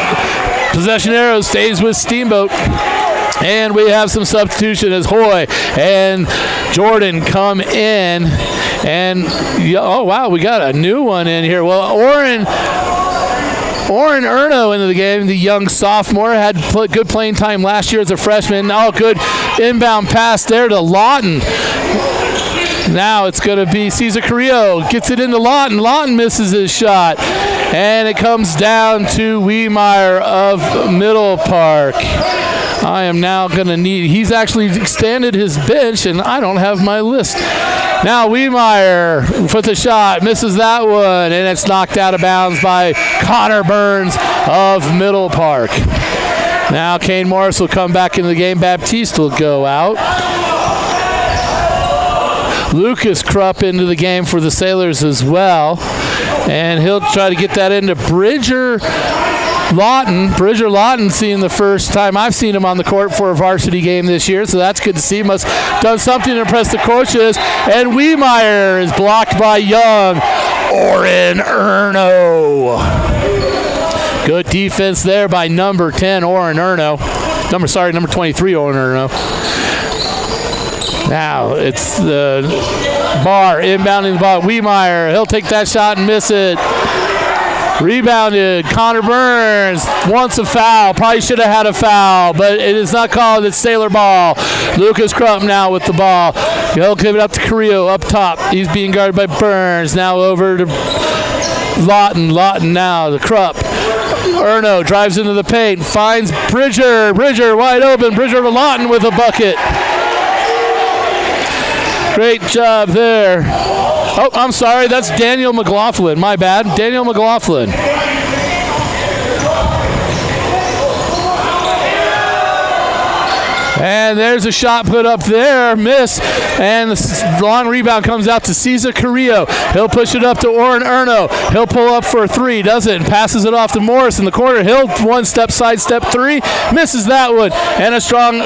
Possession arrow stays with Steamboat. And we have some substitution as Hoy and Jordan come in. And, oh, wow, we got a new one in here. Well, Oren Erno into the game, the young sophomore, had good playing time last year as a freshman. Oh, good inbound pass there to Lawton. Now it's going to be Cesar Carrillo. Gets it into Lawton. Lawton misses his shot. And it comes down to Wiemeyer of Middle Park. I am now going to need... He's actually extended his bench, and I don't have my list. Now Wiemeyer for the shot. Misses that one, and it's knocked out of bounds by Connor Burns of Middle Park. Now Kane Morris will come back into the game. Baptiste will go out. Lucas Krupp into the game for the Sailors as well. And he'll try to get that into Bridger Lawton. Bridger Lawton seeing the first time I've seen him on the court for a varsity game this year, so that's good to see. Must have done something to impress the coaches. And Wiemeyer is blocked by young Oren Erno. Good defense there by number 10, Oren Erno. Number 23, Oren Erno. Now it's the Barr inbounding the ball. Wiemeyer, he'll take that shot and miss it. Rebounded. Connor Burns wants a foul. Probably should have had a foul, but it is not called. It's Sailor ball. Lucas Crump now with the ball. He'll give it up to Carrillo up top. He's being guarded by Burns. Now over to Lawton. Lawton now to Crump. Erno drives into the paint. Finds Bridger. Bridger wide open. Bridger to Lawton with a bucket. Great job there. Oh, I'm sorry. That's Daniel McLaughlin. My bad. Daniel McLaughlin. And there's a shot put up there. Miss. And the long rebound comes out to Cesar Carrillo. He'll push it up to Oren Erno. He'll pull up for a three. Doesn't. Passes it off to Morris in the corner. He'll one-step sidestep three. Misses that one. And a strong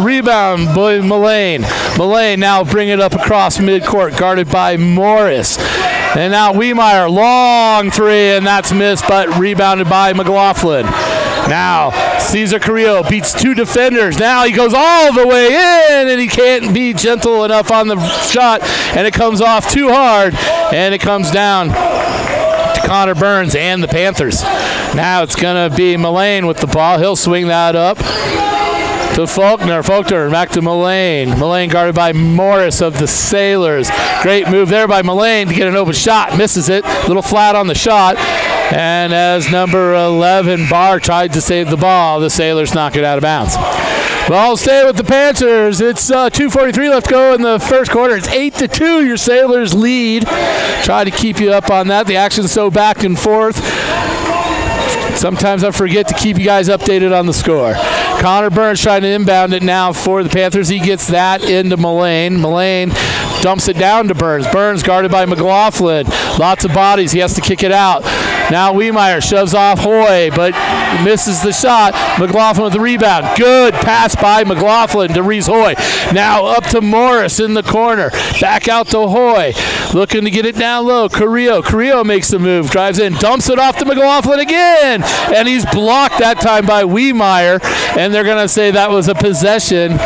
rebound by Mullane. Mullane now bring it up across midcourt, guarded by Morris. And now Wiemeyer, long three, and that's missed, but rebounded by McLaughlin. Now, Cesar Carrillo beats two defenders. Now he goes all the way in, and he can't be gentle enough on the shot, and it comes off too hard, and it comes down to Connor Burns and the Panthers. Now it's going to be Mullane with the ball. He'll swing that up to Faulkner. Faulkner back to Mullane. Mullane guarded by Morris of the Sailors. Great move there by Mullane to get an open shot. Misses it. A little flat on the shot. And as number 11, Barr, tried to save the ball, the Sailors knock it out of bounds. Ball stay with the Panthers. It's 2:43 left to go in the first quarter. It's 8-2. Your Sailors lead. Try to keep you up on that. The action's so back and forth. Sometimes I forget to keep you guys updated on the score. Connor Burns trying to inbound it now for the Panthers. He gets that into Mullane. Mullane dumps it down to Burns. Burns guarded by McLaughlin. Lots of bodies. He has to kick it out. Now Wiemeyer shoves off Hoy, but misses the shot. McLaughlin with the rebound. Good pass by McLaughlin to Reese Hoy. Now up to Morris in the corner. Back out to Hoy. Looking to get it down low. Carrillo. Carrillo makes the move. Drives in. Dumps it off to McLaughlin again. And he's blocked that time by Wiemeyer. And they're going to say that was a possession.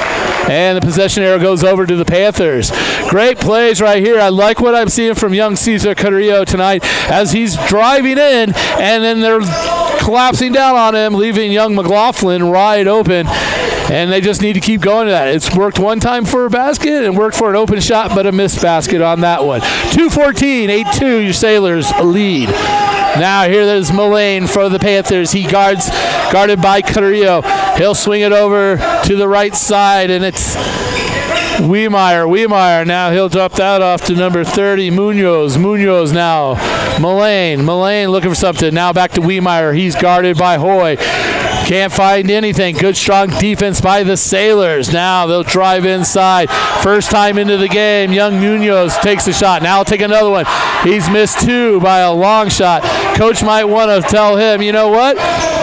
And the possession arrow goes over to the Panthers. Great plays right here. I like what I'm seeing from young Cesar Carrillo tonight as he's driving in, and then they're collapsing down on him, leaving young McLaughlin wide open. And they just need to keep going to that. It's worked one time for a basket and worked for an open shot, but a missed basket on that one. 2:14, 8-2, your Sailors lead. Now here there's Mullane for the Panthers. He guarded by Carrillo. He'll swing it over to the right side, and it's Wiemeyer. Wiemeyer now he'll drop that off to number 30, Munoz. Munoz now. Mullane looking for something. Now back to Wiemeyer. He's guarded by Hoy. Can't find anything. Good, strong defense by the Sailors. Now they'll drive inside. First time into the game, young Munoz takes a shot. Now he'll take another one. He's missed two by a long shot. Coach might want to tell him, you know what?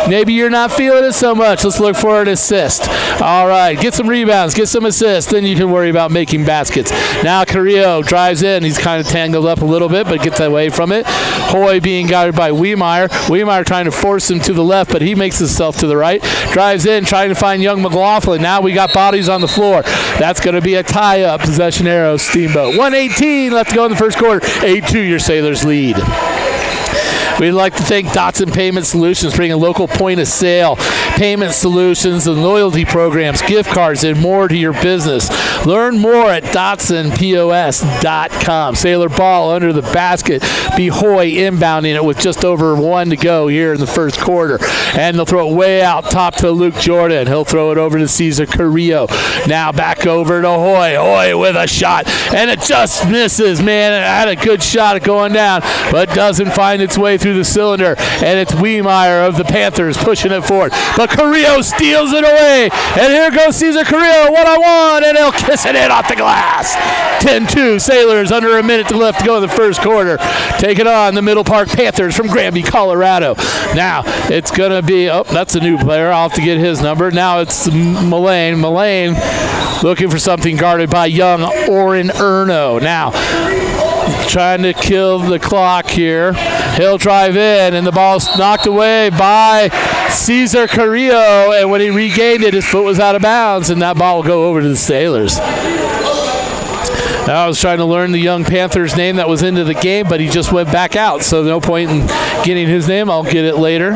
Maybe you're not feeling it so much. Let's look for an assist. All right, get some rebounds, get some assists, then you can worry about making baskets. Now Carrillo drives in. He's kind of tangled up a little bit, but gets away from it. Hoy being guarded by Wiemeyer. Wiemeyer trying to force him to the left, but he makes himself to the right. Drives in, trying to find young McLaughlin. Now we got bodies on the floor. That's going to be a tie-up. Possession arrow, Steamboat. 1:18 left to go in the first quarter. 8-2, your Sailors lead. We'd like to thank Dotson Payment Solutions, bringing local point-of-sale payment solutions and loyalty programs, gift cards, and more to your business. Learn more at DotsonPOS.com. Sailor ball under the basket. Be Hoy inbounding it with just over one to go here in the first quarter. And they'll throw it way out top to Luke Jordan. He'll throw it over to Cesar Carrillo. Now back over to Hoy. Hoy with a shot. And it just misses, man. It had a good shot at going down, but doesn't find its way through the cylinder, and it's Wiemeyer of the Panthers pushing it forward. But Carrillo steals it away, and here goes Cesar Carrillo, one-on-one, and he'll kiss it in off the glass. 10-2, Sailors under a minute left to go in the first quarter. Take it on the Middle Park Panthers from Granby, Colorado. Now it's going to be, oh, that's a new player. I'll have to get his number. Now it's Mullane. Mullane looking for something guarded by young Oren Erno. Now trying to kill the clock here. He'll drive in, and the ball's knocked away by Cesar Carrillo, and when he regained it, his foot was out of bounds, and that ball will go over to the Sailors. I was trying to learn the young Panthers name that was into the game, but he just went back out, so no point in getting his name. I'll get it later.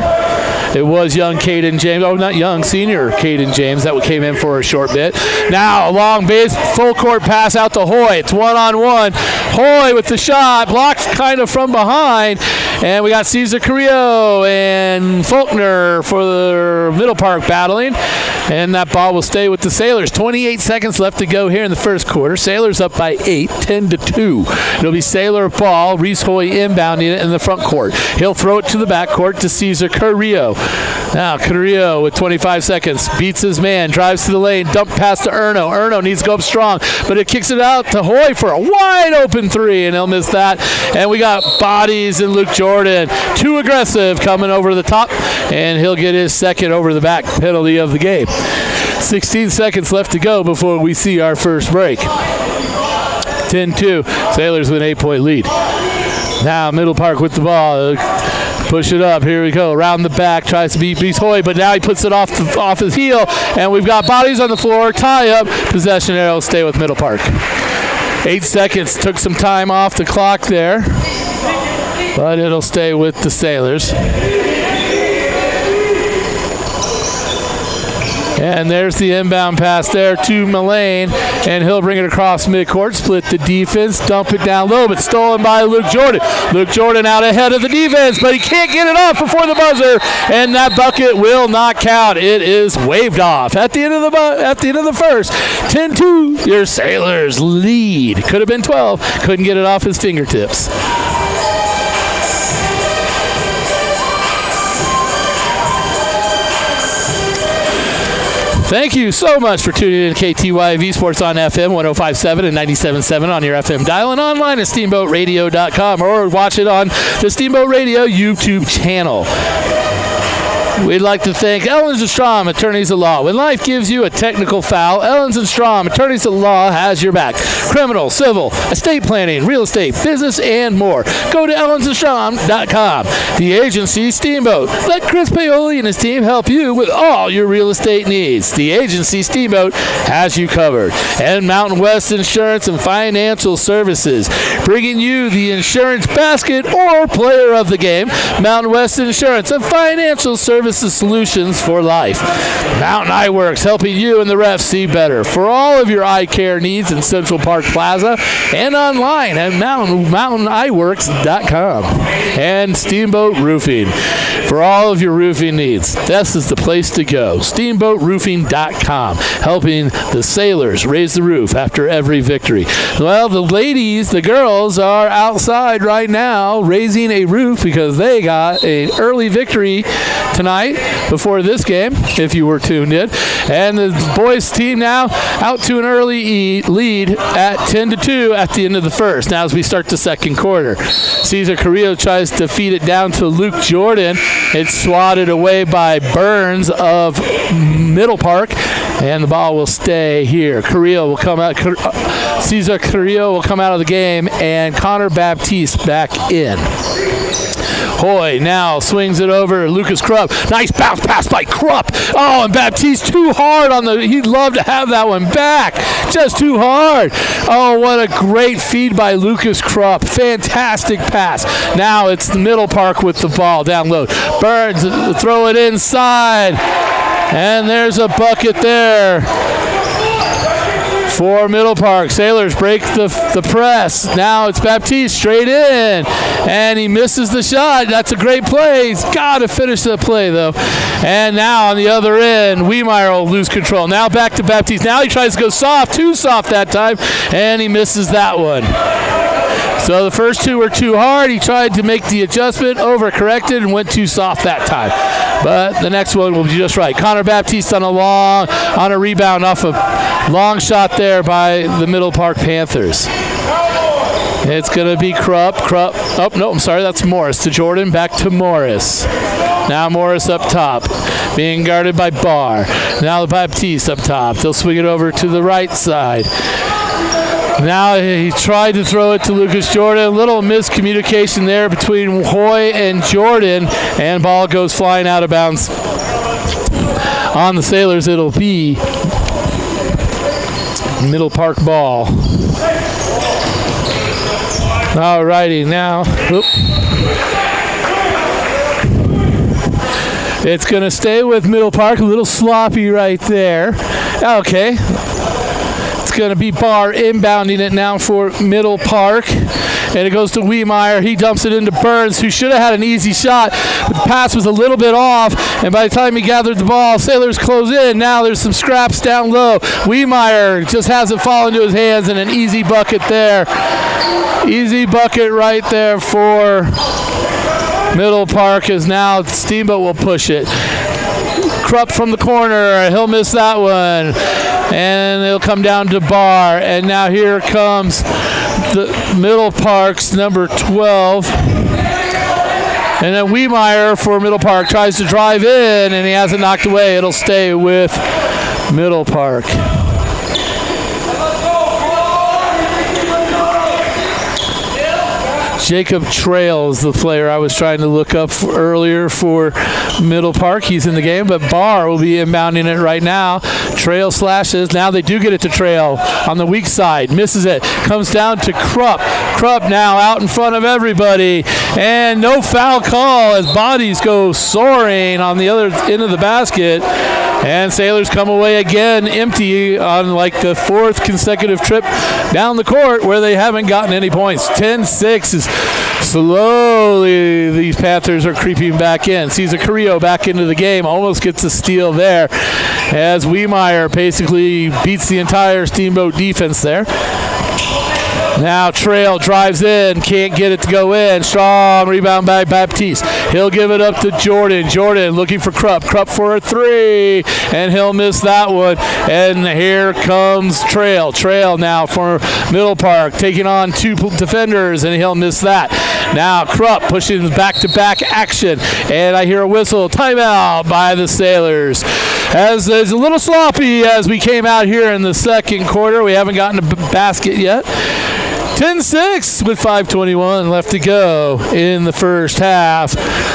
It was young Caden James. Oh, not young, senior Caden James that came in for a short bit. Now a long base, full court pass out to Hoy. It's one-on-one. Hoy with the shot, blocked kind of from behind. And we got Cesar Carrillo and Faulkner for the Middle Park battling. And that ball will stay with the Sailors. 28 seconds left to go here in the first quarter. Sailors up by 8, 10-2. It'll be Sailor ball. Reese Hoy inbounding it in the front court. He'll throw it to the back court to Cesar Carrillo. Now Carrillo with 25 seconds. Beats his man. Drives to the lane. Dump pass to Erno. Erno needs to go up strong. But it kicks it out to Hoy for a wide open three. And he'll miss that. And we got Bodies and Luke Jordan. Too aggressive coming over the top. And he'll get his second over the back penalty of the game. 16 seconds left to go before we see our first break. 10-2. Sailors with an 8-point lead. Now Middle Park with the ball. Push it up. Here we go. Around the back. Tries to beat Reese Hoy, but now he puts it off his heel. And we've got Bodies on the floor. Tie up. Possession arrow. Stay with Middle Park. 8 seconds. Took some time off the clock there. But it'll stay with the Sailors. And there's the inbound pass there to Mullane, and he'll bring it across midcourt, split the defense, dump it down low, but stolen by Luke Jordan. Luke Jordan out ahead of the defense, but he can't get it off before the buzzer, and that bucket will not count. It is waved off at the end of the first. 10-2, your Sailors lead. Could have been 12, couldn't get it off his fingertips. Thank you so much for tuning in to KTYV Sports on FM 105.7 and 97.7 on your FM dial and online at steamboatradio.com or watch it on the Steamboat Radio YouTube channel. We'd like to thank Ellens & Strom, Attorneys at Law. When life gives you a technical foul, Ellens & Strom, Attorneys at Law has your back. Criminal, civil, estate planning, real estate, business, and more. Go to ellensandstrom.com. The agency, Steamboat. Let Chris Paoli and his team help you with all your real estate needs. The agency, Steamboat, has you covered. And Mountain West Insurance and Financial Services, bringing you the insurance basket or player of the game. Mountain West Insurance and Financial Services solutions for life. Mountain Eye Works, helping you and the refs see better. For all of your eye care needs in Central Park Plaza and online at mountaineyeworks.com. And Steamboat Roofing. For all of your roofing needs, this is the place to go. SteamboatRoofing.com, helping the Sailors raise the roof after every victory. Well, the ladies, the girls, are outside right now raising a roof because they got an early victory tonight before this game, if you were tuned in. And the boys team now out to an early lead at 10-2 at the end of the first. Now as we start the second quarter, Cesar Carrillo tries to feed it down to Luke Jordan. It's swatted away by Burns of Middle Park, and the ball will stay here. Carrillo will come out. Cesar Carrillo will come out of the game, and Connor Baptiste back in. Hoy now swings it over Lucas Krupp. Nice bounce pass by Krupp. Oh, and Baptiste too hard on the. He'd love to have that one back. Just too hard. Oh, what a great feed by Lucas Krupp. Fantastic pass. Now it's the Middle Park with the ball down low. Burns throw it inside. And there's a bucket there for Middle Park. Sailors break the press. Now it's Baptiste straight in, and he misses the shot. That's a great play. He's got to finish the play, though. And now on the other end, Wiemeyer will lose control. Now back to Baptiste. Now he tries to go soft, too soft that time, and he misses that one. So the first two were too hard. He tried to make the adjustment, overcorrected, and went too soft that time. But the next one will be just right. Connor Baptiste on a rebound off a long shot there by the Middle Park Panthers. It's going to be Krupp. Oh, no, I'm sorry. That's Morris to Jordan. Back to Morris. Now Morris up top, being guarded by Barr. Now Baptiste up top. They'll swing it over to the right side. Now he tried to throw it to Lucas Jordan. A little miscommunication there between Hoy and Jordan, and ball goes flying out of bounds. On the Sailors, it'll be Middle Park ball. All righty, now. It's going to stay with Middle Park. A little sloppy right there. Okay. It's going to be Barr inbounding it now for Middle Park. And it goes to Wiemeyer. He dumps it into Burns, who should have had an easy shot, but the pass was a little bit off. And by the time he gathered the ball, Sailors close in. Now there's some scraps down low. Wiemeyer just has it fall into his hands, and an easy bucket there. Easy bucket right there for Middle Park, as now Steamboat will push it. Krupp from the corner. He'll miss that one. And it'll come down to Barr. And now here comes the Middle Park's number 12. And then Wiemeyer for Middle Park tries to drive in, and he has it knocked away. It'll stay with Middle Park. Jacob Trail is the player I was trying to look up earlier for Middle Park. He's in the game, but Barr will be inbounding it right now. Trail slashes. Now they do get it to Trail on the weak side. Misses it. Comes down to Krupp. Krupp now out in front of everybody. And no foul call as bodies go soaring on the other end of the basket. And Sailors come away again empty on like the fourth consecutive trip down the court where they haven't gotten any points. 10-6 is slowly these Panthers are creeping back in. Cesar Carrillo back into the game, almost gets a steal there as Wiemeyer basically beats the entire Steamboat defense there. Now Trail drives in, can't get it to go in. Strong rebound by Baptiste. He'll give it up to Jordan. Jordan looking for Krupp. Krupp for a three, and he'll miss that one. And here comes Trail. Trail now for Middle Park, taking on two defenders, and he'll miss that. Now Krupp pushing back-to-back action, and I hear a whistle. Timeout by the Sailors. As it's a little sloppy as we came out here in the second quarter. We haven't gotten a basket yet. 10-6 with 5:21 left to go in the first half.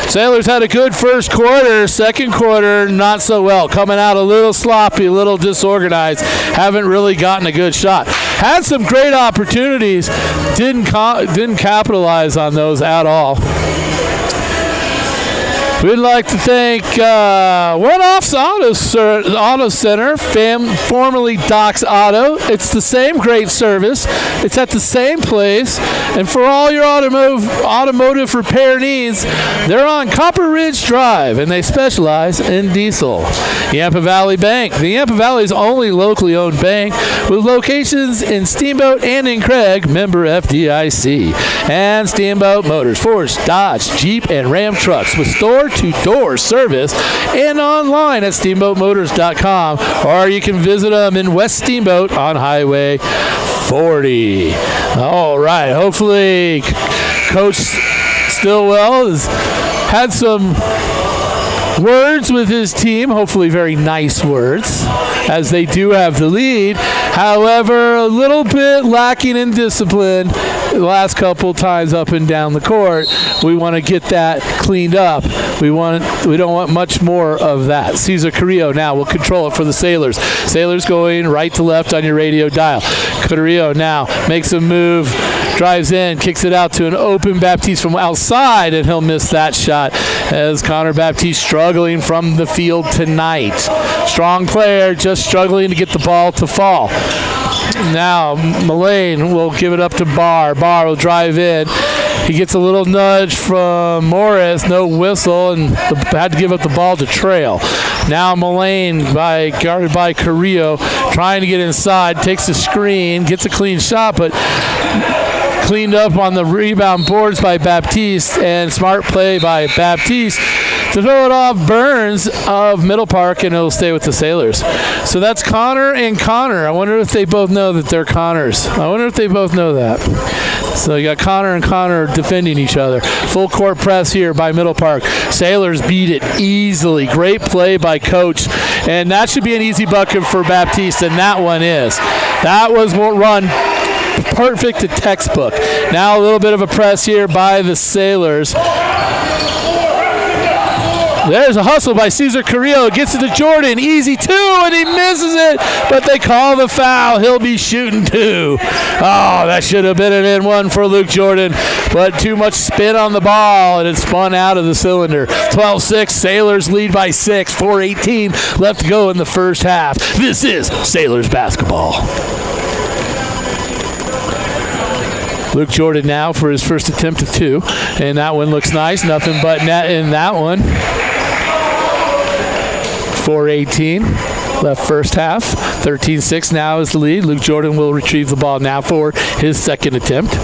Sailors had a good first quarter. Second quarter, not so well. Coming out a little sloppy, a little disorganized. Haven't really gotten a good shot. Had some great opportunities. Didn't capitalize on those at all. We'd like to thank One Off's Auto Center, formerly Doc's Auto. It's the same great service. It's at the same place. And for all your automotive repair needs, they're on Copper Ridge Drive, and they specialize in diesel. Yampa Valley Bank. The Yampa Valley's only locally owned bank with locations in Steamboat and in Craig, member FDIC. And Steamboat Motors, Ford, Dodge, Jeep, and Ram trucks with store-to-door service and online at steamboatmotors.com, or you can visit them in West Steamboat on Highway 40. All right, hopefully Coach Stillwell has had some words with his team, hopefully very nice words, as they do have the lead. However, a little bit lacking in discipline the last couple times up and down the court. We want to get that cleaned up. We don't want much more of that. Cesar Carrillo now will control it for the Sailors. Sailors going right to left on your radio dial. Carrillo now makes a move, drives in, kicks it out to an open Baptiste from outside, and he'll miss that shot as Connor Baptiste struggling from the field tonight. Strong player, just struggling to get the ball to fall. Now Mullane will give it up to Barr. Barr will drive in. He gets a little nudge from Morris, no whistle, and had to give up the ball to Trail. Now Mullane guarded by Carrillo, trying to get inside, takes a screen, gets a clean shot, but cleaned up on the rebound boards by Baptiste, and smart play by Baptiste to throw it off Burns of Middle Park, and it'll stay with the Sailors. So that's Connor and Connor. I wonder if they both know that they're Connors. I wonder if they both know that. So you got Connor and Connor defending each other. Full court press here by Middle Park. Sailors beat it easily. Great play by Coach. And that should be an easy bucket for Baptiste, and that one is. That was what run perfect to textbook. Now a little bit of a press here by the Sailors. There's a hustle by Cesar Carrillo. Gets it to Jordan. Easy two, and he misses it. But they call the foul. He'll be shooting two. Oh, that should have been an N1 for Luke Jordan. But too much spin on the ball, and it spun out of the cylinder. 12-6. Sailors lead by 6. 4:18 left to go in the first half. This is Sailors basketball. Luke Jordan now for his first attempt of 2. And that one looks nice. Nothing but net in that one. 4:18 left first half. 13-6 now is the lead. Luke Jordan will retrieve the ball now for his second attempt.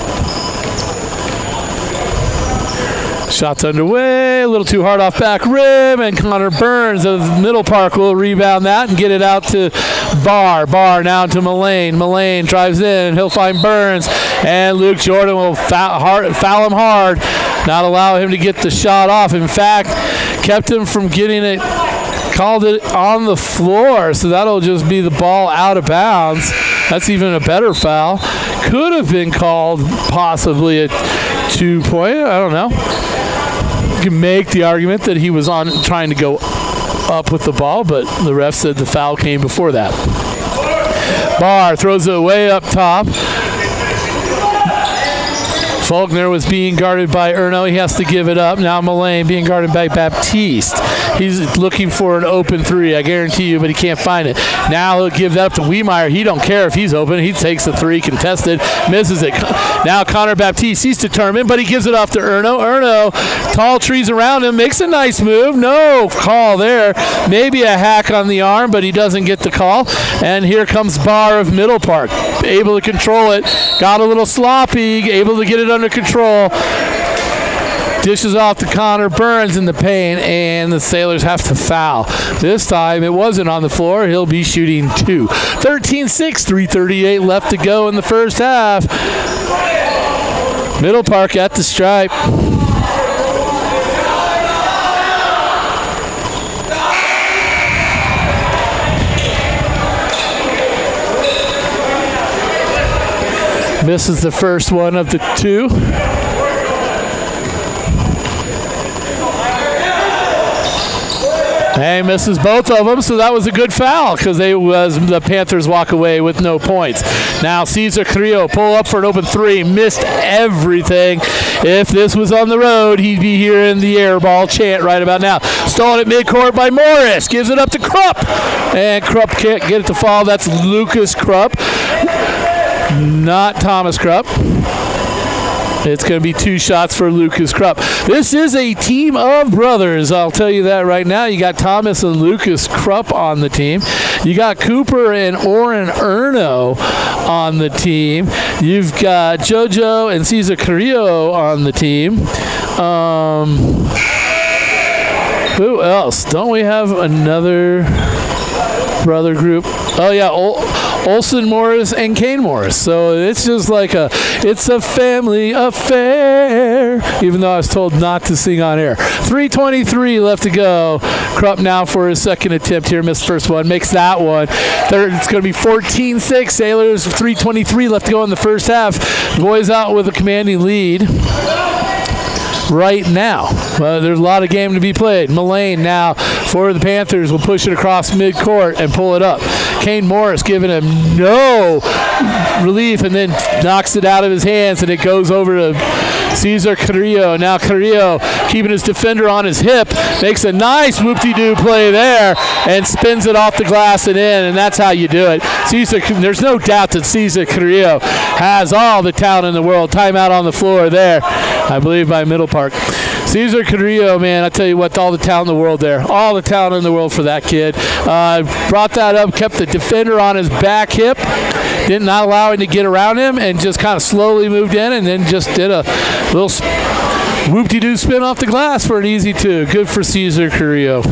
Shots underway, a little too hard off back rim, and Connor Burns of Middle Park will rebound that and get it out to Barr. Barr now to Mullane. Mullane drives in, he'll find Burns, and Luke Jordan will foul him hard, not allow him to get the shot off. In fact, kept him from getting it, called it on the floor, so that'll just be the ball out of bounds. That's even a better foul. Could have been called possibly a 2-point, I don't know. You can make the argument that he was on trying to go up with the ball, but the ref said the foul came before that. Barr throws it way up top. Faulkner was being guarded by Erno. He has to give it up. Now Mullane being guarded by Baptiste. He's looking for an open 3, I guarantee you, but he can't find it. Now he'll give that up to Wiemeyer. He don't care if he's open. He takes the 3 contested, misses it. Now Connor Baptiste, he's determined, but he gives it off to Erno. Erno, tall trees around him, makes a nice move. No call there. Maybe a hack on the arm, but he doesn't get the call. And here comes Barr of Middle Park, able to control it. Got a little sloppy, able to get it under control. Dishes off to Connor Burns in the paint, and the Sailors have to foul. This time it wasn't on the floor. He'll be shooting 2. 13-6, 3:38 left to go in the first half. Middle Park at the stripe. Misses the first one of the 2. And misses both of them, so that was a good foul because the Panthers walk away with no points. Now Cesar Carrillo pull up for an open 3, missed everything. If this was on the road, he'd be hearing the air ball chant right about now. Stolen at midcourt by Morris, gives it up to Krupp, and Krupp can't get it to fall. That's Lucas Krupp, not Thomas Krupp. It's going to be 2 shots for Lucas Krupp. This is a team of brothers, I'll tell you that right now. You got Thomas and Lucas Krupp on the team. You got Cooper and Oren Erno on the team. You've got JoJo and Cesar Carrillo on the team. Who else? Don't we have another brother group? Oh, yeah, Olson Morris and Kane Morris. So it's just like it's a family affair, even though I was told not to sing on air. 3:23 left to go. Krupp now for his second attempt here. Missed first one. Makes that one. Third, it's going to be 14-6. Sailors, 3:23 left to go in the first half. The boys out with a commanding lead right now. There's a lot of game to be played. Mullane now for the Panthers will push it across midcourt and pull it up. Kane Morris giving him no relief and then knocks it out of his hands, and it goes over to Cesar Carrillo. Now Carrillo keeping his defender on his hip, makes a nice whoop-de-doo play there and spins it off the glass and in, and that's how you do it. There's no doubt that Cesar Carrillo has all the talent in the world. Timeout on the floor there, I believe, by Middle Park. Cesar Carrillo, man, I tell you what, all the talent in the world there. All the talent in the world for that kid. Brought that up, kept the defender on his back hip, did not allow him to get around him, and just kind of slowly moved in and then just did a little whoop-de-doo spin off the glass for an easy 2. Good for Cesar Carrillo.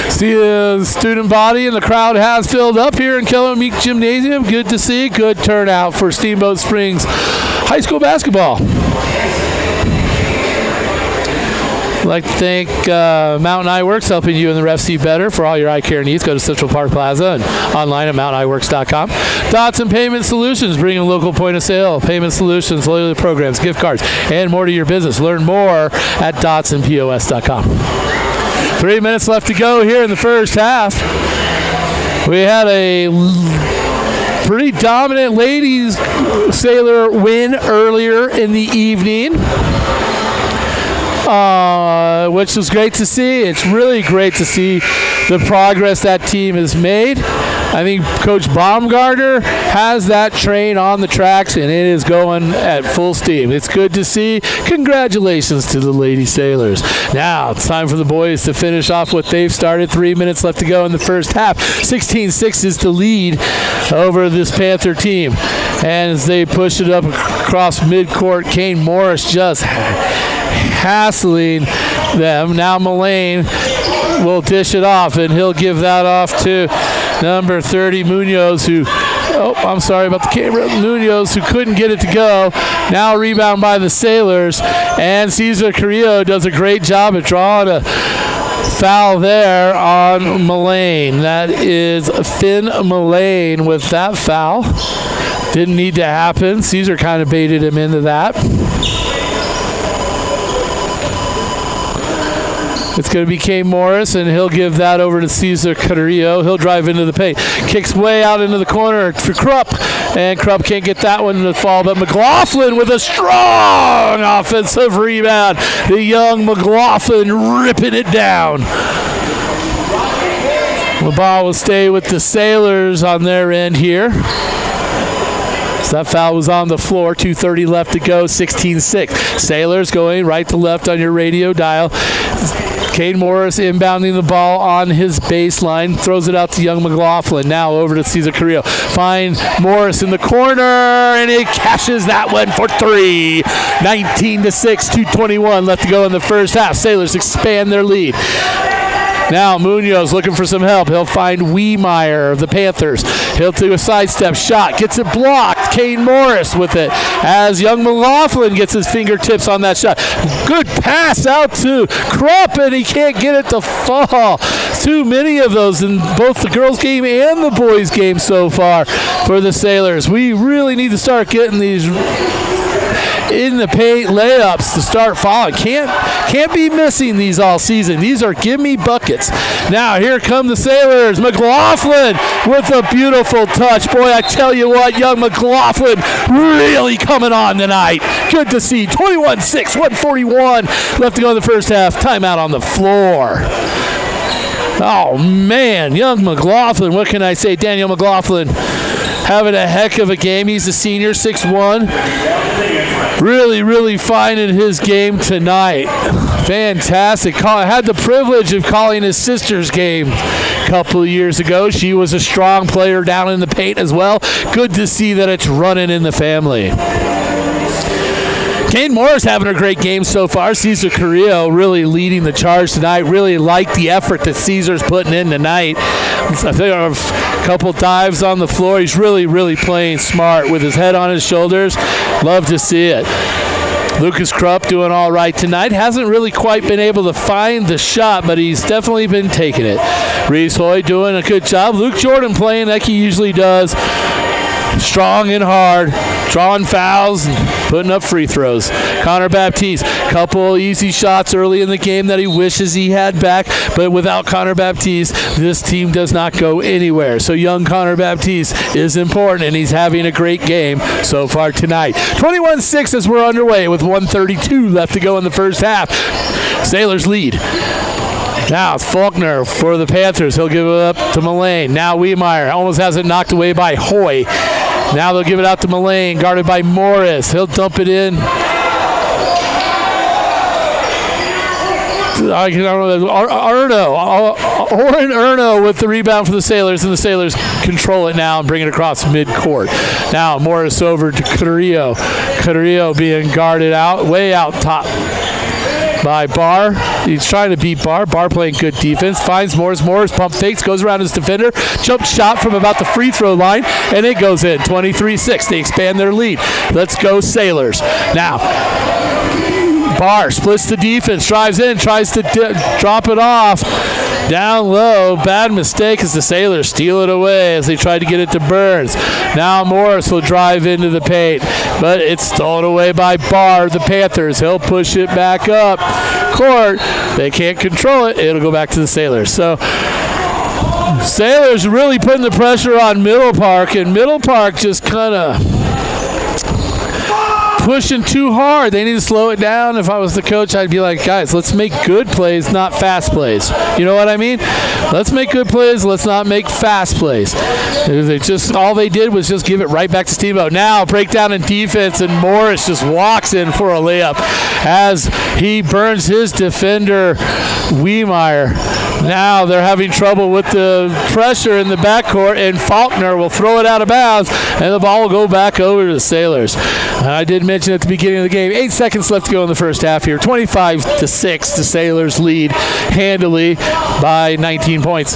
See the student body and the crowd has filled up here in Keller Meek Gymnasium. Good to see. Good turnout for Steamboat Springs High School basketball. I'd like to thank Mountain Eye Works, helping you and the ref see better. For all your eye care needs, go to Central Park Plaza and online at mountainEyeWorks.com. Dotson Payment Solutions, bringing local point of sale, payment solutions, loyalty programs, gift cards, and more to your business. Learn more at DotsonPOS.com. 3 minutes left to go here in the first half. We had a pretty dominant ladies Sailor win earlier in the evening, which was great to see. It's really great to see the progress that team has made. I think Coach Baumgartner has that train on the tracks, and it is going at full steam. It's good to see. Congratulations to the Lady Sailors. Now it's time for the boys to finish off what they've started. 3 minutes left to go in the first half. 16-6 is the lead over this Panther team. And as they push it up across midcourt, Kane Morris just hassling them. Now Mullane will dish it off, and he'll give that off to number 30, Munoz, who Munoz, who couldn't get it to go. Now rebound by the Sailors, and Cesar Carrillo does a great job at drawing a foul there on Mullane. That is Finn Mullane with that foul. Didn't need to happen. Cesar kind of baited him into that. It's going to be Kane Morris, and he'll give that over to Cesar Carrillo. He'll drive into the paint. Kicks way out into the corner for Krupp, and Krupp can't get that one to fall, but McLaughlin with a strong offensive rebound. The young McLaughlin ripping it down. The ball will stay with the Sailors on their end here. So that foul was on the floor. 2:30 left to go. 16-6. Sailors going right to left on your radio dial. Kane Morris inbounding the ball on his baseline. Throws it out to young McLaughlin. Now over to Cesar Carrillo. Find Morris in the corner, and he cashes that one for three. 19-6. 2:21 left to go in the first half. Sailors expand their lead. Now Munoz looking for some help. He'll find Wiemeyer of the Panthers. He'll do a sidestep shot. Gets it blocked. Kane Morris with it as young McLaughlin gets his fingertips on that shot. Good pass out to Krupp, and he can't get it to fall. Too many of those in both the girls' game and the boys' game so far for the Sailors. We really need to start getting these in the paint layups to start falling. Can't be missing these all season. These are give me buckets. Now here come the Sailors. McLaughlin with a beautiful touch. Boy, I tell you what, young McLaughlin really coming on tonight. Good to see. 21-6, 141 left to go in the first half. Timeout on the floor. Oh man, young McLaughlin. What can I say? Daniel McLaughlin having a heck of a game. He's a senior, 6'1". Really fine in his game tonight. Fantastic. I had the privilege of calling his sister's game a couple of years ago. She was a strong player down in the paint as well. Good to see that it's running in the family. Kane Morris having a great game so far. Cesar Carrillo really leading the charge tonight. Really like the effort that Cesar's putting in tonight. I think a couple dives on the floor. He's really playing smart with his head on his shoulders. Love to see it. Lucas Krupp doing all right tonight. Hasn't really quite been able to find the shot, but he's definitely been taking it. Reese Hoy doing a good job. Luke Jordan playing like he usually does. Strong and hard, drawing fouls and putting up free throws. Connor Baptiste, couple easy shots early in the game that he wishes he had back, but without Connor Baptiste, this team does not go anywhere. So young Connor Baptiste is important, and he's having a great game so far tonight. 21-6 as we're underway with 1:32 left to go in the first half. Sailors lead. Now it's Faulkner for the Panthers. He'll give it up to Mullane. Now Wiemeyer almost has it knocked away by Hoy. Now they'll give it out to Mullane, guarded by Morris. He'll dump it in. I don't know. Oren Erno with the rebound for the Sailors, and the Sailors control it now and bring it across midcourt. Now Morris over to Carrillo. Carrillo being guarded out, way out top by Barr. He's trying to beat Barr. Barr playing good defense. Finds Morris. Morris pump fakes, goes around his defender. Jump shot from about the free throw line, and it goes in. 23-6. They expand their lead. Let's go Sailors. Now, Barr splits the defense, drives in, tries to drop it off. Down low, bad mistake as the Sailors steal it away as they try to get it to Burns. Now Morris will drive into the paint, but it's stolen away by Barr, the Panthers. He'll push it back up. court, they can't control it, it'll go back to the Sailors. So Sailors really putting the pressure on Middle Park, and Middle Park just kind of pushing too hard. They need to slow it down. If I was the coach, I'd be like, guys, let's make good plays, not fast plays. You know what I mean? Let's make good plays. Let's not make fast plays. All they did was just give it right back to Steamboat. Now, breakdown in defense, and Morris just walks in for a layup as he burns his defender, Wiemeyer. Now they're having trouble with the pressure in the backcourt, and Faulkner will throw it out of bounds, and the ball will go back over to the Sailors. I did mention at the beginning of the game, 8 seconds left to go in the first half here. 25-6, the Sailors lead handily by 19 points.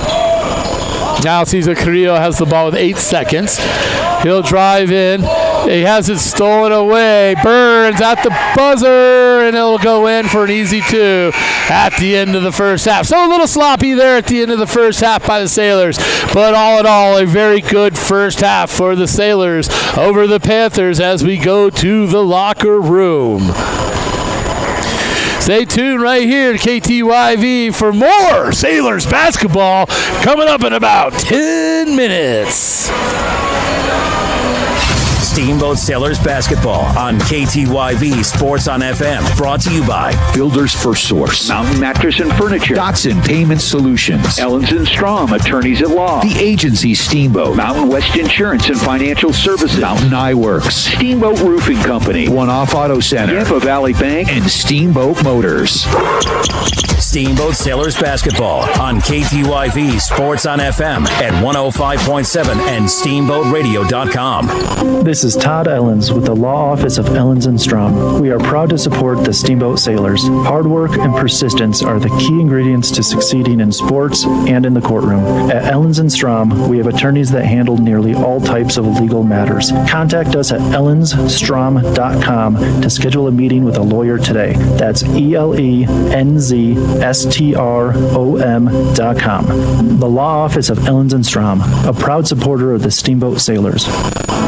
Now Cesar Carrillo has the ball with 8 seconds. He'll drive in. He has it stolen away. Burns at the buzzer, and it'll go in for an easy 2 at the end of the first half. So a little sloppy there at the end of the first half by the Sailors, but all in all, a very good first half for the Sailors over the Panthers as we go to the locker room. Stay tuned right here to KTYV for more Sailors basketball coming up in about 10 minutes. Steamboat Sailors basketball on KTYV Sports on FM. Brought to you by Builders First Source, Mountain Mattress and Furniture, Dotson Payment Solutions, Ellens & Strom, Attorneys at Law, The Agency Steamboat, Mountain West Insurance and Financial Services, Mountain Eye Works, Steamboat Roofing Company, One Off Auto Center, Yampa Valley Bank, and Steamboat Motors. Steamboat Sailors basketball on KTYV Sports on FM at 105.7 and SteamboatRadio.com. This is Todd Ellens with the Law Office of Ellens & Strom. We are proud to support the Steamboat Sailors. Hard work and persistence are the key ingredients to succeeding in sports and in the courtroom. At Ellens & Strom, we have attorneys that handle nearly all types of legal matters. Contact us at ellensstrom.com to schedule a meeting with a lawyer today. That's ELENZSTROM.com. The Law Office of Ellens & Strom, a proud supporter of the Steamboat Sailors.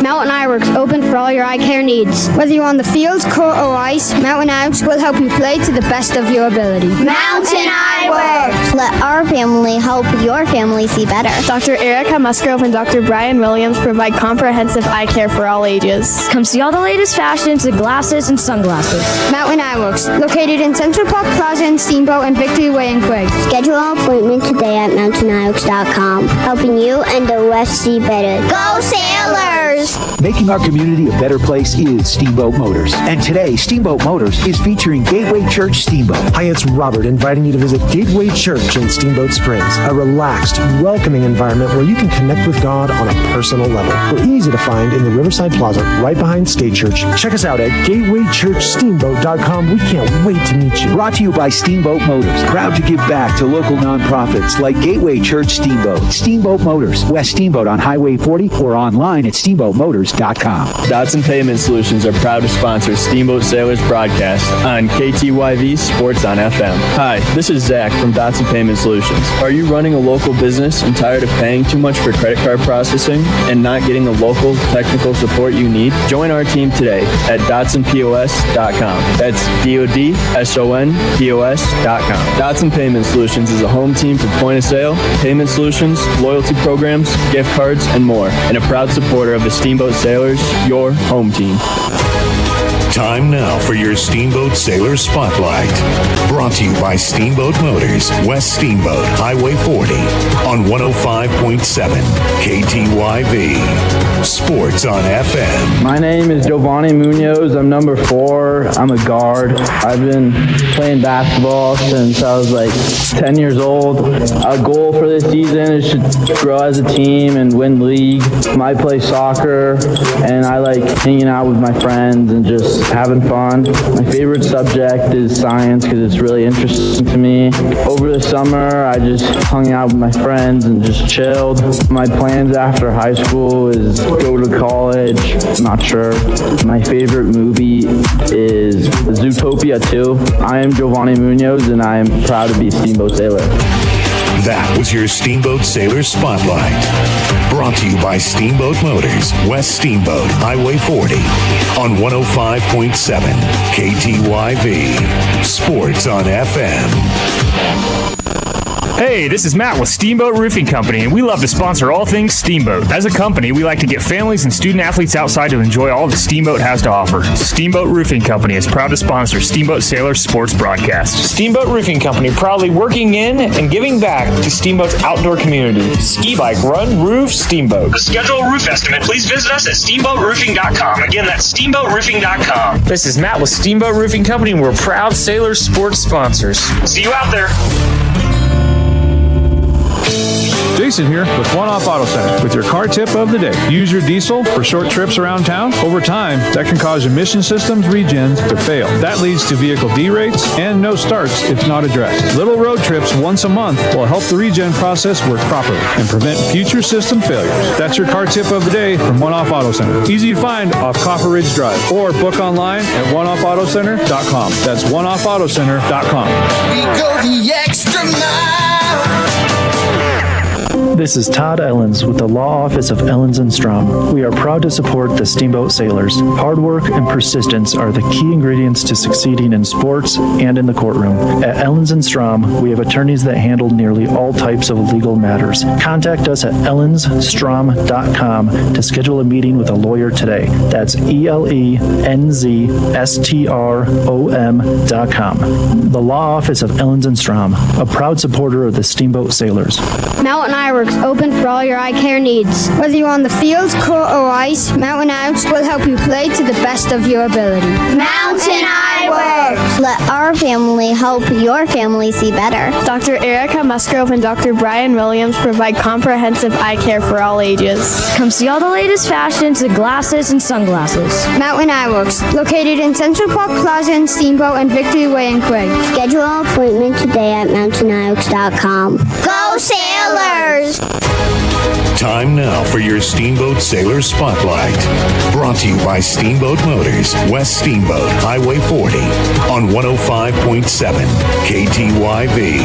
Mountain Eye Works, open for all your eye care needs. Whether you're on the field, court, or ice, Mountain Eye Works will help you play to the best of your ability. Mountain Eye Works. Let our family help your family see better. Dr. Erica Musgrove and Dr. Brian Williams provide comprehensive eye care for all ages. Come see all the latest fashions in glasses and sunglasses. Mountain Eye Works, located in Central Park Plaza in Steamboat and Victory Way in Quig. Schedule an appointment today at mountaineyworks.com, helping you and the West see better. Go Sailors! Making our community a better place is Steamboat Motors. And today, Steamboat Motors is featuring Gateway Church Steamboat. Hi, it's Robert inviting you to visit Gateway Church in Steamboat Springs, a relaxed, welcoming environment where you can connect with God on a personal level. We're easy to find in the Riverside Plaza, right behind State Church. Check us out at gatewaychurchsteamboat.com. We can't wait to meet you. Brought to you by Steamboat Motors. Proud to give back to local nonprofits like Gateway Church Steamboat, Steamboat Motors, West Steamboat on Highway 40, or online at steamboatmotors.com. Dotson Payment Solutions are proud to sponsor Steamboat Sailors broadcast on KTYV Sports on FM. Hi, this is Zach from Dotson Payment Solutions. Are you running a local business and tired of paying too much for credit card processing and not getting the local technical support you need? Join our team today at DotsonPOS.com. That's DODSONPOS.com. Dotson Payment Solutions is a home team for point of sale, payment solutions, loyalty programs, gift cards, and more, and a proud supporter of the Steamboat Sailors, your home team. Time now for your Steamboat Sailor Spotlight. Brought to you by Steamboat Motors, West Steamboat, Highway 40, on 105.7 KTYV. Sports on FM. My name is Giovanni Munoz. I'm number 4. I'm a guard. I've been playing basketball since I was like 10 years old. Our goal for this season is to grow as a team and win league. I play soccer, and I like hanging out with my friends and just having fun. My favorite subject is science because it's really interesting to me. Over the summer, I just hung out with my friends and just chilled. My plans after high school is go to college. I'm not sure. My favorite movie is Zootopia 2. I am Giovanni Munoz, and I am proud to be Steamboat Sailor. That was your Steamboat Sailor Spotlight. Brought to you by Steamboat Motors, West Steamboat, Highway 40, on 105.7 KTYV. Sports on FM. Hey, this is Matt with Steamboat Roofing Company, and we love to sponsor all things Steamboat. As a company, we like to get families and student athletes outside to enjoy all that Steamboat has to offer. Steamboat Roofing Company is proud to sponsor Steamboat Sailor Sports Broadcast. Steamboat Roofing Company, proudly working in and giving back to Steamboat's outdoor community. Ski Bike Run Roof Steamboat. To schedule a roof estimate, please visit us at steamboatroofing.com. Again, that's steamboatroofing.com. This is Matt with Steamboat Roofing Company, and we're proud Sailor Sports sponsors. See you out there. Jason here with One Off Auto Center with your car tip of the day. Use your diesel for short trips around town. Over time, that can cause emission systems regens to fail. That leads to vehicle derates and no starts if not addressed. Little road trips once a month will help the regen process work properly and prevent future system failures. That's your car tip of the day from One Off Auto Center. Easy to find off Copper Ridge Drive or book online at oneoffautocenter.com. That's oneoffautocenter.com. We go the extra mile. This is Todd Ellens with the Law Office of Ellens & Strom. We are proud to support the Steamboat Sailors. Hard work and persistence are the key ingredients to succeeding in sports and in the courtroom. At Ellens & Strom, we have attorneys that handle nearly all types of legal matters. Contact us at ellensstrom.com to schedule a meeting with a lawyer today. That's ELENZSTROM.com. The Law Office of Ellens & Strom, a proud supporter of the Steamboat Sailors. Mountain Eyeworks, open for all your eye care needs. Whether you're on the field, court, or ice, Mountain Eyeworks will help you play to the best of your ability. Mountain Eyeworks. Let our family help your family see better. Dr. Erica Musgrove and Dr. Brian Williams provide comprehensive eye care for all ages. Come see all the latest fashions in glasses and sunglasses. Mountain Eyeworks, located in Central Park Plaza in Steamboat and Victory Way in Craig. Schedule an appointment today at mountaineyworks.com. Go Sailors! Time now for your Steamboat Sailor Spotlight. Brought to you by Steamboat Motors, West Steamboat, Highway 40, on 105.7 KTYV.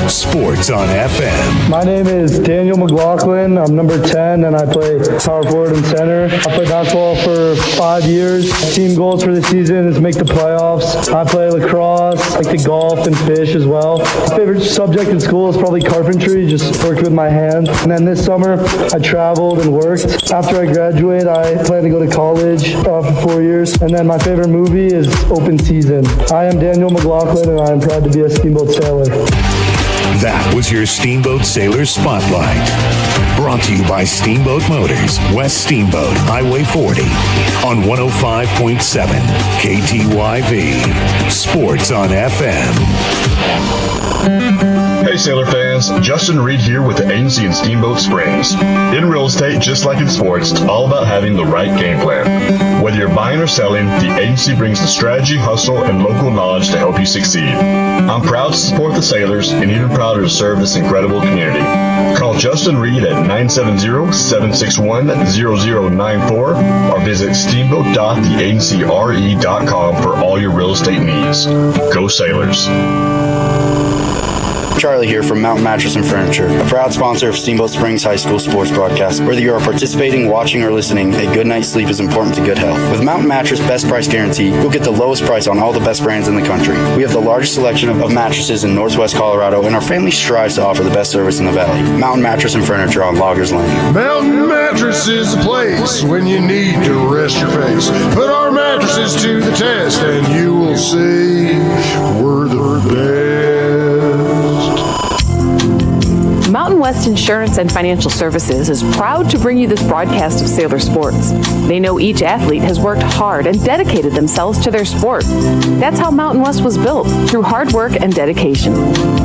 Sports on FM. My name is Daniel McLaughlin. I'm number 10, and I play power forward and center. I played basketball for 5 years. Team goals for the season is make the playoffs. I play lacrosse, I like to golf and fish as well. My favorite subject in school is probably carpentry, just working with my hands. And then this summer, I traveled and worked. After I graduate, I plan to go to college for 4 years. And then my favorite movie is Open Season. I am Daniel McLaughlin, and I am proud to be a Steamboat Sailor. That was your Steamboat Sailor Spotlight. Brought to you by Steamboat Motors, West Steamboat, Highway 40, on 105.7 KTYV. Sports on FM. Hey Sailor fans, Justin Reed here with the agency in Steamboat Springs. In real estate, just like in sports, it's all about having the right game plan. Whether you're buying or selling, the agency brings the strategy, hustle, and local knowledge to help you succeed. I'm proud to support the Sailors and even prouder to serve this incredible community. Call Justin Reed at 970-761-0094 or visit steamboat.theagencyre.com for all your real estate needs. Go Sailors. Charlie here from Mountain Mattress and Furniture, a proud sponsor of Steamboat Springs High School sports broadcast. Whether you are participating, watching, or listening, a good night's sleep is important to good health. With Mountain Mattress Best Price Guarantee, you'll get the lowest price on all the best brands in the country. We have the largest selection of mattresses in Northwest Colorado, and our family strives to offer the best service in the valley. Mountain Mattress and Furniture on Loggers Lane. Mountain Mattress is the place when you need to rest your face. Put our mattresses to the test, and you will see we're the best. Mountain West Insurance and Financial Services is proud to bring you this broadcast of Sailor Sports. They know each athlete has worked hard and dedicated themselves to their sport. That's how Mountain West was built, through hard work and dedication.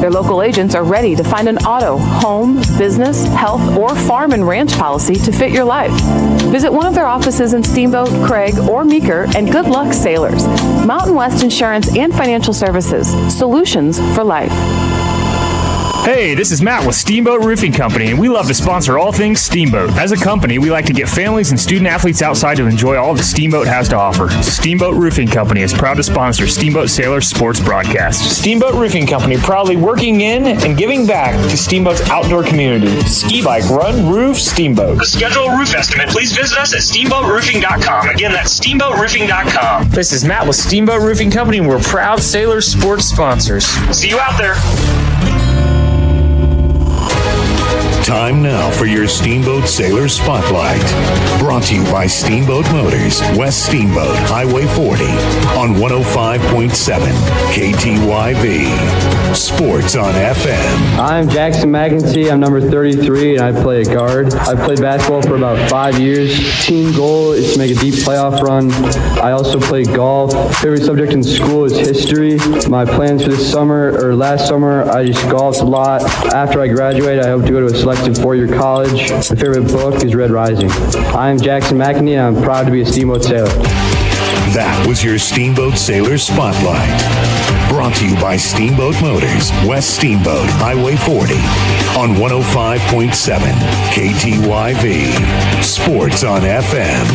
Their local agents are ready to find an auto, home, business, health, or farm and ranch policy to fit your life. Visit one of their offices in Steamboat, Craig, or Meeker, and good luck, Sailors. Mountain West Insurance and Financial Services, solutions for life. Hey, this is Matt with Steamboat Roofing Company, and we love to sponsor all things Steamboat. As a company, we like to get families and student athletes outside to enjoy all that Steamboat has to offer. Steamboat Roofing Company is proud to sponsor Steamboat Sailors sports broadcast. Steamboat Roofing Company, proudly working in and giving back to Steamboat's outdoor community. Ski bike, run, roof, Steamboat. To schedule a roof estimate, please visit us at steamboatroofing.com. Again, that's steamboatroofing.com. This is Matt with Steamboat Roofing Company, and we're proud Sailors sports sponsors. See you out there. Time now for your Steamboat Sailor Spotlight. Brought to you by Steamboat Motors, West Steamboat, Highway 40, on 105.7 KTYV. Sports on FM. I'm Jackson McEntee. I'm number 33, and I play a guard. I've played basketball for about 5 years. Team goal is to make a deep playoff run. I also play golf. Favorite subject in school is history. My plans for this summer, or last summer, I just golfed a lot. After I graduate, I hope to go to a selective four-year college. My favorite book is Red Rising. I'm Jackson McEntee, and I'm proud to be a Steamboat Sailor. That was your Steamboat Sailor Spotlight. Brought to you by Steamboat Motors, West Steamboat, Highway 40, on 105.7 KTYV. Sports on FM.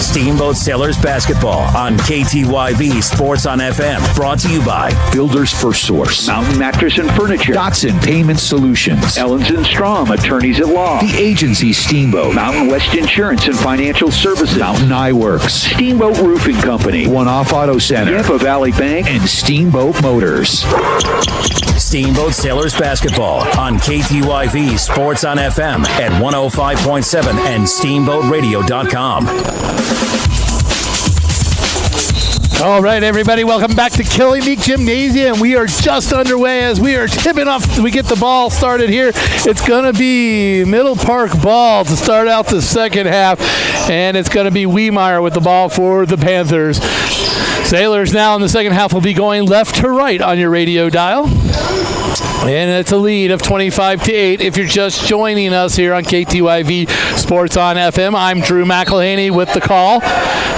Steamboat Sailors basketball on KTYV Sports on FM. Brought to you by Builders First Source, Mountain Mattress and Furniture, Dotson Payment Solutions, Ellens & Strom, Attorneys at Law, The Agency Steamboat, Mountain West Insurance and Financial Services, Mountain Eye Works, Steamboat Roofing Company, One Off Auto Center, Yampa Valley Bank, and Steamboat Motors. Steamboat Sailors basketball on KTYV Sports on FM at 105.7 and steamboatradio.com. All right, everybody, welcome back to Killing Meek Gymnasium. We are just underway as we are tipping off. We get the ball started here. It's going to be Middle Park ball to start out the second half, and it's going to be Wiemeyer with the ball for the Panthers. Sailors now in the second half will be going left to right on your radio dial. And it's a lead of 25-8. If you're just joining us here on KTYV Sports on FM, I'm Drew McElhaney with the call.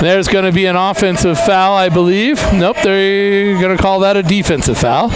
There's going to be an offensive foul, I believe. Nope, they're going to call that a defensive foul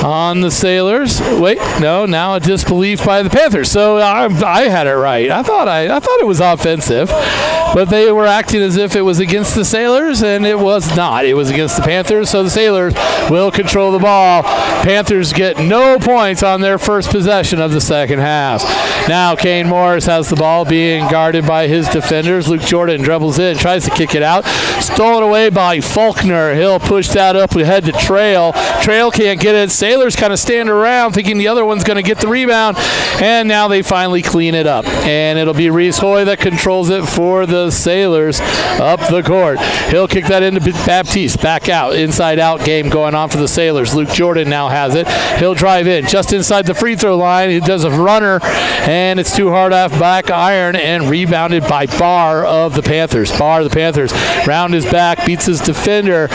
on the Sailors. Wait, no, now a disbelief by the Panthers. So I had it right. I thought it was offensive, but they were acting as if it was against the Sailors, and it was not. It was against the Panthers, so the Sailors will control the ball. Panthers get no points on their first possession of the second half. Now Kane Morris has the ball being guarded by his defenders. Luke Jordan dribbles in, tries to kick it out. Stolen away by Faulkner. He'll push that up ahead to Trail. Trail can't get it. Sailors kind of stand around thinking the other one's going to get the rebound, and now they finally clean it up. And it'll be Reese Hoy that controls it for the Sailors up the court. He'll kick that into Baptiste. Back out. Inside-out game going on for the Sailors. Luke Jordan now has it. He'll drive in just inside the free throw line. He does a runner, and it's too hard off back iron and rebounded by Barr of the Panthers. Barr, the Panthers, round his back, beats his defender,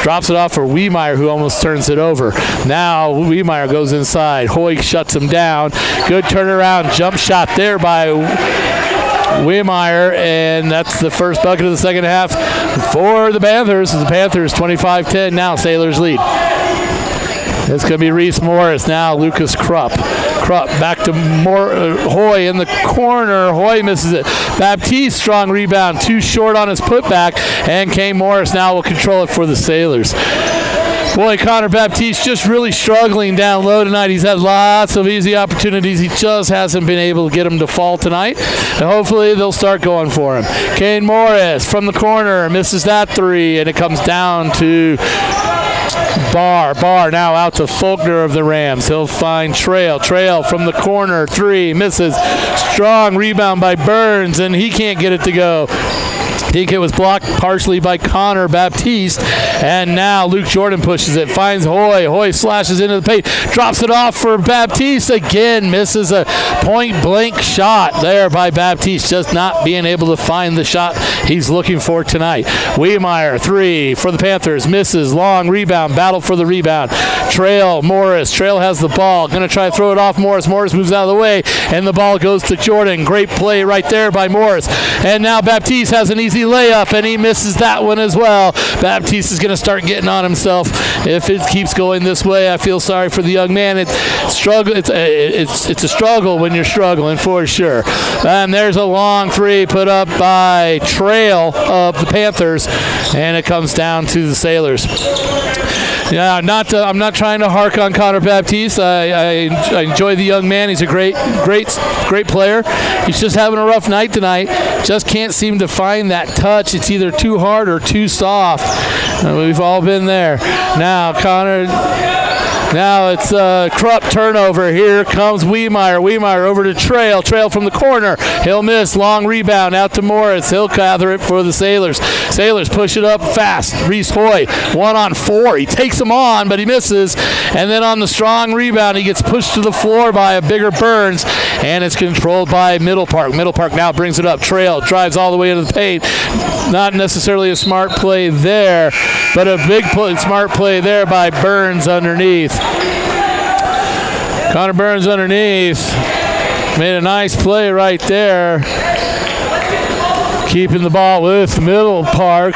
drops it off for Wiemeyer, who almost turns it over. Now Wiemeyer goes inside. Hoy shuts him down. Good turnaround jump shot there by Wiemeyer, and that's the first bucket of the second half for the Panthers. The Panthers 25-10 now. Sailors lead. It's going to be Reese Morris now. Lucas Krupp. Krupp back to Hoy in the corner. Hoy misses it. Baptiste, strong rebound. Too short on his putback. And Kane Morris now will control it for the Sailors. Boy, Connor Baptiste just really struggling down low tonight. He's had lots of easy opportunities. He just hasn't been able to get him to fall tonight. And hopefully they'll start going for him. Kane Morris from the corner misses that three, and it comes down to Barr now out to Faulkner of the Rams. He'll find Trail from the corner, three, misses. Strong rebound by Burns, and he can't get it to go. I think it was blocked partially by Connor Baptiste, and now Luke Jordan pushes it, finds Hoy. Hoy slashes into the paint, drops it off for Baptiste again, misses a point-blank shot there by Baptiste, just not being able to find the shot he's looking for tonight. Wiemeyer, three for the Panthers, misses, long rebound, battle for the rebound. Morris has the ball, going to try to throw it off Morris. Morris moves out of the way, and the ball goes to Jordan. Great play right there by Morris, and now Baptiste has an easy layup, and he misses that one as well. Baptiste is going to start getting on himself if it keeps going this way. I feel sorry for the young man. It's a struggle when you're struggling, for sure. And there's a long three put up by Trail of the Panthers, and it comes down to the Sailors. Yeah, I'm not trying to hark on Connor Baptiste. I enjoy the young man. He's a great player. He's just having a rough night tonight. Just can't seem to find that touch. It's either too hard or too soft. We've all been there. Now it's Krupp turnover. Here comes Wiemeyer. Wiemeyer over to Trail. Trail from the corner. He'll miss. Long rebound out to Morris. He'll gather it for the Sailors. Sailors push it up fast. Reese Hoy 1-on-4. He takes him on, but he misses. And then on the strong rebound, he gets pushed to the floor by a bigger Burns, and it's controlled by Middle Park. Middle Park now brings it up. Trail drives all the way into the paint. Not necessarily a smart play there, but a big smart play there by Burns underneath. Connor Burns underneath. Made a nice play right there. Keeping the ball with Middle Park.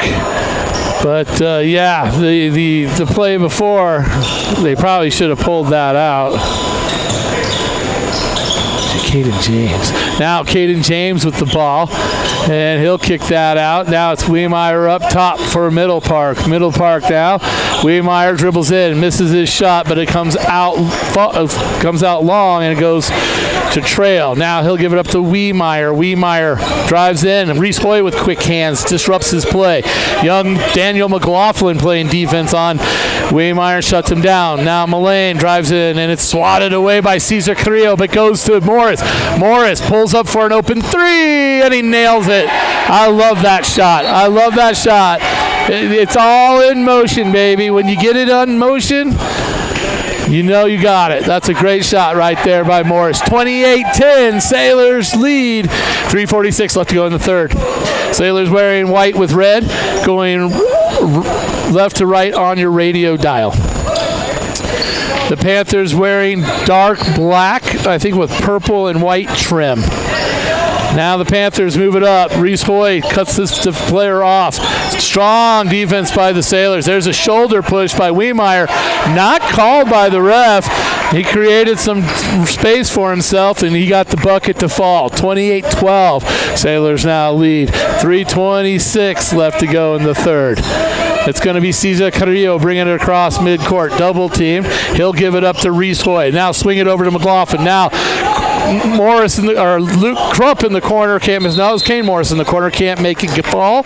But, the play before, they probably should have pulled that out. Caden James. Now Caden James with the ball, and he'll kick that out. Now it's Wiemeyer up top for Middle Park. Middle Park now. Wiemeyer dribbles in, misses his shot, but it comes out long, and it goes to Trail. Now he'll give it up to Wiemeyer. Wiemeyer drives in, and Reese Hoy with quick hands disrupts his play. Young Daniel McLaughlin playing defense on Wiemeyer, shuts him down. Now Mullane drives in, and it's swatted away by Cesar Carrillo, but goes to Morris. Morris pulls up for an open three, and he nails it. I love that shot. It's all in motion, baby. When you get it on motion, you know you got it. That's a great shot right there by Morris. 28-10, Sailors lead. 3:46 left to go in the third. Sailors wearing white with red, going left to right on your radio dial. The Panthers wearing dark black, I think with purple and white trim. Now the Panthers move it up. Reese Hoy cuts this player off. Strong defense by the Sailors. There's a shoulder push by Wiemeyer. Not called by the ref. He created some space for himself, and he got the bucket to fall. 28-12. Sailors now lead. 3:26 left to go in the third. It's going to be Cesar Carrillo bringing it across midcourt. Double team. He'll give it up to Reese Hoy. Now swing it over to McLaughlin. Now Morris Luke Krupp in the corner can't miss. No, it's Kane Morris in the corner, can't make it fall.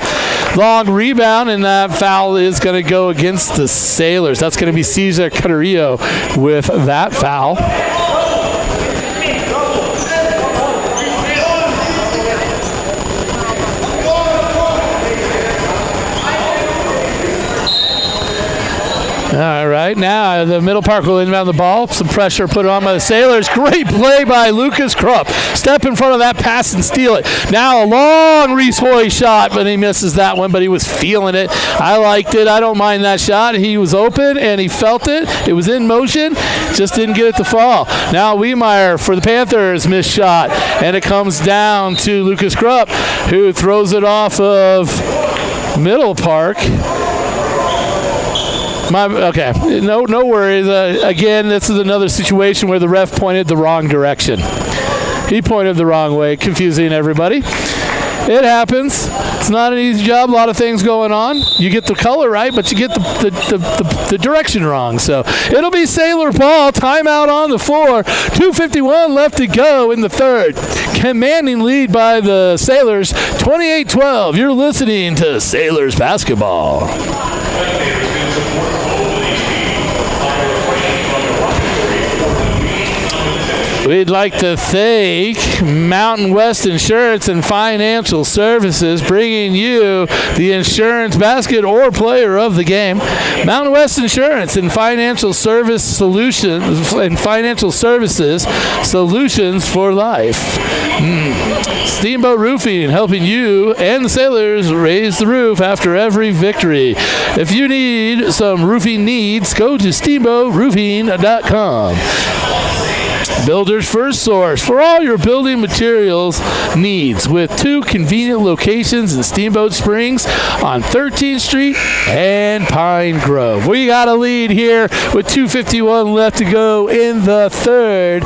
Long rebound, and that foul is going to go against the Sailors. That's going to be Cesar Carrillo with that foul. All right, now the Middle Park will inbound the ball. Some pressure put on by the Sailors. Great play by Lucas Krupp. Step in front of that pass and steal it. Now a long Reese Hoy shot, but he misses that one, but he was feeling it. I liked it. I don't mind that shot. He was open, and he felt it. It was in motion. Just didn't get it to fall. Now Wiemeyer for the Panthers, missed shot, and it comes down to Lucas Krupp, who throws it off of Middle Park. No worries. Again, this is another situation where the ref pointed the wrong direction. He pointed the wrong way, confusing everybody. It happens. It's not an easy job. A lot of things going on. You get the color right, but you get the direction wrong. So it'll be Sailor ball. Timeout on the floor. 2:51 left to go in the third. Commanding lead by the Sailors, 28-12. You're listening to Sailors basketball. We'd like to thank Mountain West Insurance and Financial Services, bringing you the insurance basket or player of the game. Mountain West Insurance and Financial Services, solutions for life. Steamboat Roofing, helping you and the Sailors raise the roof after every victory. If you need some roofing needs, go to steamboatroofing.com. Builder's First Source for all your building materials needs, with 2 convenient locations in Steamboat Springs on 13th Street and Pine Grove. We got a lead here with 2:51 left to go in the third.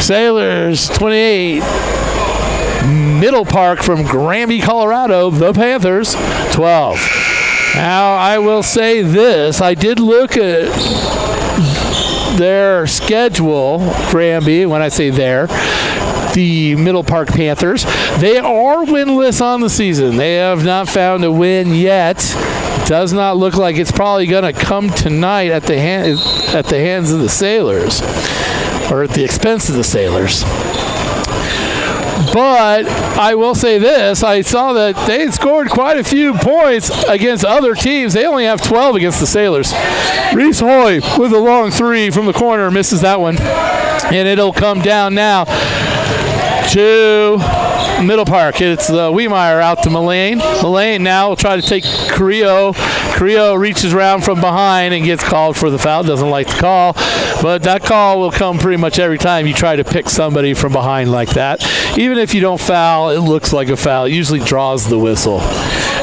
Sailors 28. Middle Park from Granby, Colorado, the Panthers 12. Now, I will say this. I did look at their schedule, Granby, when I say the Middle Park Panthers. They are winless on the season. They have not found a win yet. Does not look like it's probably going to come tonight at the hands of the Sailors, or at the expense of the Sailors. But I will say this, I saw that they scored quite a few points against other teams. They only have 12 against the Sailors. Reese Hoy with a long 3 from the corner, misses that one. And it'll come down now to Middle Park. It's Wiemeyer out to Mullane. Mullane now will try to take Carrillo. Carrillo reaches around from behind and gets called for the foul. Doesn't like the call, but that call will come pretty much every time you try to pick somebody from behind like that. Even if you don't foul, it looks like a foul. It usually draws the whistle.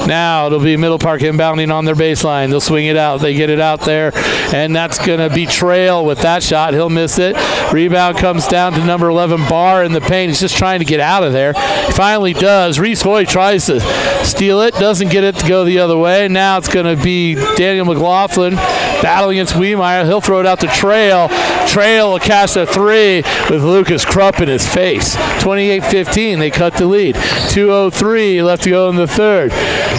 Now it'll be Middle Park inbounding on their baseline. They'll swing it out. They get it out there, and that's going to be Trail with that shot. He'll miss it. Rebound comes down to number 11, Barr in the paint. He's just trying to get out of there. He finally does. Reese Hoy tries to steal it. Doesn't get it to go the other way. Now it's going to be Daniel McLaughlin battling against Wiemeyer. He'll throw it out to Trail. Trail will cast a 3 with Lucas Krupp in his face. 28-15. They cut the lead. 2:03 left to go in the third.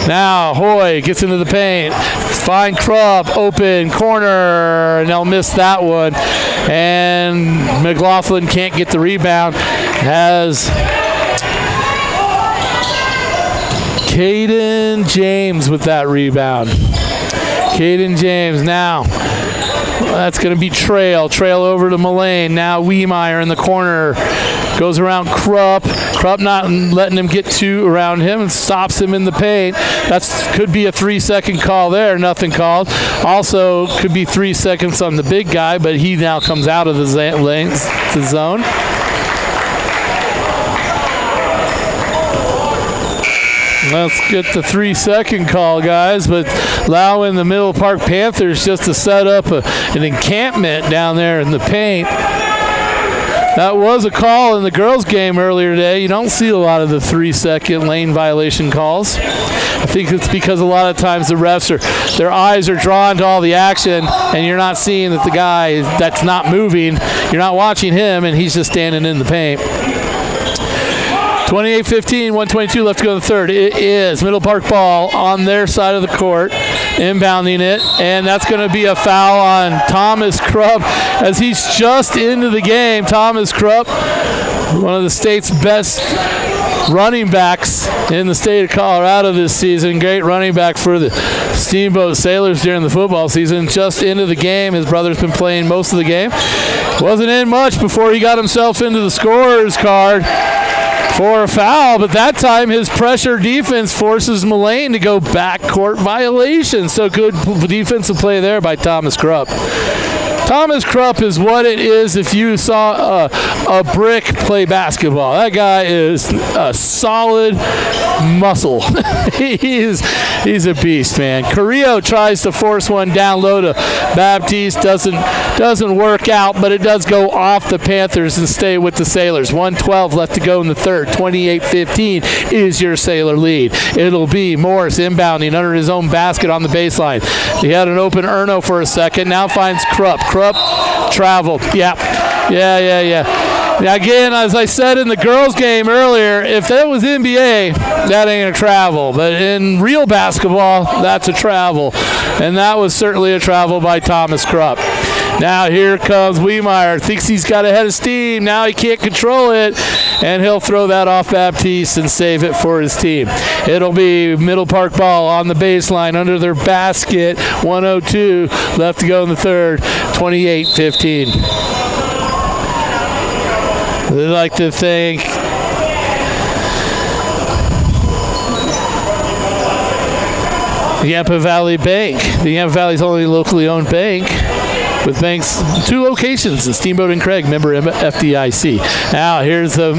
Now Hoy gets into the paint. Find Krupp, open corner, and they'll miss that one. And McLaughlin can't get the rebound. Has Caden James with that rebound. Caden James now. That's going to be Trail. Trail over to Mullane. Now Wiemeyer in the corner. Goes around Krupp. Krupp not letting him get to around him and stops him in the paint. That could be a 3-second call there. Nothing called. Also could be 3 seconds on the big guy, but he now comes out of the zone. Let's get the 3-second call, guys, but allowing the Middle Park Panthers just to set up an encampment down there in the paint. That was a call in the girls' game earlier today. You don't see a lot of the 3-second lane violation calls. I think it's because a lot of times the refs their eyes are drawn to all the action, and you're not seeing that the guy that's not moving, you're not watching him, and he's just standing in the paint. 28-15, 1:22 left to go in the third. It is Middle Park ball on their side of the court, inbounding it, and that's going to be a foul on Thomas Krupp as he's just into the game. Thomas Krupp, one of the state's best running backs in the state of Colorado this season. Great running back for the Steamboat Sailors during the football season. Just into the game. His brother's been playing most of the game. Wasn't in much before he got himself into the scorer's card for a foul, but that time his pressure defense forces Mullane to go backcourt violation. So good defensive play there by Thomas Krupp. Thomas Krupp is what it is if you saw a brick play basketball. That guy is a solid muscle. He's a beast, man. Carrillo tries to force one down low to Baptiste. Doesn't work out, but it does go off the Panthers and stay with the Sailors. 1:12 left to go in the third. 28-15 is your Sailor lead. It'll be Morris inbounding under his own basket on the baseline. He had an open Erno for a second. Now finds Krupp. Krupp traveled. Yeah. Again, as I said in the girls' game earlier, if that was NBA, that ain't a travel. But in real basketball, that's a travel. And that was certainly a travel by Thomas Krupp. Now here comes Wiemeyer. Thinks he's got a head of steam. Now he can't control it. And he'll throw that off Baptiste and save it for his team. It'll be Middle Park ball on the baseline under their basket. 1:02 left to go in the third. 28-15. They like to thank the Yampa Valley Bank. The Yampa Valley's only locally owned bank. with banks 2 locations in Steamboat and Craig, member FDIC. Now here's the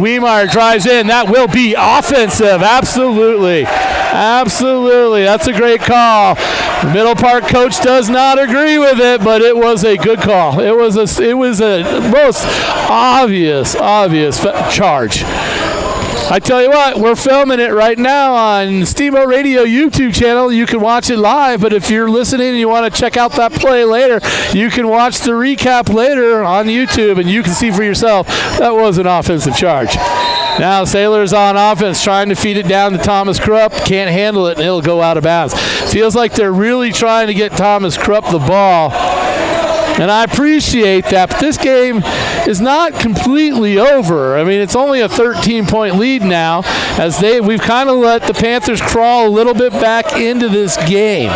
Weimar drives in. That will be offensive. Absolutely. That's a great call. The Middle Park coach does not agree with it, but it was a good call. It was a most obvious charge. I tell you what, we're filming it right now on Steamboat Radio YouTube channel. You can watch it live, but if you're listening and you want to check out that play later, you can watch the recap later on YouTube, and you can see for yourself that was an offensive charge. Now Sailors on offense, trying to feed it down to Thomas Krupp. Can't handle it, and it'll go out of bounds. Feels like they're really trying to get Thomas Krupp the ball. And I appreciate that, but this game is not completely over. I mean, it's only a 13-point lead now, as we've kind of let the Panthers crawl a little bit back into this game.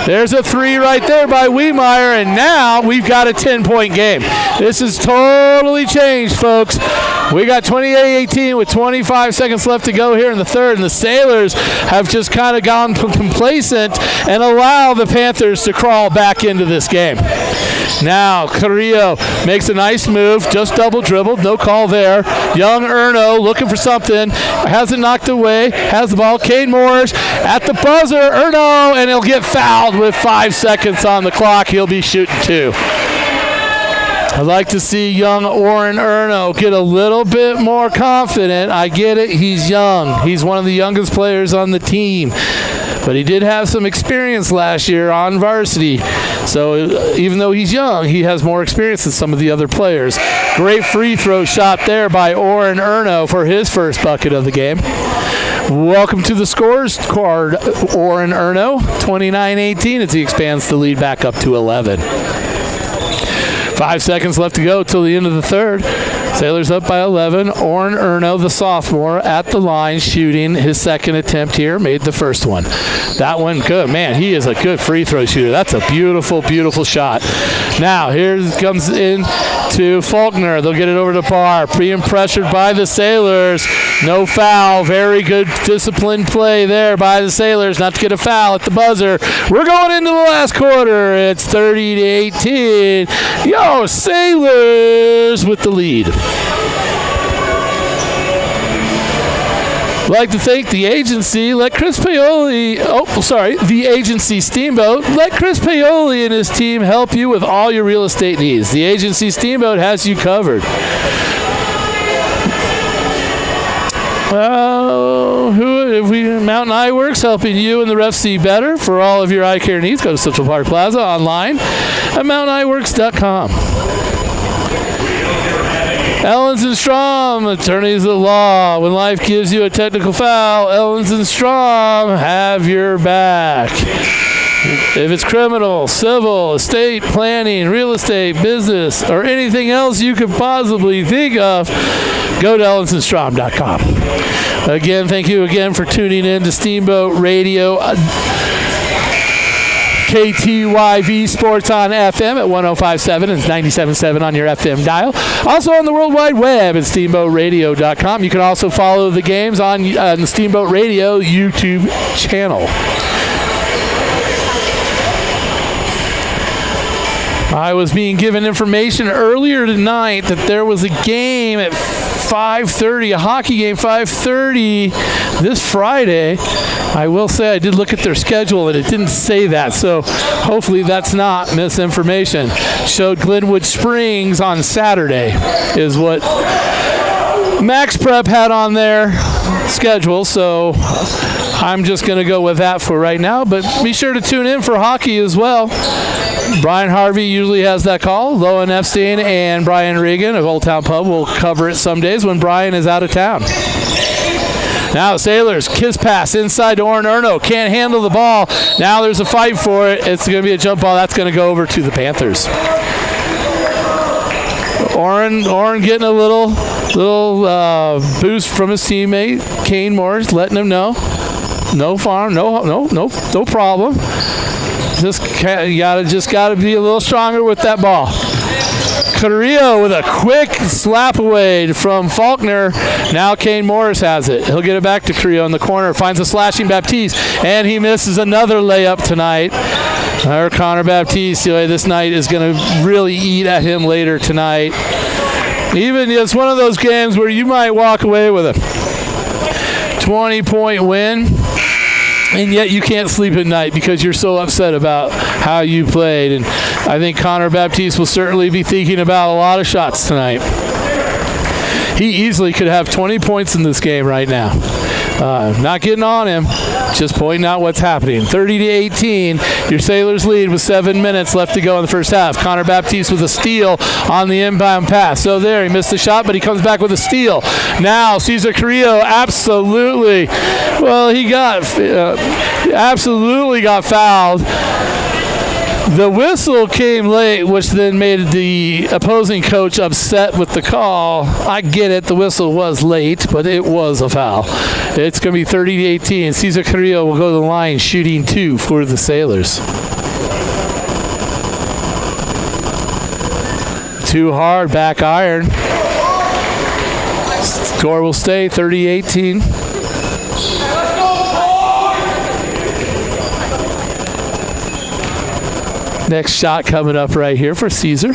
There's a 3 right there by Weimar, and now we've got a 10-point game. This has totally changed, folks. We got 28-18 with 25 seconds left to go here in the third, and the Sailors have just kind of gone complacent and allow the Panthers to crawl back into this game. Now Carrillo makes a nice move, just double dribbled, no call there. Young Erno looking for something, has it knocked away, has the ball. Kane Morris at the buzzer, Erno, and he'll get fouled with 5 seconds on the clock. He'll be shooting 2. I'd like to see young Oren Erno get a little bit more confident. I get it, he's young. He's one of the youngest players on the team. But he did have some experience last year on varsity. So even though he's young, he has more experience than some of the other players. Great free throw shot there by Oren Erno for his first bucket of the game. Welcome to the scores card, Oren Erno. 29-18 as he expands the lead back up to 11. 5 seconds left to go till the end of the third. Sailors up by 11. Oren Erno, the sophomore, at the line shooting his second attempt here. Made the first one. That one good. Man, he is a good free throw shooter. That's a beautiful, beautiful shot. Now, here comes in to Faulkner. They'll get it over to Barr. Being pressured by the Sailors. No foul. Very good disciplined play there by the Sailors not to get a foul at the buzzer. We're going into the last quarter. It's 30-18. Yo, Sailors with the lead. I'd like to thank the agency. The agency Steamboat. Let Chris Paoli and his team help you with all your real estate needs. The agency Steamboat has you covered. Mountain Eye Works, helping you and the rest see better for all of your eye care needs. Go to Central Park Plaza online at mountainayeworks.com. Ellens and Strom, attorneys at law. When life gives you a technical foul, Ellens and Strom have your back. If it's criminal, civil, estate planning, real estate, business, or anything else you could possibly think of, go to ellensandstrom.com. Again, thank you again for tuning in to Steamboat Radio. KTYV Sports on FM at 105.7 and 97.7 on your FM dial. Also on the World Wide Web at steamboatradio.com. You can also follow the games on the Steamboat Radio YouTube channel. I was being given information earlier tonight that there was a game at 5:30, a hockey game, 5:30 this Friday. I will say I did look at their schedule and it didn't say that, so hopefully that's not misinformation. Showed Glenwood Springs on Saturday is what Max Prep had on their schedule, so I'm just going to go with that for right now, but be sure to tune in for hockey as well. Brian Harvey usually has that call. Lowen Epstein and Brian Regan of Old Town Pub will cover it some days when Brian is out of town. Now Sailors, kiss pass inside to Oren Erno. Can't handle the ball. Now there's a fight for it. It's going to be a jump ball. That's going to go over to the Panthers. Oren getting a little boost from his teammate, Kane Morris, letting him know. No farm, no problem. Just gotta be a little stronger with that ball. Carrillo with a quick slap away from Faulkner. Now Kane Morris has it. He'll get it back to Carrillo in the corner. Finds a slashing Baptiste, and he misses another layup tonight. Our Connor Baptiste, this night is going to really eat at him later tonight. Even it's one of those games where you might walk away with a 20-point win, and yet you can't sleep at night because you're so upset about how you played. And I think Connor Baptiste will certainly be thinking about a lot of shots tonight. He easily could have 20 points in this game right now. Not getting on him, just pointing out what's happening. 30-18, your Sailors lead with 7 minutes left to go in the first half. Connor Baptiste with a steal on the inbound pass. So there, he missed the shot, but he comes back with a steal. Now, Cesar Carrillo absolutely got fouled. The whistle came late, which then made the opposing coach upset with the call. I get it, the whistle was late, but it was a foul. It's going to be 30-18. Cesar Carrillo will go to the line shooting 2 for the Sailors. Too hard, back iron. Score will stay 30-18. Next shot coming up right here for Caesar.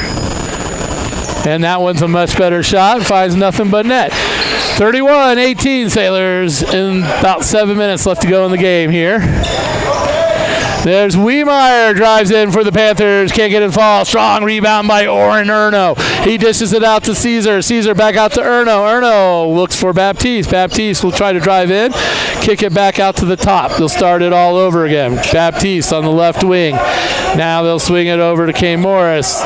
And that one's a much better shot. Finds nothing but net. 31-18 Sailors. And about 7 minutes left to go in the game here. There's Wiemeyer, drives in for the Panthers. Can't get it to fall. Strong rebound by Oren Erno. He dishes it out to Caesar. Caesar back out to Erno. Erno looks for Baptiste. Baptiste will try to drive in. Kick it back out to the top. They'll start it all over again. Baptiste on the left wing. Now they'll swing it over to Kane Morris.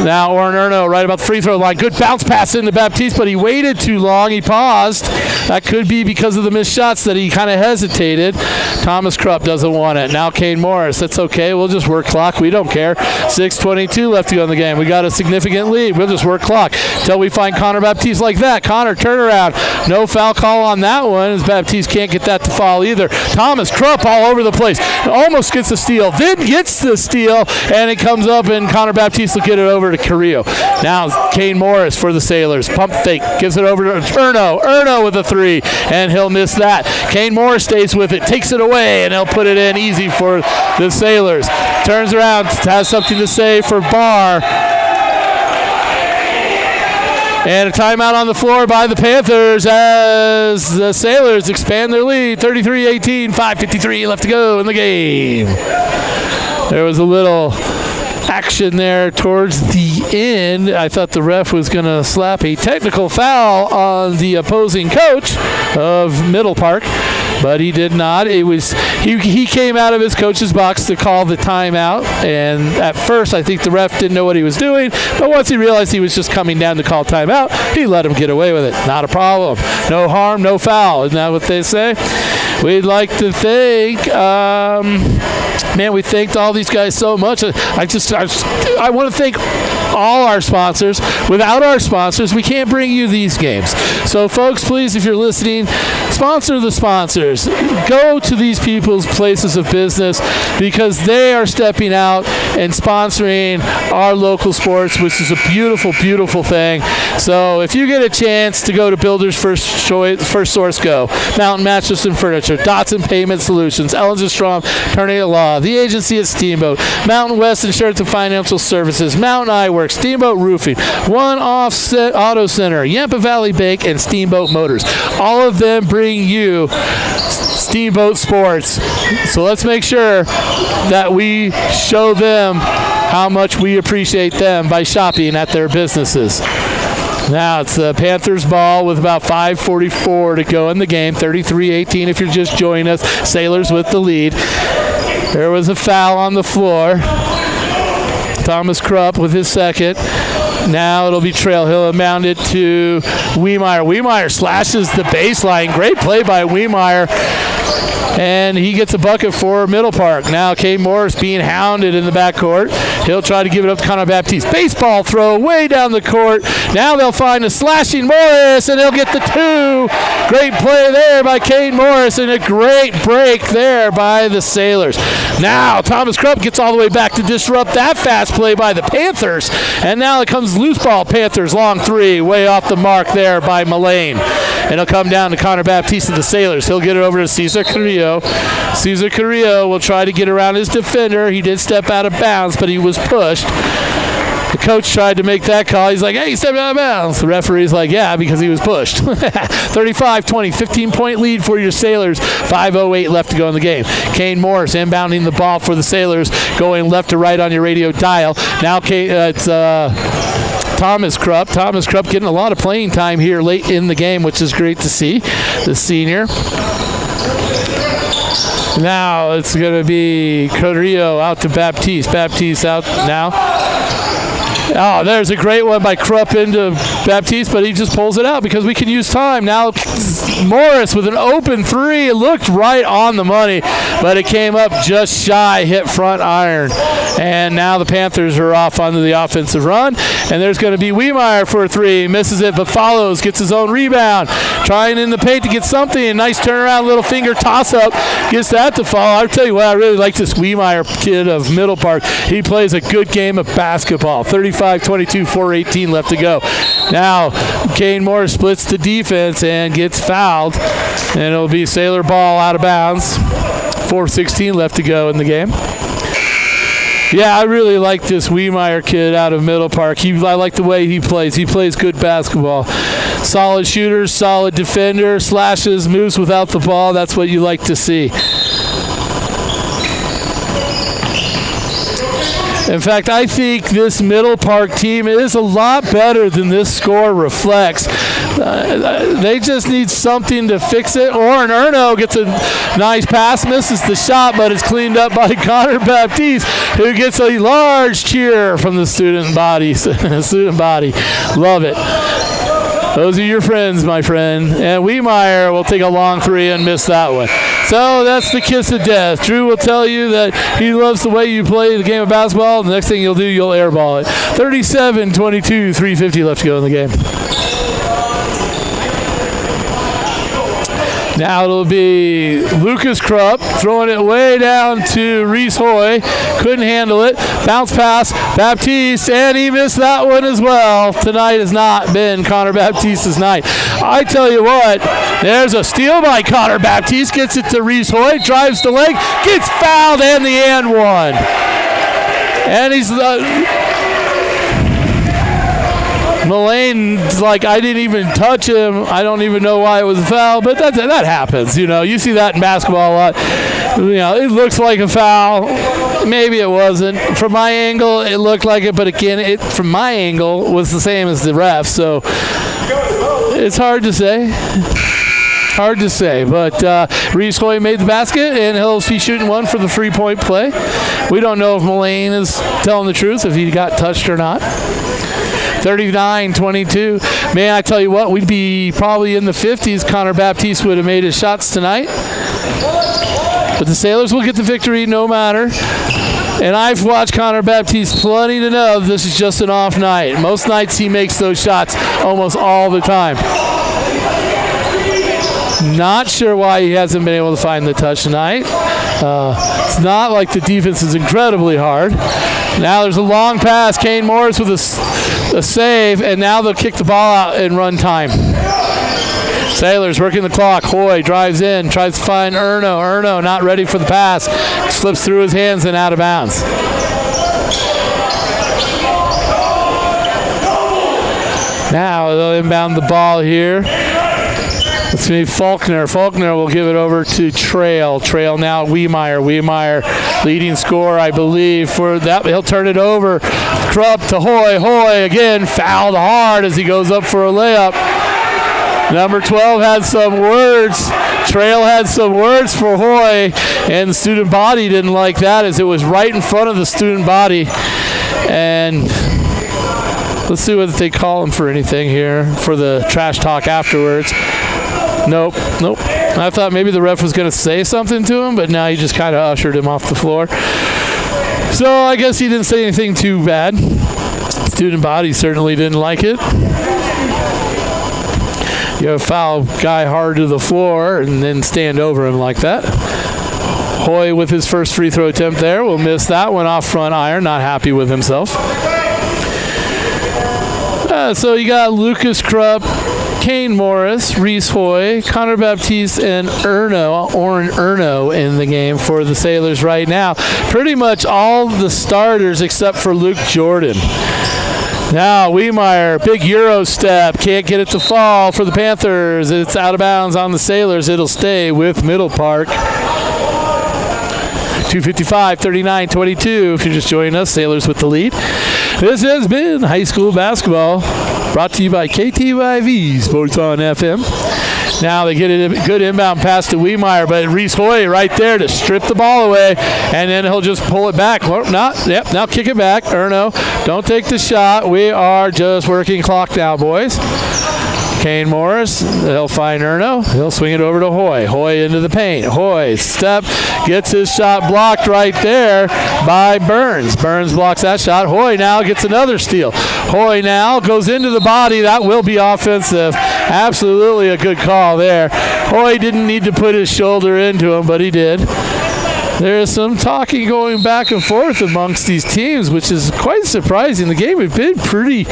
Now Oren Erno right about the free throw line. Good bounce pass into Baptiste, but he waited too long. He paused. That could be because of the missed shots that he kind of hesitated. Thomas Krupp doesn't want it. Now Kane Morris. That's okay. We'll just work clock. We don't care. 6:22 left to go in the game. We got a significant lead. We'll just work clock until we find Connor Baptiste like that. Connor, turnaround. No foul call on that one, as Baptiste can't get that to fall either. Thomas Krupp all over the place. Almost gets the steal. Then gets the steal, and it comes up, and Connor Baptiste will get it over to Carrillo. Now Kane Morris for the Sailors. Pump fake. Gives it over to Erno. Erno with a 3, and he'll miss that. Kane Morris stays with it. Takes it away, and he'll put it in easy for the Sailors. Turns around. Has something to say for Barr. And a timeout on the floor by the Panthers as the Sailors expand their lead. 33-18, 5:53 left to go in the game. There was a little action there towards the end. I thought the ref was going to slap a technical foul on the opposing coach of Middle Park, but he did not. It was he came out of his coach's box to call the timeout, and at first I think the ref didn't know what he was doing, but once he realized he was just coming down to call timeout, he let him get away with it. Not a problem. No harm, no foul. Isn't that what they say? We'd like to thank, we thanked all these guys so much. I want to thank all our sponsors. Without our sponsors, we can't bring you these games. So, folks, please, if you're listening, sponsor the sponsors. Go to these people's places of business because they are stepping out and sponsoring our local sports, which is a beautiful, beautiful thing. So, if you get a chance to go to Builder's First Source, go. Mountain Mattress and Furniture, Dotson Payment Solutions, Ellens & Strom, Tornado Law, The Agency at Steamboat, Mountain West Insurance and Financial Services, Mountain Eyeworks, Steamboat Roofing, One Offset Auto Center, Yampa Valley Bank, and Steamboat Motors. All of them bring you Steamboat Sports. So let's make sure that we show them how much we appreciate them by shopping at their businesses. Now it's the Panthers ball with about 5:44 to go in the game. 33-18 if you're just joining us. Sailors with the lead. There was a foul on the floor. Thomas Krupp with his second. Now it'll be Trail. He'll amount it to Wiemeyer. Wiemeyer slashes the baseline. Great play by Wiemeyer. And he gets a bucket for Middle Park. Now Kane Morris being hounded in the backcourt. He'll try to give it up to Connor Baptiste. Baseball throw way down the court. Now they'll find a slashing Morris, and he'll get the 2. Great play there by Kane Morris, and a great break there by the Sailors. Now Thomas Krupp gets all the way back to disrupt that fast play by the Panthers. And now it comes loose ball Panthers. Long 3, way off the mark there by Mullane. and it'll come down to Connor Baptiste of the Sailors. He'll get it over to Cesar Carrillo. Cesar Carrillo will try to get around his defender. He did step out of bounds, but he was pushed. The coach tried to make that call. He's like, hey, he stepped out of bounds. The referee's like, yeah, because he was pushed. 35-20, 15-point lead for your Sailors. 5:08 left to go in the game. Kane Morris inbounding the ball for the Sailors, going left to right on your radio dial. Now it's Thomas Krupp. Thomas Krupp getting a lot of playing time here late in the game, which is great to see, the senior. Now it's going to be Carrillo out to Baptiste. Baptiste out now. Oh, there's a great one by Krupp into Baptiste, but he just pulls it out because we can use time. Now Morris with an open three. It looked right on the money, but it came up just shy, hit front iron. And now the Panthers are off onto the offensive run. And there's going to be Wiemeyer for a three. Misses it, but follows, gets his own rebound. Trying in the paint to get something. Nice turnaround, little finger toss-up. Gets that to fall. I'll tell you what, I really like this Wiemeyer kid of Middle Park. He plays a good game of basketball. 35-22, 4:18 left to go. Now, Kane Morris splits the defense and gets fouled. And it'll be Sailor ball out of bounds. 4:16 left to go in the game. Yeah, I really like this Wiemeyer kid out of Middle Park. I like the way he plays. He plays good basketball. Solid shooter, solid defender, slashes, moves without the ball. That's what you like to see. In fact, I think this Middle Park team is a lot better than this score reflects. They just need something to fix it. Oren Erno gets a nice pass, misses the shot, but it's cleaned up by Connor Baptiste, who gets a large cheer from the student body. Love it. Those are your friends, my friend. And Wiemeyer will take a long three and miss that one. So that's the kiss of death. Drew will tell you that he loves the way you play the game of basketball. The next thing you'll do, you'll airball it. 37-22, 3:50 left to go in the game. Now it'll be Lucas Krupp throwing it way down to Reese Hoy. Couldn't handle it. Bounce pass, Baptiste, and he missed that one as well. Tonight has not been Connor Baptiste's night. I tell you what, there's a steal by Connor Baptiste. Gets it to Reese Hoy, drives the leg, gets fouled, and the and one. And he's... Mullane's like, I didn't even touch him. I don't even know why it was a foul, but that happens. You know, you see that in basketball a lot. You know, it looks like a foul. Maybe it wasn't. From my angle, it looked like it, but again, it from my angle was the same as the ref. So it's hard to say. Hard to say, but Reese Hoy made the basket, and he'll be shooting one for the three-point play. We don't know if Mullane is telling the truth, if he got touched or not. 39-22. Man, I tell you what, we'd be probably in the 50s. Connor Baptiste would have made his shots tonight. But the Sailors will get the victory no matter. And I've watched Connor Baptiste plenty to know this is just an off night. Most nights he makes those shots almost all the time. Not sure why he hasn't been able to find the touch tonight. It's not like the defense is incredibly hard. Now there's a long pass. Kane Morris with a save, and now they'll kick the ball out and run time. Sailors working the clock. Hoy drives in, tries to find Erno. Erno not ready for the pass. Slips through his hands and out of bounds. Now they'll inbound the ball here. It's going to be Faulkner. Faulkner will give it over to Trail. Trail now Wiemeyer. Wiemeyer leading scorer, I believe, for that. He'll turn it over. Krupp to Hoy. Hoy again fouled hard as he goes up for a layup. Number 12 had some words. Trail had some words for Hoy, and the student body didn't like that as it was right in front of the student body. And let's see whether they call him for anything here for the trash talk afterwards. Nope. I thought maybe the ref was going to say something to him, but now he just kind of ushered him off the floor. So I guess he didn't say anything too bad. Student body certainly didn't like it. You foul guy hard to the floor and then stand over him like that. Hoy with his first free throw attempt there will miss that one off front iron. Not happy with himself. So you got Lucas Krupp Kane Morris, Reese Hoy, Connor Baptiste, and Oren Erno in the game for the Sailors right now. Pretty much all the starters except for Luke Jordan. Now, Wiemeyer, big Euro step, can't get it to fall for the Panthers. It's out of bounds on the Sailors. It'll stay with Middle Park. 2:55, 39-22. If you're just joining us, Sailors with the lead. This has been high school basketball, brought to you by KTYV Sports on FM. Now they get a good inbound pass to Wiemeyer, but Reese Hoy right there to strip the ball away, and then he'll just pull it back. Well, now kick it back. Erno, don't take the shot. We are just working clock now, boys. Kane Morris, he'll find Erno. He'll swing it over to Hoy. Hoy into the paint. Hoy, step, gets his shot blocked right there by Burns. Burns blocks that shot. Hoy now gets another steal. Hoy now goes into the body. That will be offensive. Absolutely a good call there. Hoy didn't need to put his shoulder into him, but he did. There's some talking going back and forth amongst these teams, which is quite surprising. The game had been pretty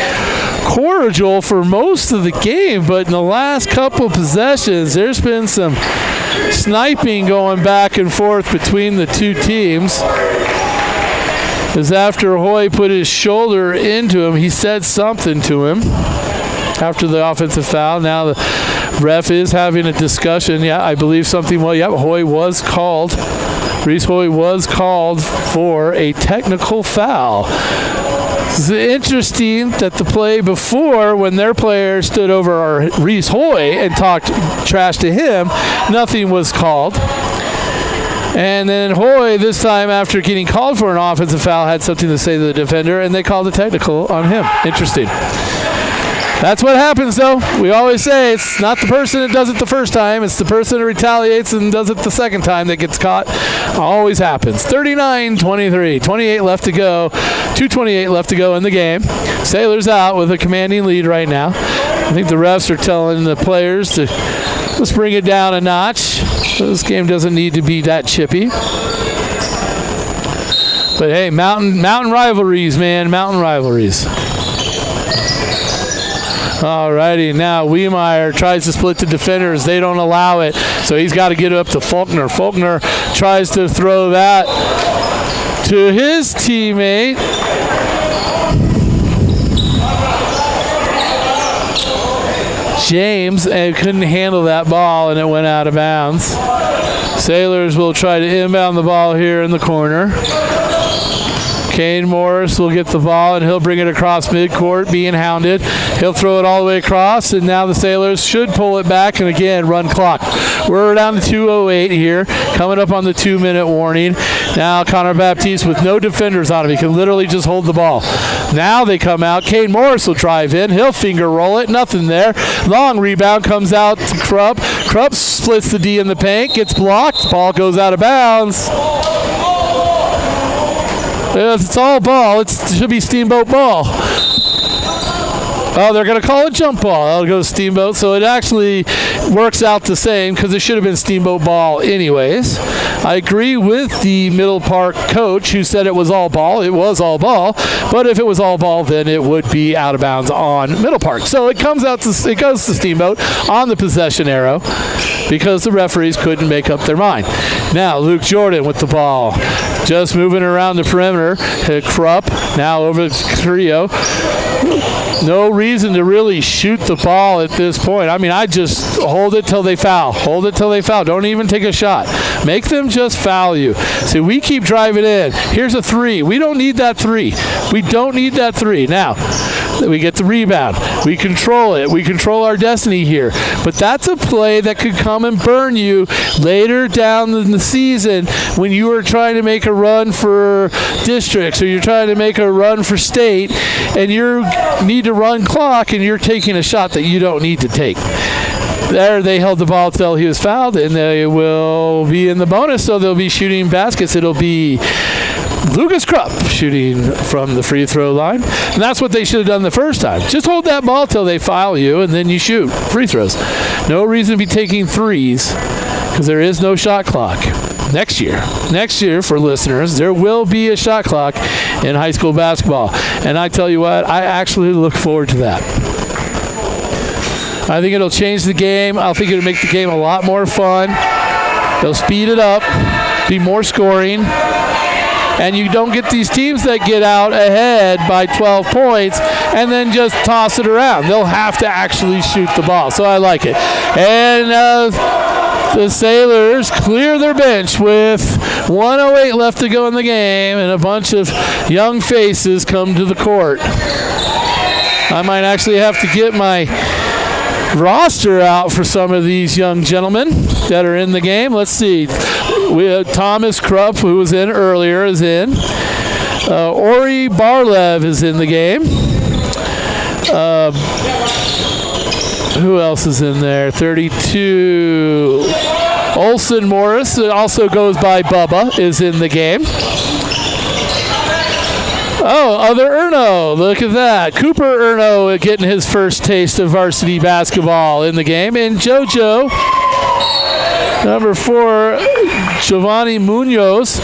cordial for most of the game, but in the last couple of possessions, there's been some sniping going back and forth between the two teams. As after Hoy put his shoulder into him, he said something to him after the offensive foul. Now the ref is having a discussion. Yeah, I believe something. Well, yeah, Hoy was called. Reese Hoy was called for a technical foul. It's interesting that the play before, when their player stood over Reese Hoy and talked trash to him, nothing was called. And then Hoy, this time after getting called for an offensive foul, had something to say to the defender, and they called a technical on him. Interesting. That's what happens, though. We always say it's not the person that does it the first time. It's the person that retaliates and does it the second time that gets caught. Always happens. 39-23. 28 left to go. 2:28 left to go in the game. Sailors out with a commanding lead right now. I think the refs are telling the players to let's bring it down a notch. This game doesn't need to be that chippy. But, hey, mountain rivalries, man. Mountain rivalries. Alrighty, now Wiemeyer tries to split the defenders. They don't allow it, so he's got to get it up to Faulkner. Faulkner tries to throw that to his teammate. James, and couldn't handle that ball, and it went out of bounds. Sailors will try to inbound the ball here in the corner. Kane Morris will get the ball, and he'll bring it across midcourt, being hounded. He'll throw it all the way across, and now the Sailors should pull it back, and again, run clock. We're down to 2:08 here, coming up on the 2-minute warning. Now Connor Baptiste with no defenders on him. He can literally just hold the ball. Now they come out. Kane Morris will drive in. He'll finger roll it. Nothing there. Long rebound comes out to Krupp. Krupp splits the D in the paint, gets blocked. Ball goes out of bounds. It's all ball. It should be Steamboat ball. Oh, they're going to call it jump ball. That'll go to Steamboat. So it actually works out the same because it should have been Steamboat ball anyways. I agree with the Middle Park coach who said it was all ball. It was all ball. But if it was all ball, then it would be out of bounds on Middle Park. So it goes to Steamboat on the possession arrow because the referees couldn't make up their mind. Now Luke Jordan with the ball. Just moving around the perimeter. Krupp now over the trio. No reason to really shoot the ball at this point. I mean, I just hold it till they foul. Hold it till they foul. Don't even take a shot. Make them just foul you. See, we keep driving in. Here's a three. We don't need that three. We don't need that three. Now, we get the rebound. We control it. We control our destiny here. But that's a play that could come and burn you later down in the season when you are trying to make a run for districts or you're trying to make a run for state and you need to run clock and you're taking a shot that you don't need to take. There, they held the ball till he was fouled, and they will be in the bonus, so they'll be shooting baskets. It'll be Lucas Krupp shooting from the free throw line. And that's what they should have done the first time. Just hold that ball till they foul you, and then you shoot free throws. No reason to be taking threes because there is no shot clock. Next year, for listeners, there will be a shot clock in high school basketball. And I tell you what, I actually look forward to that. I think it'll change the game. I think it'll make the game a lot more fun. They'll speed it up, be more scoring. And you don't get these teams that get out ahead by 12 points and then just toss it around. They'll have to actually shoot the ball. So I like it. And the Sailors clear their bench with 1:08 left to go in the game, and a bunch of young faces come to the court. I might actually have to get my roster out for some of these young gentlemen that are in the game. Let's see. We have Thomas Krupp, who was in earlier, is in. Ori Barlev is in the game. Who else is in there? 32. Olson Morris, also goes by Bubba, is in the game. Oh, other Erno. Look at that. Cooper Erno getting his first taste of varsity basketball in the game. And JoJo, number 4, Giovanni Munoz,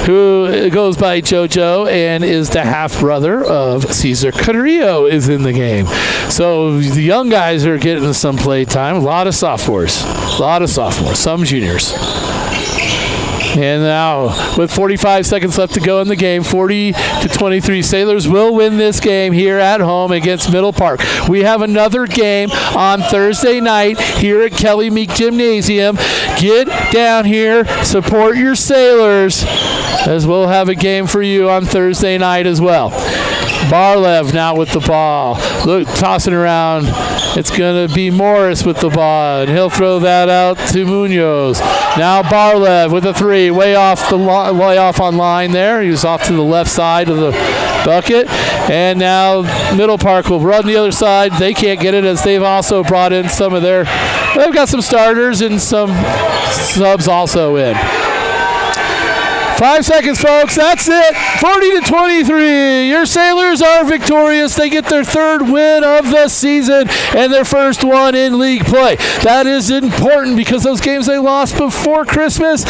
who goes by JoJo and is the half-brother of Cesar Carrillo, is in the game. So the young guys are getting some play time. A lot of sophomores, some juniors. And now, with 45 seconds left to go in the game, 40-23, Sailors will win this game here at home against Middle Park. We have another game on Thursday night here at Kelly Meek Gymnasium. Get down here, support your Sailors, as we'll have a game for you on Thursday night as well. Barlev now with the ball. Look, tossing around. It's going to be Morris with the ball, and he'll throw that out to Munoz. Now Barlev with a 3, way off on line there. He was off to the left side of the bucket. And now Middle Park will run the other side. They can't get it, as they've also brought in some of their, they've got some starters and some subs also in. 5 seconds, folks. That's it. 40-23. Your Sailors are victorious. They get their 3rd win of the season and their first one in league play. That is important because those games they lost before Christmas,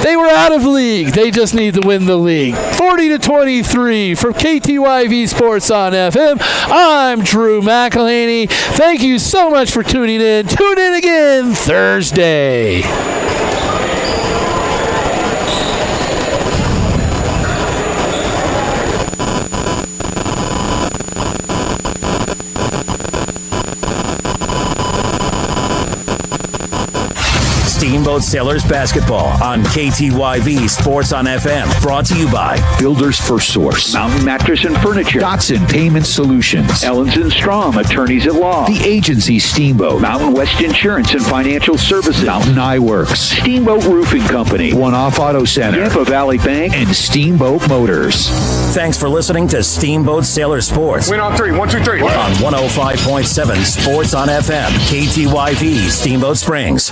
they were out of league. They just need to win the league. 40-23 from KTYV Sports on FM. I'm Drew McElhaney. Thank you so much for tuning in. Tune in again Thursday. Steamboat Sailors basketball on KTYV Sports on FM. Brought to you by Builders First Source, Mountain Mattress and Furniture, Dotson Payment Solutions, Ellens and Strom, Attorneys at Law, The Agency Steamboat, Mountain West Insurance and Financial Services, Mountain Eye Works, Steamboat Roofing Company, One Off Auto Center, Yampa Valley Bank, and Steamboat Motors. Thanks for listening to Steamboat Sailor Sports. Win on 3. 1, 2, 3. On 105.7 Sports on FM, KTYV Steamboat Springs.